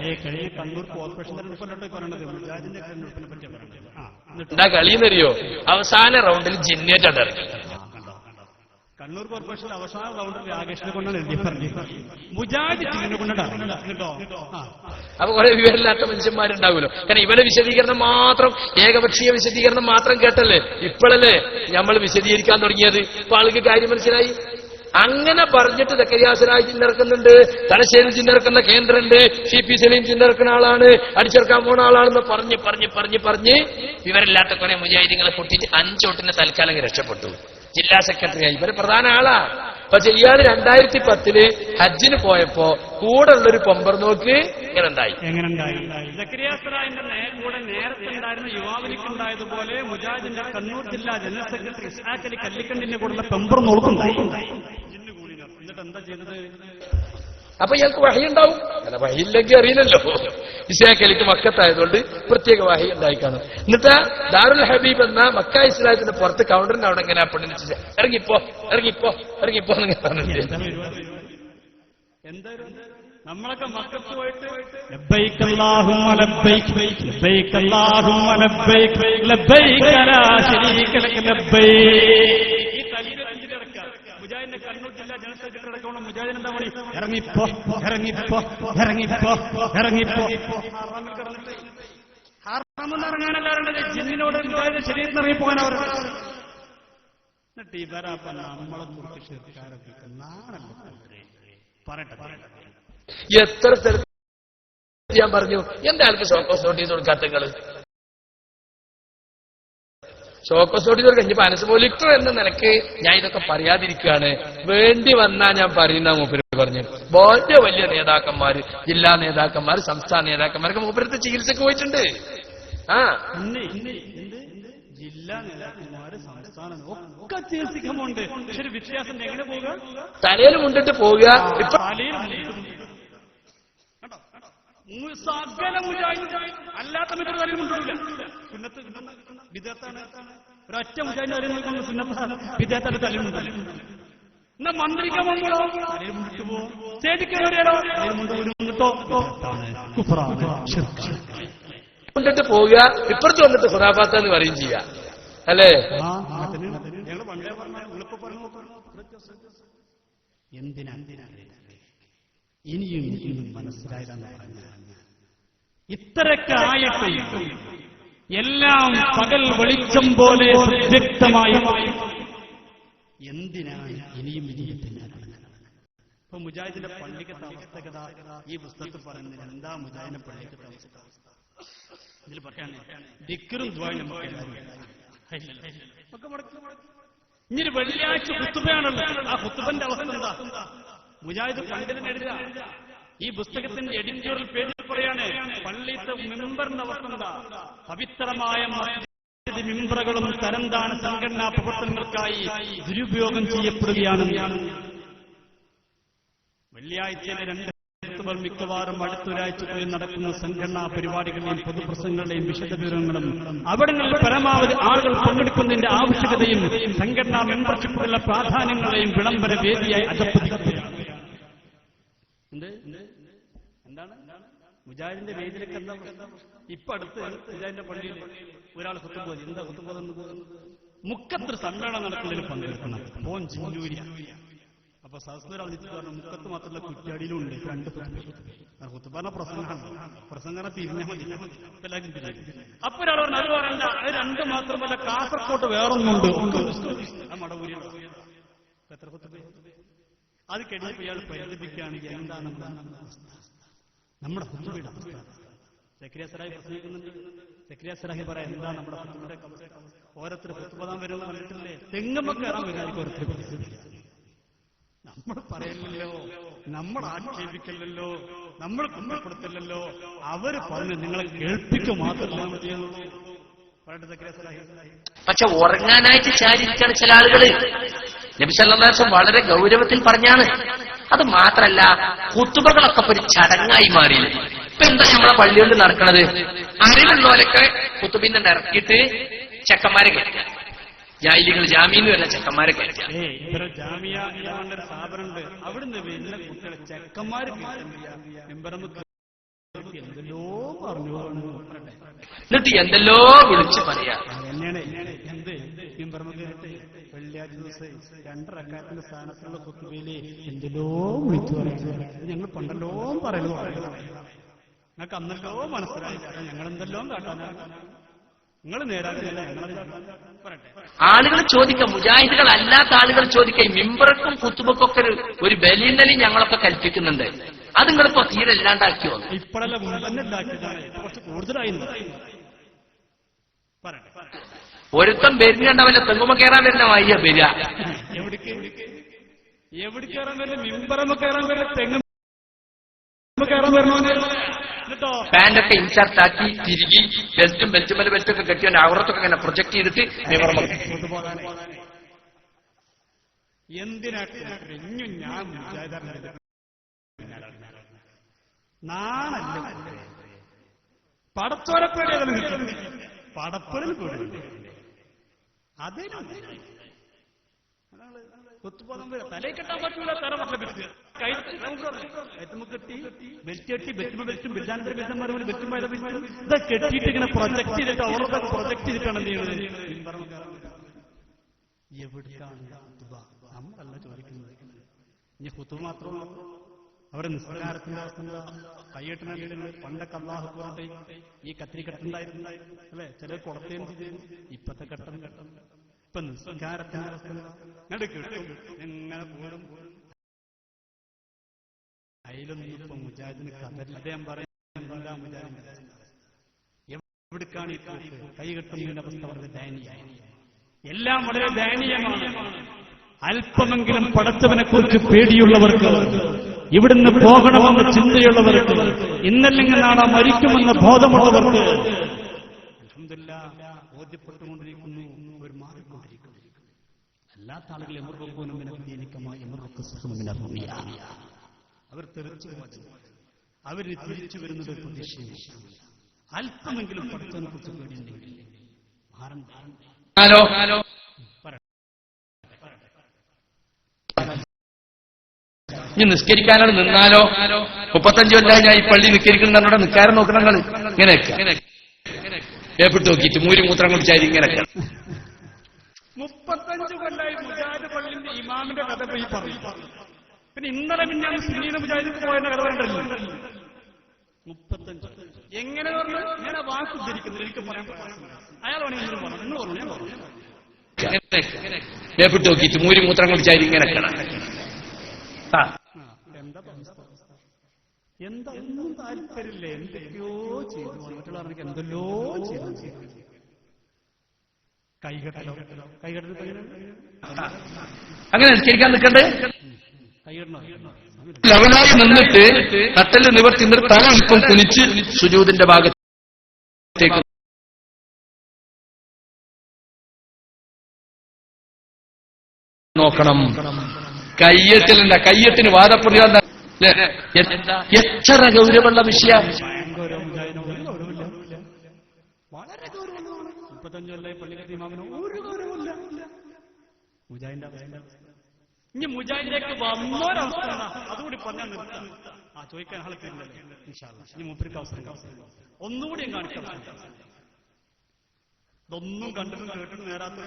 എന്താ കളിയെന്നറിയോ? അവസാന റൗണ്ടിൽ ജിന്നേറ്റാണ് ഇറക്കി. കണ്ണൂർ കോർപ്പറേഷൻ അവസാന റൗണ്ടിൽ രാകേഷിനെ കൊണ്ടാണ് മുജാഹിദ് കൊണ്ടാണ്. അപ്പൊ കുറെ വിവരമില്ലാത്ത മനുഷ്യന്മാരുണ്ടാവുമല്ലോ. കാരണം ഇവരെ വിശദീകരണം മാത്രം, ഏകപക്ഷീയ വിശദീകരണം മാത്രം കേട്ടല്ലേ ഇപ്പോഴല്ലേ നമ്മൾ വിശദീകരിക്കാൻ തുടങ്ങിയത്. ഇപ്പൊ ആൾക്ക് കാര്യം മനസ്സിലായി. അങ്ങനെ പറഞ്ഞിട്ട് സക്കരിയാസനായി ചിന്നിറക്കുന്നുണ്ട്, തലശ്ശേരി ചിന്നിറക്കുന്ന കേന്ദ്രമുണ്ട്, CP സലീം ചിന്നിറക്കുന്ന ആളാണ്, അടിച്ചെടുക്കാൻ പോണ ആളാണെന്ന് പറഞ്ഞ് വിവരമില്ലാത്ത കുറെ മുജാഹിദീങ്ങളെ പൊട്ടിച്ച് 5 വോട്ടിന് തൽക്കാലം രക്ഷപ്പെട്ടു. ജില്ലാ സെക്രട്ടറിയായി. ഇവര് പ്രധാന ആളാ. പക്ഷെ ഇയാൾ 2010 ഹജ്ജിന് പോയപ്പോ കൂടെ ഉള്ളൊരു പൊമ്പർ നോക്ക് ഇങ്ങനെ ഉണ്ടായി. കൂടെ നേരത്തെ ഉണ്ടായിരുന്ന യുവാവിനിക്കുണ്ടായതുപോലെ മുജാഹിദിന്റെ കണ്ണൂർ ജില്ലാ ജനറൽ സെക്രട്ടറി ഇസ്ഹാഖലി കല്ലിക്കണ്ടിന്റെ കൂടെ പെമ്പർ നോക്കുണ്ടായി. എന്നിട്ട് എന്താ ചെയ്തത്? അപ്പൊ ഇയാൾക്ക് വഹിയുണ്ടാവും. അല്ല, വഹിയില്ലെങ്കിൽ അറിയില്ലല്ലോ. ഇസ്ഹാഖലിക്ക് മക്കത്തായതുകൊണ്ട് പ്രത്യേക വഹി ഉണ്ടായിക്കാണ്. എന്നിട്ട് ദാറുൽ ഹബീബ് എന്ന മക്ക ഇസ്ലാമത്തിന്റെ പുറത്ത് കൗണ്ടറിന് അവിടെ എങ്ങനെ പെണ്ണിന് ഇറങ്ങിപ്പോ നമ്മളൊക്കെ മക്കത്ത് പോയിട്ട് ലബ്ബൈക അല്ലാഹുമ്മ ലബ്ബൈക ലബ്ബൈക അല്ലാഹുമ്മ ലബ്ബൈക ലബ്ബൈക ലാ ശരീക ലക ലബ്ബൈക. ഈ തലീൽ 5 ഇറക്കാം. മുജാഹിദിന്റെ മുജാഹിദിന്റെ കണ്ണൂർ ജില്ലാ ജനറൽ സെക്രട്ടറി അടക്കമുള്ള മുജാഹിദിന് എന്താ പണി? ഇറങ്ങിപ്പോ ഇറങ്ങിപ്പോ ഇറങ്ങിപ്പോ ഇറങ്ങിപ്പോ. ഹറാമെന്ന് ഇറങ്ങാനല്ലാറുണ്ട് ജിന്നിനോട് മുജാഹിദിന്റെ ശരീരത്തിൽ ഇറങ്ങിപ്പോകാൻ അവർ. എന്നിട്ട് ഇവരപ്പ നമ്മളെ കുറിച്ച് ഷിർക്കാരൊക്കെ നാണല്ലോ പറയട്ടെ. എത്ര സ്ഥലത്ത് ഞാൻ പറഞ്ഞു എന്റെ ആൾക്ക് ഷോക്കോസ് നോട്ടീസ് കൊടുക്കാത്തങ്ങള്. ഷോക്കോസ് നോട്ടീസ് കൊടുക്കാൻ ഇനിയിപ്പോ അനസ്മോലിക്കോ എന്ന നിലക്ക് ഞാൻ ഇതൊക്കെ പറയാതിരിക്കുകയാണ്. വേണ്ടി വന്നാ ഞാൻ പറയുന്ന മൂപ്പര് പറഞ്ഞു. വളരെ വലിയ നേതാക്കന്മാര്, ജില്ലാ നേതാക്കന്മാര്, സംസ്ഥാന നേതാക്കന്മാരൊക്കെ മൂപ്പരത്തെ ചികിത്സക്ക് പോയിട്ടുണ്ട്. ആ ജില്ലാ നേതാക്കന്മാര്, സംസ്ഥാനം ഒക്കെ ചികിത്സിക്കുന്നുണ്ട്. പക്ഷെ ഒരു വ്യത്യാസം എങ്ങനെ പോവുക? തലയിൽ മുണ്ടിട്ട് പോവുക. ഇപ്പൊ സകല മുജാഹിദ് അല്ലാത്ത മിത്ര തലയിൽ മുണ്ടില്ല. സുന്നത്ത് വിദേത്താണ്. ഒരൊറ്റ മുജാഹിദിന്റെ തലയിൽ നിൽക്കുന്ന സുന്നത്താണ്, വിദേത്താണ് തലയിൽ മുണ്ടില്ല. എന്നാ മന്ത്രിക്കാൻ വന്നോ തലയിൽ മുണ്ടിട്ട് പോവും. സ്റ്റേജിൽ കയറിയാലോ തലയിൽ മുണ്ടിട്ടോ കൊണ്ടിട്ട് പോവുക. ഇപ്പുറത്ത് വന്നിട്ട് ഖുറാഫാത്ത് എന്ന് പറയും ചെയ്യുക. അല്ലേ? എന്തിനാ ഇനിയും ഇനിയും മനസ്സിലായതെന്ന് പറഞ്ഞ ഇത്രയൊക്കെ ആയിട്ട് എല്ലാം പകൽ വെളിച്ചം പോലെ സുവ്യക്തമായി എന്തിനാണ് ഇനിയും ഇനിയും പിന്നാലാണ്? ഇപ്പൊ മുജാഹിദിന്റെ പള്ളിക്കത്തെ അവസ്ഥകത ഈ പുസ്തകത്തിൽ പറയുന്നത് എന്താ? മുജാഹിദിന്റെ പള്ളിക്കത്തെ അവസ്ഥ ഇതിൽ പറയാണ് ദിക്റും ദുആയും നമുക്ക് ഇനി വെള്ളിയാഴ്ച ഖുത്ബയാണല്ലോ. ആ ഖുത്ബന്റെ അവസ്ഥ എന്താ? മുജാഹിദ് പണ്ഡിതൻ എഴുതുക. ഈ പുസ്തകത്തിന്റെ എഡിറ്റോറിയൽ പേജിൽ പറയാണ് പള്ളിത്തെ മിമ്പറിന്റെ അവസ്ഥ എന്താ? പവിത്രമായ മസ്ജിദ് മിമ്പറുകളും തരംതാണ സംഘടനാ പ്രവർത്തനങ്ങൾക്കായി ദുരുപയോഗം ചെയ്യപ്പെടുകയാണ്. വെള്ളിയാഴ്ചയിലെ 2 ഖുത്ബകൾ മിക്കവാറും അടുത്തൊരാഴ്ചകളിൽ നടക്കുന്ന സംഘടനാ പരിപാടികളുടെയും പൊതുപ്രസംഗങ്ങളുടെയും വിശദവിവരങ്ങളും അവിടങ്ങളിൽ പരമാവധി ആളുകൾ പങ്കെടുക്കുന്നതിന്റെ ആവശ്യകതയും സംഘടനാ മെമ്പർഷിപ്പുകളുടെ പ്രാധാന്യങ്ങളെയും വിളംബര വേദിയായി അധപ്പതിക്കുകയാണ്. എന്താണ് മുജാഹിദിന്റെ വേദിയിലൊക്കെ എന്താ? ഇപ്പൊ അടുത്ത് മുജാഹിദിന്റെ പള്ളിയിൽ ഒരാൾ ഖുത്ബ ഓതി. എന്താ ഖുത്ബ? മുക്കത്ത് സമ്മേളനം നടക്കുന്നതിൽ പങ്കെടുക്കണം. ഫോൻ ചിന്നൂരി. അപ്പൊ സഹസ്രാൾ പറഞ്ഞു മുക്കത്ത് മാത്രമല്ല കുറ്റ്യാടിയിലും ഉണ്ട് 2 ഖുത്ബ പ്രസംഗമാണ്. പ്രസംഗം തിരിഞ്ഞാൽ മതി, എല്ലാവരും തിരിഞ്ഞു. അപ്പൊ ഒരാൾ പറഞ്ഞു അത് പറയണ്ട, അത് 2 മാത്രമല്ല കാസർകോട്ട് വേറൊന്നുണ്ട്. മടവൂരി എത്ര ഖുത്ബ? അത് കഴിഞ്ഞപ്പോൾ ഇയാൾ പരിതപിക്കുകയാണെങ്കിൽ എന്താണ് നമ്മുടെ ഖുത്ബയുടെ അവസ്ഥ? സക്കരിയ സലാഹി പ്രസംഗിക്കുന്നുണ്ട്. സക്കരിയ സലാഹി പറയാം എന്താ നമ്മുടെ ഖുത്ബയുടെ അവസ്ഥ? ഓരോരുത്തർ ഖുത്ബാൻ വരുമെന്ന് പറഞ്ഞിട്ടില്ലേ? തെങ്ങമ്മ കയറാൻ വരാതിരിക്കും ഓരോരുത്തർ. നമ്മൾ പറയല്ലോ, നമ്മൾ ആക്ഷേപിക്കല്ലോ, നമ്മൾ കുമ്പപ്പെടുത്തില്ലല്ലോ. അവര് പറഞ്ഞ് നിങ്ങളെ കേൾപ്പിക്കുക മാത്രമല്ല ചെയ്യുന്നുള്ളൂ. പക്ഷെ ഉറങ്ങാനായിട്ട് ചാരിയിരിക്കാണ് ചില ആളുകള്. നബി സല്ലല്ലാഹു അലൈഹി വസല്ലം വളരെ ഗൗരവത്തിൽ പറഞ്ഞാണ്. അത് മാത്രല്ല ഖുത്ബകളൊക്കെ ഒരു ചടങ്ങായി മാറി. ഇപ്പൊ എന്താ നമ്മളെ പള്ളികൊണ്ട് നടക്കണത്? അറിവുള്ളവരൊക്കെ ഖുത്ബിൽ നിന്ന് ഇറക്കിയിട്ട് ചെക്കന്മാരെ കയറ്റുക. ജാഹിലികൾ ജാമ്യന്ന് വരുന്ന ചെക്കന്മാരെ കയറ്റുക. ജാമിയ ഒരു സ്ഥാപനമുണ്ട്. അവിടുന്ന് വരുന്ന കുട്ടികളെ ചെക്കന്മാര് എന്തെല്ലോ പറഞ്ഞു, എന്നിട്ട് എന്തെല്ലോ വിളിച്ചു പറയാ. തന്നെയാണ് എന്ത് വെള്ളിയാഴ്ച ദിവസം 2 റക്അത്തിന്റെ സ്ഥാനത്തുള്ള ഖുത്ബയില് എന്തെല്ലോ വിളിച്ചു പറയുന്നത് ഞങ്ങൾ പണ്ടല്ലോ പറയുന്നു. ഞങ്ങൾക്ക് അന്നല്ലോ മനസ്സിലായി, ഞങ്ങളെന്തെല്ലോ കാട്ടാനാണ്. നിങ്ങൾ നേരാകുന്നില്ല, പറയട്ടെ. ആളുകൾ ചോദിക്കാം, മുജാഹിദുകൾ അല്ലാത്ത ആളുകൾ ചോദിക്കാം, മിമ്പറക്കും കുത്തുബക്കൊക്കെ ഒരു ബലിന്നലി ഞങ്ങളൊക്കെ കൽപ്പിക്കുന്നുണ്ട്. അത് നിങ്ങളിപ്പോ തീരെ ഇല്ലാണ്ടാക്കിയോ? ഇപ്പോഴല്ല മുൻപന്നെ ഉണ്ടാക്കിയതാണ്, കുറച്ച് കൂടുതലായി. പറയട്ടെ. ഒരുത്തം വരുന്നുണ്ടവല്ല തെങ്ങുമ്പോ കയറാൻ വരുന്ന വയ്യ വരിക. എവിടെ കയറാൻ വരില്ല? മിമ്പറമ്മ കയറാൻ വരില്ല, തെങ്ങുമ്പോ കയറാൻ വരണോ? പാന്റൊക്കെ ഇൻസർട്ടാക്കി തിരികി ബെൽറ്റൊക്കെ കെട്ടിയ അവറത്തൊക്കെ ഇങ്ങനെ പ്രൊജക്ട് ചെയ്തിട്ട് എന്തിനാ ഞാൻ നാണല്ല പടത്തോരപ്പേടി പടപ്പലിൽ കൂടി തലേ കെട്ടാൻ പറ്റൂല, തറ കെട്ടി ഇതൊക്കെ കെട്ടിയിട്ട് ഇങ്ങനെ പ്രൊജക്ട് ചെയ്തിട്ട് അവരുടെ പ്രൊജക്ട് ചെയ്തിട്ടാണ് എന്ത് ചെയ്യുന്നത്? എവിടെയാണ് നമ്മളല്ല ചോദിക്കുന്നത്. ഇനി ഹുത്ബ മാത്രമല്ല, അവരുടെ നിസ്കാരത്തിന്റെ അവസ്ഥ എന്താ? കൈയ്യട്ടിന പണ്ടൊക്കെ അല്ലാഹു പറഞ്ഞിട്ട് ഈ കത്തിരി കെട്ടുണ്ടായിരുന്നു അല്ലെ, ചില കുളത്തേം ചെയ്തു. ഇപ്പത്തെ കെട്ടം ഇപ്പൊ നിസ്കാരത്തിന്റെ അവസ്ഥ ഇങ്ങോട്ട് കിട്ടും, എങ്ങനെ പോലും അതിലൊന്നും ഇപ്പൊ മുജാഹിദിന് കഥല്ല. അദ്ദേഹം പറയുന്നില്ല മുജാഹിദിന്റെ എവിടേക്കാണ് ഈ കൈ കെട്ടുന്നതിന്റെ അവസ്ഥ വളരെ ദയനീയമാണ്. എല്ലാം വളരെ ദയനീയമാണ്. അല്പമെങ്കിലും പടച്ചവനെ കുറിച്ച് പേടിയുള്ളവർക്ക്, ഇവിടുന്ന് പോകണമെന്ന ചിന്തയുള്ളവർക്ക്, ഇന്നല്ലെങ്കിൽ നാളെ മരിക്കുമെന്ന ബോധമുള്ളവർക്ക് അൽഹംദുലില്ലാഹ് ബോധ്യപ്പെട്ടുകൊണ്ടിരിക്കുന്നു, ഒരു മാറിക്കൊണ്ടിരിക്കുന്നു. അല്ലാത്ത ആളുകൾ അവർ തെറിച്ചു അവർ തിരിച്ചു വരുന്നത് പ്രതീക്ഷയും. അല്പമെങ്കിലും പടച്ചവനെ കുറിച്ച് പേടിയുണ്ടെങ്കിൽ ഇനി നിസ്കരിക്കാനാണ് നിന്നാലോ? 35 കൊല്ലമായി ഞാൻ ഈ പള്ളി നിസ്കരിക്കുന്നവരുടെ നിസ്കാരം നോക്കണം. നിങ്ങൾ ഇങ്ങനെയൊക്കെ ഏപ്പിട്ട് നോക്കിയിട്ട് മൂത്രം കുടിച്ചാൽ ഇങ്ങനെയൊക്കെ 35 കൊല്ലമായി മുജാഹിദ് പള്ളിന്റെ ഇമാമിന്റെ കഥ പോയി പറഞ്ഞു. പിന്നെ ഇന്നലെ ഞാൻ സുന്നീന മുജാഹിദിക്ക് പോയെന്ന കഥ കണ്ടല്ലോ. 35 എങ്ങനെ പറഞ്ഞു? ഞാൻ ആ വാക്ക് ഉദ്ധരിക്കുന്നത് എനിക്ക് പറയാൻ അയാൾ വേണമെങ്കിൽ പറഞ്ഞു ഏപ്പിട്ട് നോക്കിയിട്ട് മൂത്രം കുടിച്ചാൽ ഇങ്ങനെയൊക്കെ എന്താ ഒന്നും താല്പര്യമില്ല. എന്തൊക്കെയോ ചെയ്തു, മറ്റുള്ളവർക്ക് എന്തെല്ലോ ചെയ്തു. കൈകെട്ടലോ അങ്ങനെ നിസ്കരിക്കാൻ നിൽക്കണ്ടേ? കൈകെട്ടണോ? ലവനായി നിന്നിട്ട് നട്ടല് നിവർത്തി തല അല്പം കുനിച്ച് സുജൂദിന്റെ ഭാഗത്തേക്ക് നോക്കണം. കയ്യെട്ടിലുണ്ട, കയ്യെട്ടിന് വാദപ്രതിവാദം എത്ര ഗൗരവമുള്ള വിഷയം. വളരെ ഗൗരവമാണ്. 35 കൊല്ലമായി പള്ളിക്കത്തെ ഇമാമിന് ഒരു ഗൗരവമില്ല. മുജാഹിദിന്റെ ഇനി മുജാഹിദിലേക്ക് വന്നൊരവസ്ഥ അതുകൂടി പറഞ്ഞാൽ നിർത്താം. ചോദിക്കാൻ ആൾക്ക് ഇൻഷാ അല്ലാഹ് ഇനി മൂപ്പർക്ക് അവസരം ഒന്നുകൂടി കാണിക്കാം. ഇതൊന്നും കണ്ടിട്ടും കേട്ടിട്ടും നേരാത്ത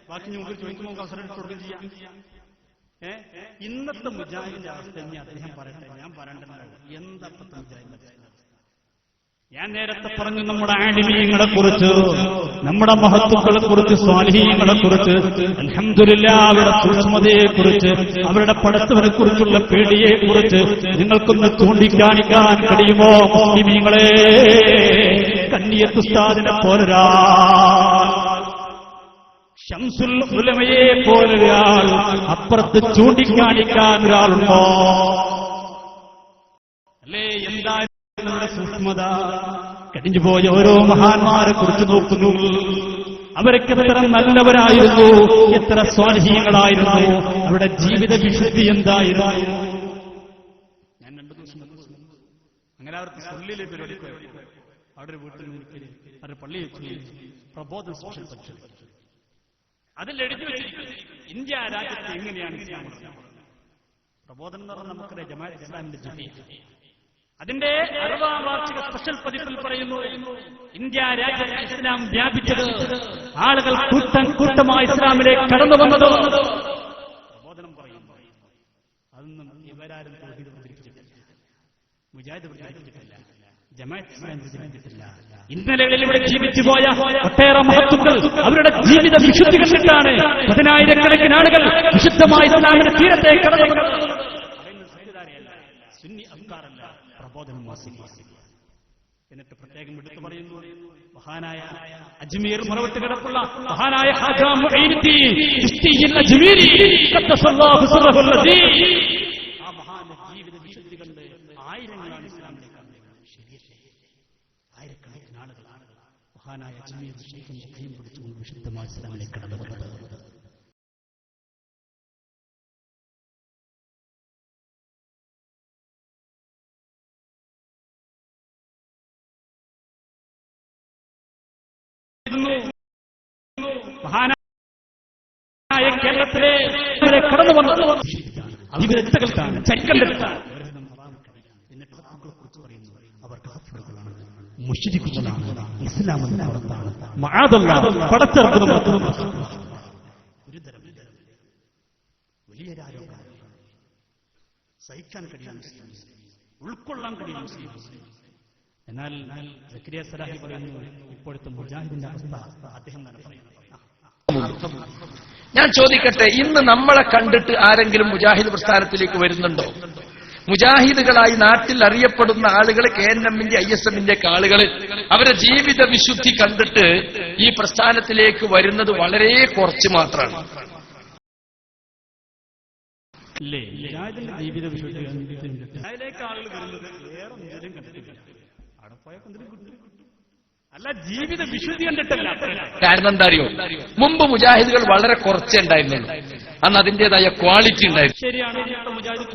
ബാക്കി മുമ്പ് ചോദിക്കുമ്പോൾ നമുക്ക് അവസരം കൊടുക്കുകയും ചെയ്യാം. ഇന്നത്തെ മുജാഹിദിന്റെ അവസ്ഥ ഇനി അദ്ദേഹം പറയട്ടെ, ഞാൻ പറയണ്ടല്ലോ. എന്താ മുജാഹിദിന്റെ? ഞാൻ നേരത്തെ പറഞ്ഞു നമ്മുടെ ആലിമീങ്ങളെ കുറിച്ച്, നമ്മുടെ മഹത്തുക്കളെ കുറിച്ച്, സ്വാലിഹീങ്ങളെ കുറിച്ച്, അൽഹംദുലില്ലാഹ് അവരുടെ സൂക്ഷ്മതയെ കുറിച്ച്, അവരുടെ പടച്ചവനെ കുറിച്ചുള്ള പേടിയെ കുറിച്ച് നിങ്ങൾക്കൊന്ന് ചൂണ്ടിക്കാണിക്കാൻ കഴിയുമോ? മുസ്ലിമീങ്ങളെ, കന്നിയത്ത് ഉസ്താദിനെ പോലൊരാ, ശംസുൽ ഉലമയെ പോലൊരാൾ അപ്പുറത്ത് ചൂണ്ടിക്കാണിക്കാൻ ഒരാളുണ്ടോ? അല്ലേ? എന്തായാലും സൂക്ഷ്മത കഴിഞ്ഞുപോയ ഓരോ മഹാന്മാരെ കുറിച്ച് നോക്കുന്നു. അവരൊക്കെ എത്ര നല്ലവരായിരുന്നു, എത്ര സ്വാലിഹീങ്ങളായിരുന്നു, അവരുടെ ജീവിത വിശുദ്ധി എന്തായിരുന്നു. ഞാൻ 2 ദിവസം അങ്ങനെ അവർക്ക് പള്ളിയിലെ പരിപാടി അവിടെ ഒരു വീട്ടിൽ നിൽക്കല്, അവരുടെ പള്ളി പ്രബോധന സ്പെഷ്യൽ പക്ഷി അതിൽ എഴുതി വെച്ചിരിക്കുന്നത് ഇന്ത്യ രാജ്യത്ത് എങ്ങനെയാണ് ഇസ്ലാം പ്രബോധനം എന്ന് പറഞ്ഞാൽ നമുക്കറിയാം ജമാഅത്ത് ഇസ്ലാമിന്റെ ജമീഅ. അതിന്റെ 60ാം വാർഷിക സ്പെഷ്യൽ പതിപ്പിൽ പറയുന്നു, ഇന്ത്യ രാജ്യത്ത് ഇസ്ലാം വ്യാപിച്ചത്, ആളുകൾ കൂട്ടമായി ഇസ്ലാമിലേക്ക് കടന്നു വന്നത്. പ്രബോധനം പറയുന്നു. അതൊന്നും ഇവരാരും തൗഹീദ് പ്രചരിപ്പിച്ചിട്ടില്ല, മുജാഹിദ് പ്രചരിപ്പിച്ചിട്ടില്ല, ജമാഅത്ത് ഇസ്ലാം പ്രചരിപ്പിച്ചിട്ടില്ല. ഇന്നലകളിൽ ഇവിടെ ജീവിച്ചുപോയ ഒട്ടേറെ മഹത്തുക്കൾ അവരുടെ ജീവിത വിശുദ്ധി കണ്ടിട്ടാണ് 10,000-കണക്കിന് ആളുകൾ വിശുദ്ധമായ ഇസ്ലാമിന്റെ തീരത്തേക്ക് കടന്നു വന്നത്. സുന്നി അഫ്കാറല്ല, പ്രബോധനം എന്നിട്ട് പ്രത്യേകം എടുത്തു പറയുന്നു, മഹാനായ അജ്മീർ മറവിട്ട് കിടപ്പുള്ള മഹാനായ ഖാജാ മുഈനുദ്ദീൻ ചിശ്തിയിൽ അജ്മീരി ഖദ്ദസല്ലാഹു സിർറഹു അല്ലദീ, ആ മഹാന്റെ ജീവിത വിശുദ്ധി കണ്ട് ആയിരങ്ങളാണ് ഇസ്ലാമിലേക്ക് ആയിരക്കണക്കിന് ആളുകളാണ് മഹാനായ അജ്മീർ ശൈഖിന്റെ കൈയും പിടിച്ചുകൊണ്ട് വിശുദ്ധമായ ഇസ്ലാമിലേക്ക് കടന്നു വന്നത്. മഹാനായ കേരളത്തിലെ കടന്നു വന്നത് അവിരക്തകൾക്കാണ്, ചരിക്കണ്ടെടുത്താണ്. കുറിച്ച് പറയുന്നു, അവർ കാഫിറുകളാണ്, മുശ്രിക്കുകളാണ്, ഇസ്ലാമെന്ന് പുറത്താണ്, മഅദല്ലാഹ് പടച്ചിറക്കുന്ന ഒരു സഹിക്കാൻ കഴിയും മുസ്ലിം, ഉൾക്കൊള്ളാൻ കഴിയും മുസ്ലിം. എന്നാൽ സക്കരിയ സലാഹി പറയുന്നു ഇപ്പോഴത്തെ മുജാഹിദിന്റെ അവസ്ഥ അദ്ദേഹം തന്നെ പറയുന്നു. ഞാൻ ചോദിക്കട്ടെ, ഇന്ന് നമ്മളെ കണ്ടിട്ട് ആരെങ്കിലും മുജാഹിദ് പ്രസ്ഥാനത്തിലേക്ക് വരുന്നുണ്ടോ? മുജാഹിദുകളായി നാട്ടിൽ അറിയപ്പെടുന്ന ആളുകൾ, KNM-ന്റെ ISM-ന്റെ ആളുകൾ, അവരെ ജീവിത വിശുദ്ധി കണ്ടിട്ട് ഈ പ്രസ്ഥാനത്തിലേക്ക് വരുന്നത് വളരെ കുറച്ച് മാത്രമാണ്. ഇല്ലേ, മുജാഹിദിന്റെ ജീവിത വിശുദ്ധി അതിലേക്ക് ആളുകൾ വരുന്നത് വേറെ എന്തെങ്കിലും കണ്ടിട്ടില്ല. അവിടെ പോയപ്പോ എന്തെങ്കിലും കിട്ടും, അല്ല ജീവിത വിശുദ്ധി കണ്ടിട്ടല്ല. കാരണം എന്താ അറിയോ, മുമ്പ് മുജാഹിദുകൾ വളരെ കുറച്ചേ ഉണ്ടായിരുന്നുള്ളൂ. അന്ന് അതിന്റേതായ ക്വാളിറ്റി ഉണ്ടായിരുന്നു. ശരിയാണ്, അന്നത്തെ മുജാഹിദ്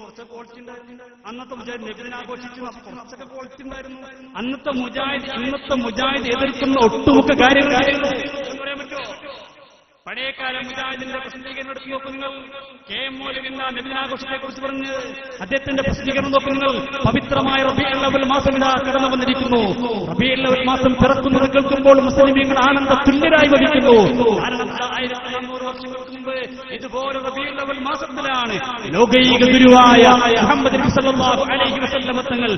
കുറച്ചൊക്കെ ക്വാളിറ്റി ഉണ്ടായിരുന്നു. അന്നത്തെ മുജാഹിദ് നബിദിനം ആഘോഷിച്ചു, കുറച്ചൊക്കെ ക്വാളിറ്റി ഉണ്ടായിരുന്നു. അന്നത്തെ മുജാഹിദ് ഇന്നത്തെ മുജാഹിദ് എതിർക്കുന്ന ഒട്ടുമുക്ക കാര്യങ്ങൾ പറയാൻ പറ്റുമോ? പഴയകാല മുജാഹിദിന്റെ പ്രസിദ്ധീകരണം എടുത്ത് നോക്കൂ നിങ്ങൾ. KM മൗലവിന്റെ നബിദിനാഘോഷത്തെ കുറിച്ച് പറഞ്ഞ് അദ്ദേഹത്തിന്റെ പ്രസിദ്ധീകരണം നോക്കൂ നിങ്ങൾ. പവിത്രമായ റബീഉൽ അവ്വൽ മാസം ഇതാ കടന്നു വന്നിരിക്കുന്നു. റബീഉൽ അവ്വൽ മാസം പിറക്കുന്നത് കേൾക്കുമ്പോൾ മുസ്ലിമീങ്ങൾ ആനന്ദ തുല്യരായി വഹിക്കുന്നു. കാരണം 1400 വർഷങ്ങൾക്ക് മുമ്പ് ഇതുപോലെ റബീഉൽ അവ്വൽ മാസത്തിലാണ് ലോകൈക ഗുരുവായ മുഹമ്മദ് നബി സല്ലല്ലാഹു അലൈഹി വസല്ലം തങ്ങൾ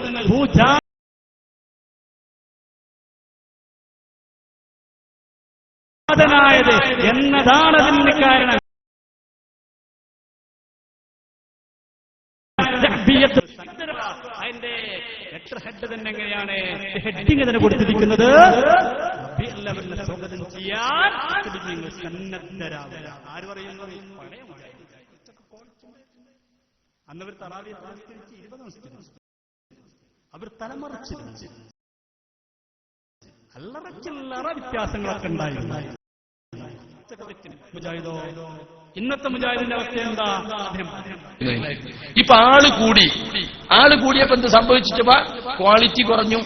ായത് എന്നതാണ് അതിന് കാരണം. അതിന്റെ ലെറ്റർ ഹെഡ് തന്നെ എങ്ങനെയാണ്, ഹെഡിങ് തന്നെ കൊടുത്തിരിക്കുന്നത്, സ്വാഗതം ചെയ്യാൻ നിങ്ങൾ സന്നദ്ധരാവുക. ആര് പറയുന്നു? പഴയ അന്നവർ തറാവി 20 അവർ തലമറിച്ചിരുന്നു. അല്ലറച്ചില്ലറ വ്യത്യാസങ്ങളൊക്കെ ഉണ്ടായിരുന്നു. മുജാഹിദോ, ഇന്നത്തെ മുജാഹിദിന്റെ അവസ്ഥ എന്താ? ഇപ്പൊ ആള് കൂടിയപ്പോ എന്ത് സംഭവിച്ചിട്ടപ്പോ ക്വാളിറ്റി കുറഞ്ഞു.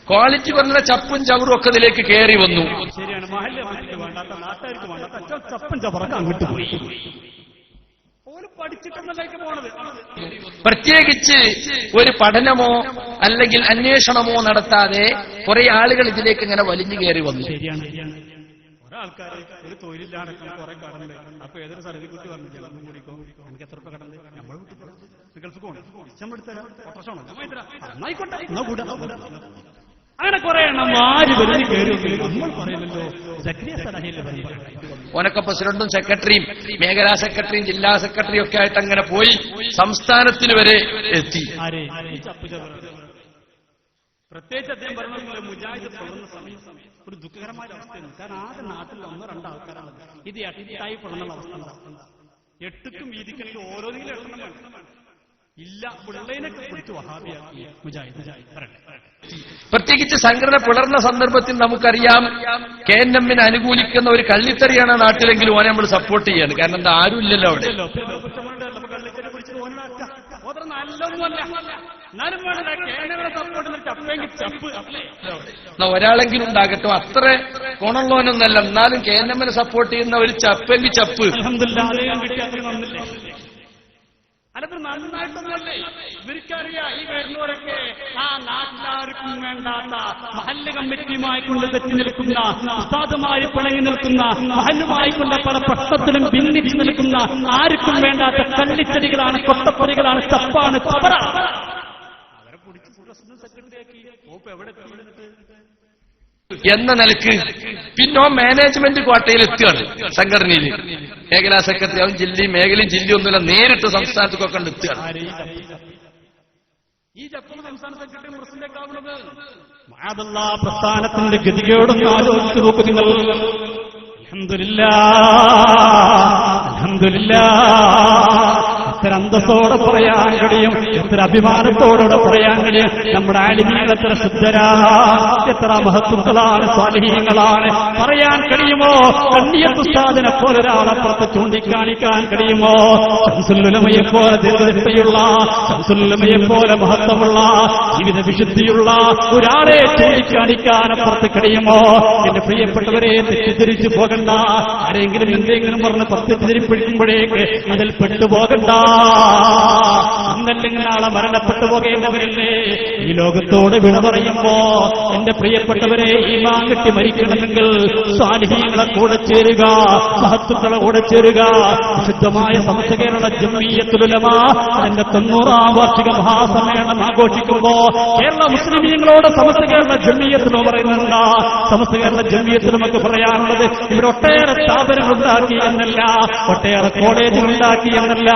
ക്വാളിറ്റി കുറഞ്ഞ ചപ്പും ചവറും ഒക്കെ ഇതിലേക്ക് കയറി വന്നു. ശരിയാണ്, മഹല്ല് വേണ്ടാത്ത, നാട്ടുകാർക്ക് വേണ്ടാത്ത ചപ്പും ചവറൊക്കെ അങ്ങോട്ട് പോയി. പഠിച്ചിട്ടൊന്നല്ലേക്ക് പോണത്. പ്രത്യേകിച്ച് ഒരു പഠനമോ അല്ലെങ്കിൽ അന്വേഷണമോ നടത്താതെ കുറെ ആളുകൾ ഇതിലേക്ക് ഇങ്ങനെ വലിഞ്ഞു കയറി വന്നു. ശരിയാണ്, ഒരാൾക്കാർ ഒരു തൊഴിലില്ലാതെ കുറെ കടണ്ട്. അപ്പൊ ഏതൊരു സർവീസ് കുട്ടി പറഞ്ഞു ജലം കൂടിക്കോ, എനിക്ക് എത്ര രൂപ കടണ്ട്, നമ്മൾ ഗൾഫ് പോകണം, അങ്ങനെ കുറെ എണ്ണം ആര് വലിഞ്ഞു കയറി നമ്മൾ പറയുമല്ലോ. സക്കരിയ സലാഹിയല്ലേ പറയുന്നത്, ഓനൊക്കെ പ്രസിഡന്റും സെക്രട്ടറിയും മേഖലാ സെക്രട്ടറിയും ജില്ലാ സെക്രട്ടറിയും ഒക്കെ ആയിട്ട് അങ്ങനെ പോയി സംസ്ഥാനത്തിൽ വരെ എത്തി. പ്രത്യേകിച്ച് അദ്ദേഹം പറഞ്ഞ മുജാഹിദ് തുടർന്ന സമയം ഒരു ദുഃഖകരമായ അവസ്ഥയാണ്. കാരണം ആകെ നാട്ടിൽ 1-2 ആൾക്കാരാണ് ഇത് എട്ടായി പടന്നുള്ള അവസ്ഥ. 8ക്കും വീതിക്കെങ്കിലും ഓരോന്നിലും 8 വേണം. ഇല്ല, പിള്ളേനൊക്കെ പിടിച്ച് വഹാബിയാക്കി മുജാഹിദ്. പ്രത്യേകിച്ച് സംഘടന പിളർന്ന സന്ദർഭത്തിൽ നമുക്കറിയാം KNM-നെ അനുകൂലിക്കുന്ന ഒരു കള്ളിത്തറിയാണ് നാട്ടിലെങ്കിലും ഓനെ നമ്മൾ സപ്പോർട്ട് ചെയ്യാണ്. കാരണം എന്താ, ആരും ഇല്ലല്ലോ അവിടെ. ഒരാളെങ്കിലും ഉണ്ടാകട്ടോ, അത്ര ഗുണമുള്ളവനൊന്നല്ല, എന്നാലും KNM-നെ സപ്പോർട്ട് ചെയ്യുന്ന ഒരു ചപ്പെങ്കിൽ ചപ്പ്. അല്ലത് നന്നായിട്ടൊന്നല്ലേ ഇവർക്കറിയാം. ഈ വരുന്നവരൊക്കെ ആ നാട്ടിലാർക്കും വേണ്ടാത്ത മഹല്ല് കമ്മിറ്റിയുമായി കൊണ്ട് തെറ്റി നിൽക്കുന്ന, ഉസ്താദുമായി പിണങ്ങി നിൽക്കുന്ന, മഹല്ലുമായി കൊണ്ട് പല പ്രശ്നത്തിലും ഭിന്നിച്ചു നിൽക്കുന്ന, ആർക്കും വേണ്ടാത്ത കള്ളിച്ചെടികളാണ്, കൊട്ടപ്പൊടികളാണ്, ചപ്പാണ്, പവറാണ്. അവരെ പിടിച്ച് സെക്രട്ടറിയാക്കി എവിടെ എന്ന നിലക്ക് പിന്നോ മാനേജ്മെന്റ് ക്വാട്ടയിൽ എത്തുകയാണ്. സംഘടനയിൽ മേഖലാ സെക്രട്ടറി ആവും, ജില്ലയും മേഖലയും ജില്ലയും ഒന്നുമില്ല, നേരിട്ട് സംസ്ഥാനത്തേക്കൊക്കെ എത്തുകയാണ്. ഈ ജപ്പാൻ സംസ്ഥാന സെക്രട്ടറി മുസ്ലിംലേക്കാവുന്നത് പ്രസ്ഥാനത്തിന്റെ ഗതികേടൊന്ന് ആലോചിച്ച് നോക്കൂ നിങ്ങൾ. അൽഹംദുലില്ലാഹ് എത്ര അന്തസ്സോടെ പറയാൻ കഴിയും, എത്ര അഭിമാനത്തോടെ പറയാൻ കഴിയും. നമ്മുടെ ആലിമീങ്ങൾ എത്ര ശുദ്ധരാണ്, എത്ര മഹത്തുക്കളാണ്, സ്വാലിഹീങ്ങളാണ് പറയാൻ കഴിയുമോ? കണ്ണിയത്ത് ഉസ്താദിനെ പോലെ ഒരാളപ്പുറത്ത് ചൂണ്ടിക്കാണിക്കാൻ കഴിയുമോ? ശംസുലുലമയെ പോലെ ദീർഘതയുള്ള, ശംസുലുലമയെ പോലെ മഹത്വമുള്ള, ജീവിത വിശുദ്ധിയുള്ള ഒരാളെ ചൂണ്ടിക്കാണിക്കാൻ അപ്പുറത്ത് കഴിയുമോ? എന്റെ പ്രിയപ്പെട്ടവരെ, തെറ്റിദ്ധരിച്ചു പോകണ്ട. ആരെങ്കിലും എന്തെങ്കിലും പറഞ്ഞ് തെറ്റിദ്ധരിപ്പിക്കുമ്പോഴേക്ക് അതിൽ പെട്ടുപോകണ്ട. ഇന്നല്ലെങ്കിൽ നാളെ മരണപ്പെട്ടു പോകേണ്ടവരില്ലേ? ഈ ലോകത്തോട് വിട പറയുമ്പോ എന്റെ പ്രിയപ്പെട്ടവരെ ഈമാൻ കിട്ടി മരിക്കണമെങ്കിൽ സ്വാലിഹീങ്ങളെ കൂടെ ചേരുക, മഹത്തുക്കളെ കൂടെ ചേരുക. വിശുദ്ധമായ സമസ്ത കേരള ജംഇയ്യത്തുൽ ഉലമ അതിന്റെ 90ാം വാർഷിക മഹാസമ്മേളനം ആഘോഷിക്കുമ്പോ കേരള മുസ്ലിമീങ്ങളോട് സമസ്ത കേരള ജംഇയ്യത്തുൽ ഉലമ പറയുന്നുണ്ട്. സമസ്ത കേരള ജംഇയ്യത്തുൽ ഉലമക്ക് പറയാനുള്ളത് ഇവിടെ ഒട്ടേറെ സ്ഥാപനങ്ങൾ ഉണ്ടാക്കി എന്നല്ല, ഒട്ടേറെ കോളേജുകൾ ഉണ്ടാക്കി എന്നല്ല,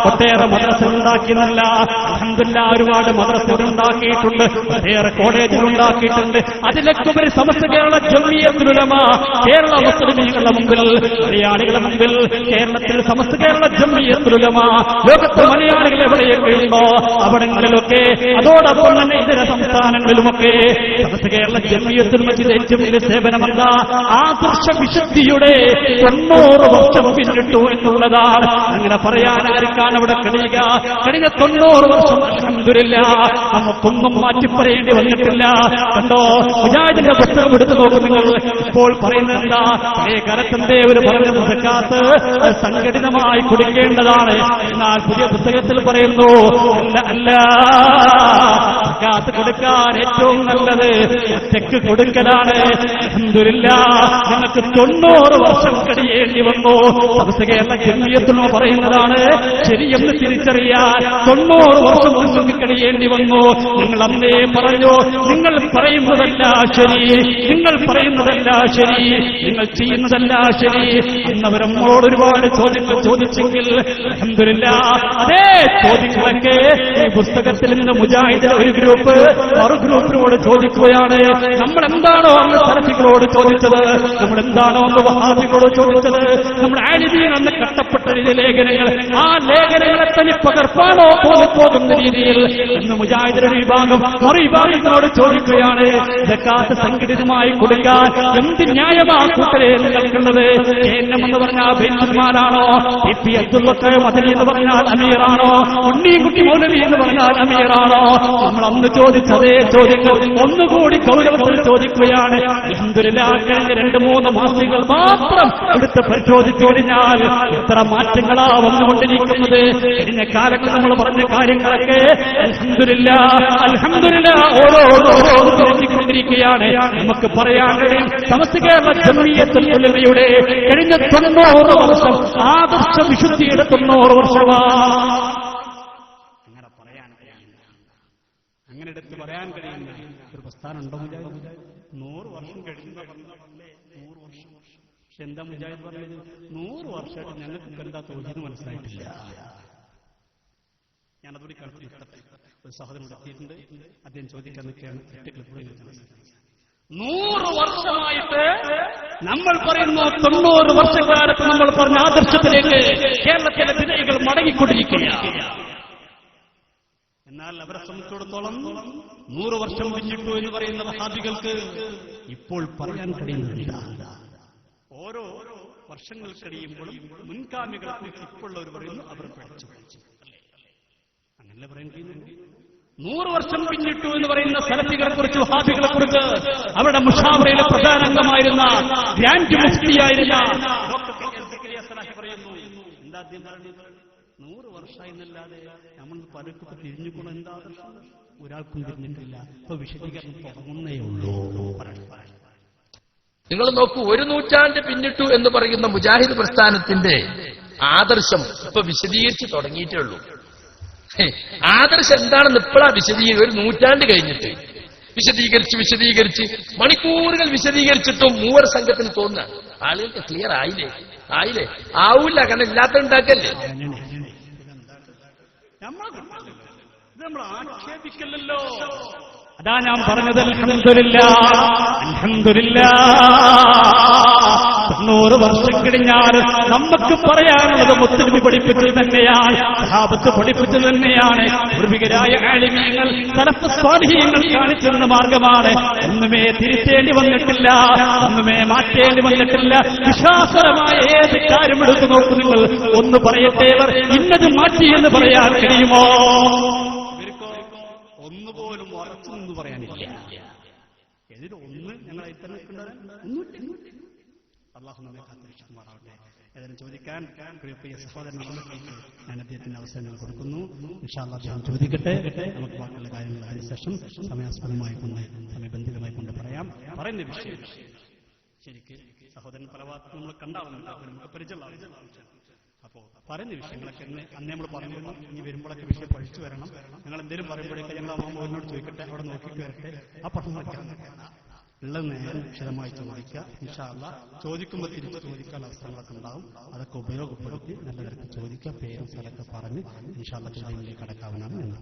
ഒട്ടേറെ മദ്രസകൾ ഉണ്ടാക്കി എന്നല്ല. അൽഹംദുലില്ലാഹ് ഒരുപാട് മദ്രസകൾ ഉണ്ടാക്കിയിട്ടുണ്ട്, ഒട്ടേറെ കോളേജുകൾ ഉണ്ടാക്കിയിട്ടുണ്ട്. അതിലൊക്കെ ഒരു സമസ്ത കേരള ജംഇയ്യത്തുൽ ഉലമ കേരള മുസ്ലിമീങ്ങളുടെ മുമ്പിൽ, മലയാളികളുടെ മുമ്പിൽ കേരളത്തിൽ സമസ്ത കേരള ജംഇയ്യത്തുൽ ഉലമ ലോകത്തെ മലയാളികൾ എവിടെയൊക്കെയുണ്ടോ അവിടങ്ങളിലൊക്കെ അതോടൊപ്പം തന്നെ ഇതര സംസ്ഥാനങ്ങളിലുമൊക്കെ സമസ്ത കേരള ജംഇയ്യത്തുൽ മസ്ജിദ് ഏറ്റവും വലിയ സേവനമല്ല, ആദർശ വിശുദ്ധിയുടെ 90 വർഷം പിന്നിട്ടു എന്നുള്ളതാണ്. അങ്ങനെ പറയാൻ ആർക്കാണ് അവിടെ കഴിയുക? കഴിഞ്ഞ 90 വർഷം അൽഹംദുലില്ലാഹ് നമുക്കൊന്നും മാറ്റി പറയേണ്ടി വന്നിട്ടില്ല. കണ്ടോ, മുജാഹിദിന്റെ പുസ്തകം എടുത്തു നോക്കും നിങ്ങൾ. ഇപ്പോൾ പറയുന്നത് എന്താ? പഴയ കാലത്തിന്റെ ഒരു പറഞ്ഞ സക്കാത്ത് സംഘടിതമായി കൊടുക്കേണ്ടതാണ്. എന്നാൽ പുതിയ പുസ്തകത്തിൽ പറയുന്നു അല്ല, സക്കാത്ത് കൊടുക്കാൻ ഏറ്റവും നല്ലത് ഒറ്റയ്ക്ക് കൊടുക്കലാണ്. അൽഹംദുലില്ലാഹ് നിങ്ങൾക്ക് 90 വർഷം കഴിയേണ്ടി വന്നു. സമസ്ത കേരള ജംഇയ്യത്തുൽ ഉലമ പറയുന്നതാണ് ശരിയെന്ന് തിരിച്ചറിയാൻ 90 വർഷം നിങ്ങൾക്ക് കഴിയേണ്ടി വന്നു. നിങ്ങൾ അന്നേ പറഞ്ഞു, നിങ്ങൾ പറയുന്നതല്ല ശരി, നിങ്ങൾ പറയുന്നതല്ല ശരി, നിങ്ങൾ ചെയ്യുന്നതല്ല ശരി. അന്നവരമ്മോട് ഒരുപാട് ചോദ്യങ്ങൾ ചോദിച്ചെങ്കിൽ അൽഹംദുലില്ലാഹ് അതേ ചോദ്യങ്ങളൊക്കെ ഈ പുസ്തകത്തിൽ നിന്ന് മുജാഹിദിന്റെ ഒരു ഗ്രൂപ്പ് മറു ഗ്രൂപ്പിനോട് ചോദിക്കുകയാണ്. നമ്മൾ എന്താണോ അന്ന് സലഫികളോട് ചോദിച്ചത്, നമ്മൾ എന്താണോ അന്ന് വഹാബികളോട് ചോദിച്ചത്, നമ്മുടെ ആലിമീൻ അന്ന് കട്ടപ്പെട്ട ലേഖനങ്ങൾ, ആ ലേഖനങ്ങളെ തനി പകർപ്പാണോ പോകുന്ന രീതിയിൽ ഇന്ന് മുജാഹിദിന്റെ വിഭാഗം മറു വിഭാഗങ്ങളോട് ചോദിക്കുകയാണ്. സക്കാത്ത് സംഘടിതമായി കൊടുക്കാൻ എന്ത് ന്യായമാ കൂട്ടരെ നിങ്ങൾക്കുള്ളത്? കേന്ദ്രം എന്ന് പറഞ്ഞാൽ ബെഞ്ചന്മാരാണോ? പി അബ്ദുൽ മദനി എന്ന് പറഞ്ഞാൽ അമീറാണോ? ഉണ്ണിക്കുട്ടി മൗലവി എന്ന് പറഞ്ഞാൽ അമീറാണോ? നമ്മൾ അന്ന് ചോദിച്ചതേ ചോദ്യങ്ങൾ ഒന്നുകൂടി ഗൗരവത്തിൽ ചോദിക്കുകയാണ്. അൽഹംദുലില്ലാഹ് കഴിഞ്ഞ 2-3 മാസങ്ങൾ മാത്രം എടുത്ത് പരിശോധിച്ചു കഴിഞ്ഞാൽ എത്ര മാറ്റങ്ങളാ വന്നുകൊണ്ടിരിക്കുന്നത്. കഴിഞ്ഞ കാലങ്ങൾ നമ്മൾ പറഞ്ഞ കാര്യങ്ങളൊക്കെ അൽഹംദുലില്ലാഹ് ഓരോന്ന് തിരിഞ്ഞുകൊണ്ടിരിക്കുകയാണ്. നമുക്ക് പറയാൻ കഴിയും സമസ്ത കേരള ജംഇയ്യത്തുൽ ഉലമയുടെ കഴിഞ്ഞ 90 വർഷം ആദർശ വിശുദ്ധിയുടെ 90 വർഷമാ. അങ്ങനെ പറയാൻ കഴിയില്ല, അങ്ങനെ എടുത്ത് പറയാൻ കഴിയുന്ന ഒരു പ്രസ്ഥാനം ഉണ്ടോ മുജാഹിദ്? 100 വർഷം കഴിയുന്ന 100 വർഷം. പക്ഷെ എന്താ മുജാഹിദ് പറഞ്ഞത്? 100 വർഷമായിട്ട് ഞങ്ങൾക്ക് എന്താ തോന്നിയെന്ന് മനസ്സിലായിട്ടില്ല. ഞാനതുകൂടി കേൾക്കുന്ന ഒരു സഹോദരൻ എത്തിയിട്ടുണ്ട്, അദ്ദേഹം ചോദിക്കാൻ നിൽക്കുകയാണ്. 100 വർഷമായിട്ട് നമ്മൾ പറയുന്നു 90 വർഷക്കാലത്ത് നമ്മൾ പറഞ്ഞ ആദർശത്തിലേക്ക് കേരളത്തിലെ വിജയികൾ മടങ്ങിക്കൊണ്ടിരിക്കുകയാണ്. എന്നാൽ അവരെ സംബന്ധിച്ചിടത്തോളം 100 വർഷം പിന്നിട്ടു എന്ന് പറയുന്ന വഹാബികൾക്ക് ഇപ്പോൾ പറയാൻ കഴിയുന്നില്ല. ഓരോ വർഷങ്ങൾ കഴിയുമ്പോഴും മുൻഗാമികളെ കുറിച്ച് ഇപ്പോഴുള്ളവർ പറയുന്നു അവർ പഠിച്ചു. അങ്ങനെ പറയാൻ കഴിയുന്നു. 100 വർഷം പിന്നിട്ടു എന്ന് പറയുന്ന സലഫികളെ കുറിച്ച്, വഹാബികളെ കുറിച്ച് അവരുടെ മുഷാവറയിലെ പ്രധാന അംഗമായിരുന്ന ഗ്രാൻഡ് മുഫ്തിയായിരുന്ന പറയുന്നു. എന്താ അദ്ദേഹം പറയുന്നത്? 100 വർഷമായി എന്നല്ലാതെ നമ്മൾ പലർക്കും തിരിഞ്ഞുകൊണ്ട് എന്താ ഒരാൾക്കും തിരിഞ്ഞിട്ടില്ല. ഇപ്പൊ വിശദീകരണം തുടങ്ങുന്നേ ഉള്ളൂ. നിങ്ങൾ നോക്കൂ, 1 നൂറ്റാണ്ട് പിന്നിട്ടു എന്ന് പറയുന്ന മുജാഹിദ് പ്രസ്ഥാനത്തിന്റെ ആദർശം ഇപ്പൊ വിശദീകരിച്ച് തുടങ്ങിയിട്ടേ ഉള്ളൂ. ആദർശം എന്താണെന്ന് ഇപ്പോഴാ വിശദീകരിച്ച് 1 നൂറ്റാണ്ട് കഴിഞ്ഞിട്ട് വിശദീകരിച്ച് മണിക്കൂറുകൾ വിശദീകരിച്ചിട്ടും മൂവർ സംഘത്തിന് തോന്നുക ആളുകൾക്ക് ക്ലിയർ ആയില്ലേ ആവൂല. കാരണം ഇല്ലാത്തുണ്ടാക്കല്ലേ. നമ്മൾ ആക്ഷേപിക്കല്ലോ. അതാ ഞാൻ പറഞ്ഞത്. അൽഹംദുലില്ലാഹ് 90 വർഷം കഴിഞ്ഞാൽ നമുക്ക് പറയാനുള്ളത് മുസ്ലിം പഠിപ്പിച്ചത് തന്നെയാണ്, സഹാബത്ത് പഠിപ്പിച്ചത് തന്നെയാണ്, പൂർവികരായ ആലിമീങ്ങൾ സലഫ് സ്വാലിഹീങ്ങൾ കാണിച്ചിരുന്ന മാർഗമാണ്. ഒന്നുമേ തിരിച്ചേണ്ടി വന്നിട്ടില്ല, ഒന്നുമേ മാറ്റേണ്ടി വന്നിട്ടില്ല. വിശ്വാസപരമായ ഏത് കാര്യം എടുത്തു നോക്കൂ നിങ്ങൾ. ഒന്ന് പറയട്ടെ, ഇന്നത് മാറ്റി എന്ന് പറയാൻ കഴിയുമോ? ഒന്നുപോലും ഉറച്ചു എന്ന് പറയാനില്ല. ഇതിൽ ഒന്ന് ഞങ്ങൾ അള്ളാഹു നമ്മെ കാത്തിരക്ഷിക്കുമാറാവട്ടെ. ചോദ്യം ചോദിക്കാൻ പ്രിയ സഹോദരന്മാർക്ക് ഞാൻ അദ്ദേഹത്തിന് അവസരങ്ങൾ കൊടുക്കുന്നു. ഇൻഷാ അല്ലാഹ് അദ്ദേഹം ചോദിക്കട്ടെ. നമുക്ക് ബാക്കിയുള്ള കാര്യങ്ങൾ അതിനുശേഷം സമയബന്ധിതമായി കൊണ്ട് പറയാം. പറയുന്ന വിഷയം ശരിക്ക് സഹോദരൻ പല ഭാഗത്തും നമ്മൾ കണ്ടാവുന്നുണ്ട്, നമുക്ക് പരിചയമുള്ള. അപ്പോ പറയുന്ന വിഷയങ്ങളൊക്കെ അന്ന് നമ്മൾ പറഞ്ഞിരുന്നു. ഇനി വരുമ്പോഴൊക്കെ വിഷയം പഠിച്ചു വരണം. ഞങ്ങൾ എന്തെങ്കിലും പറയുമ്പോഴേക്ക് ഞങ്ങൾ അമ്മാമോനോട് ചോദിക്കട്ടെ, അവിടെ നോക്കിയിട്ട് വരട്ടെ. ആ പഠനമൊക്കെ ഉള്ള നേരം വിശദമായി ചോദിക്കുക. ഇൻഷാ അല്ലാഹ് ചോദിക്കുമ്പോൾ തിരിച്ച് ചോദിക്കാൻ അവസരങ്ങളൊക്കെ ഉണ്ടാവും. അതൊക്കെ ഉപയോഗപ്പെടുത്തി നല്ല തരത്തിൽ ചോദിക്കുക. പേരും സ്ഥലമൊക്കെ പറഞ്ഞ് ഇൻഷാ അല്ലാഹ് ചോദ്യങ്ങളിലേക്ക് കടക്കാവുന്നതാണ്.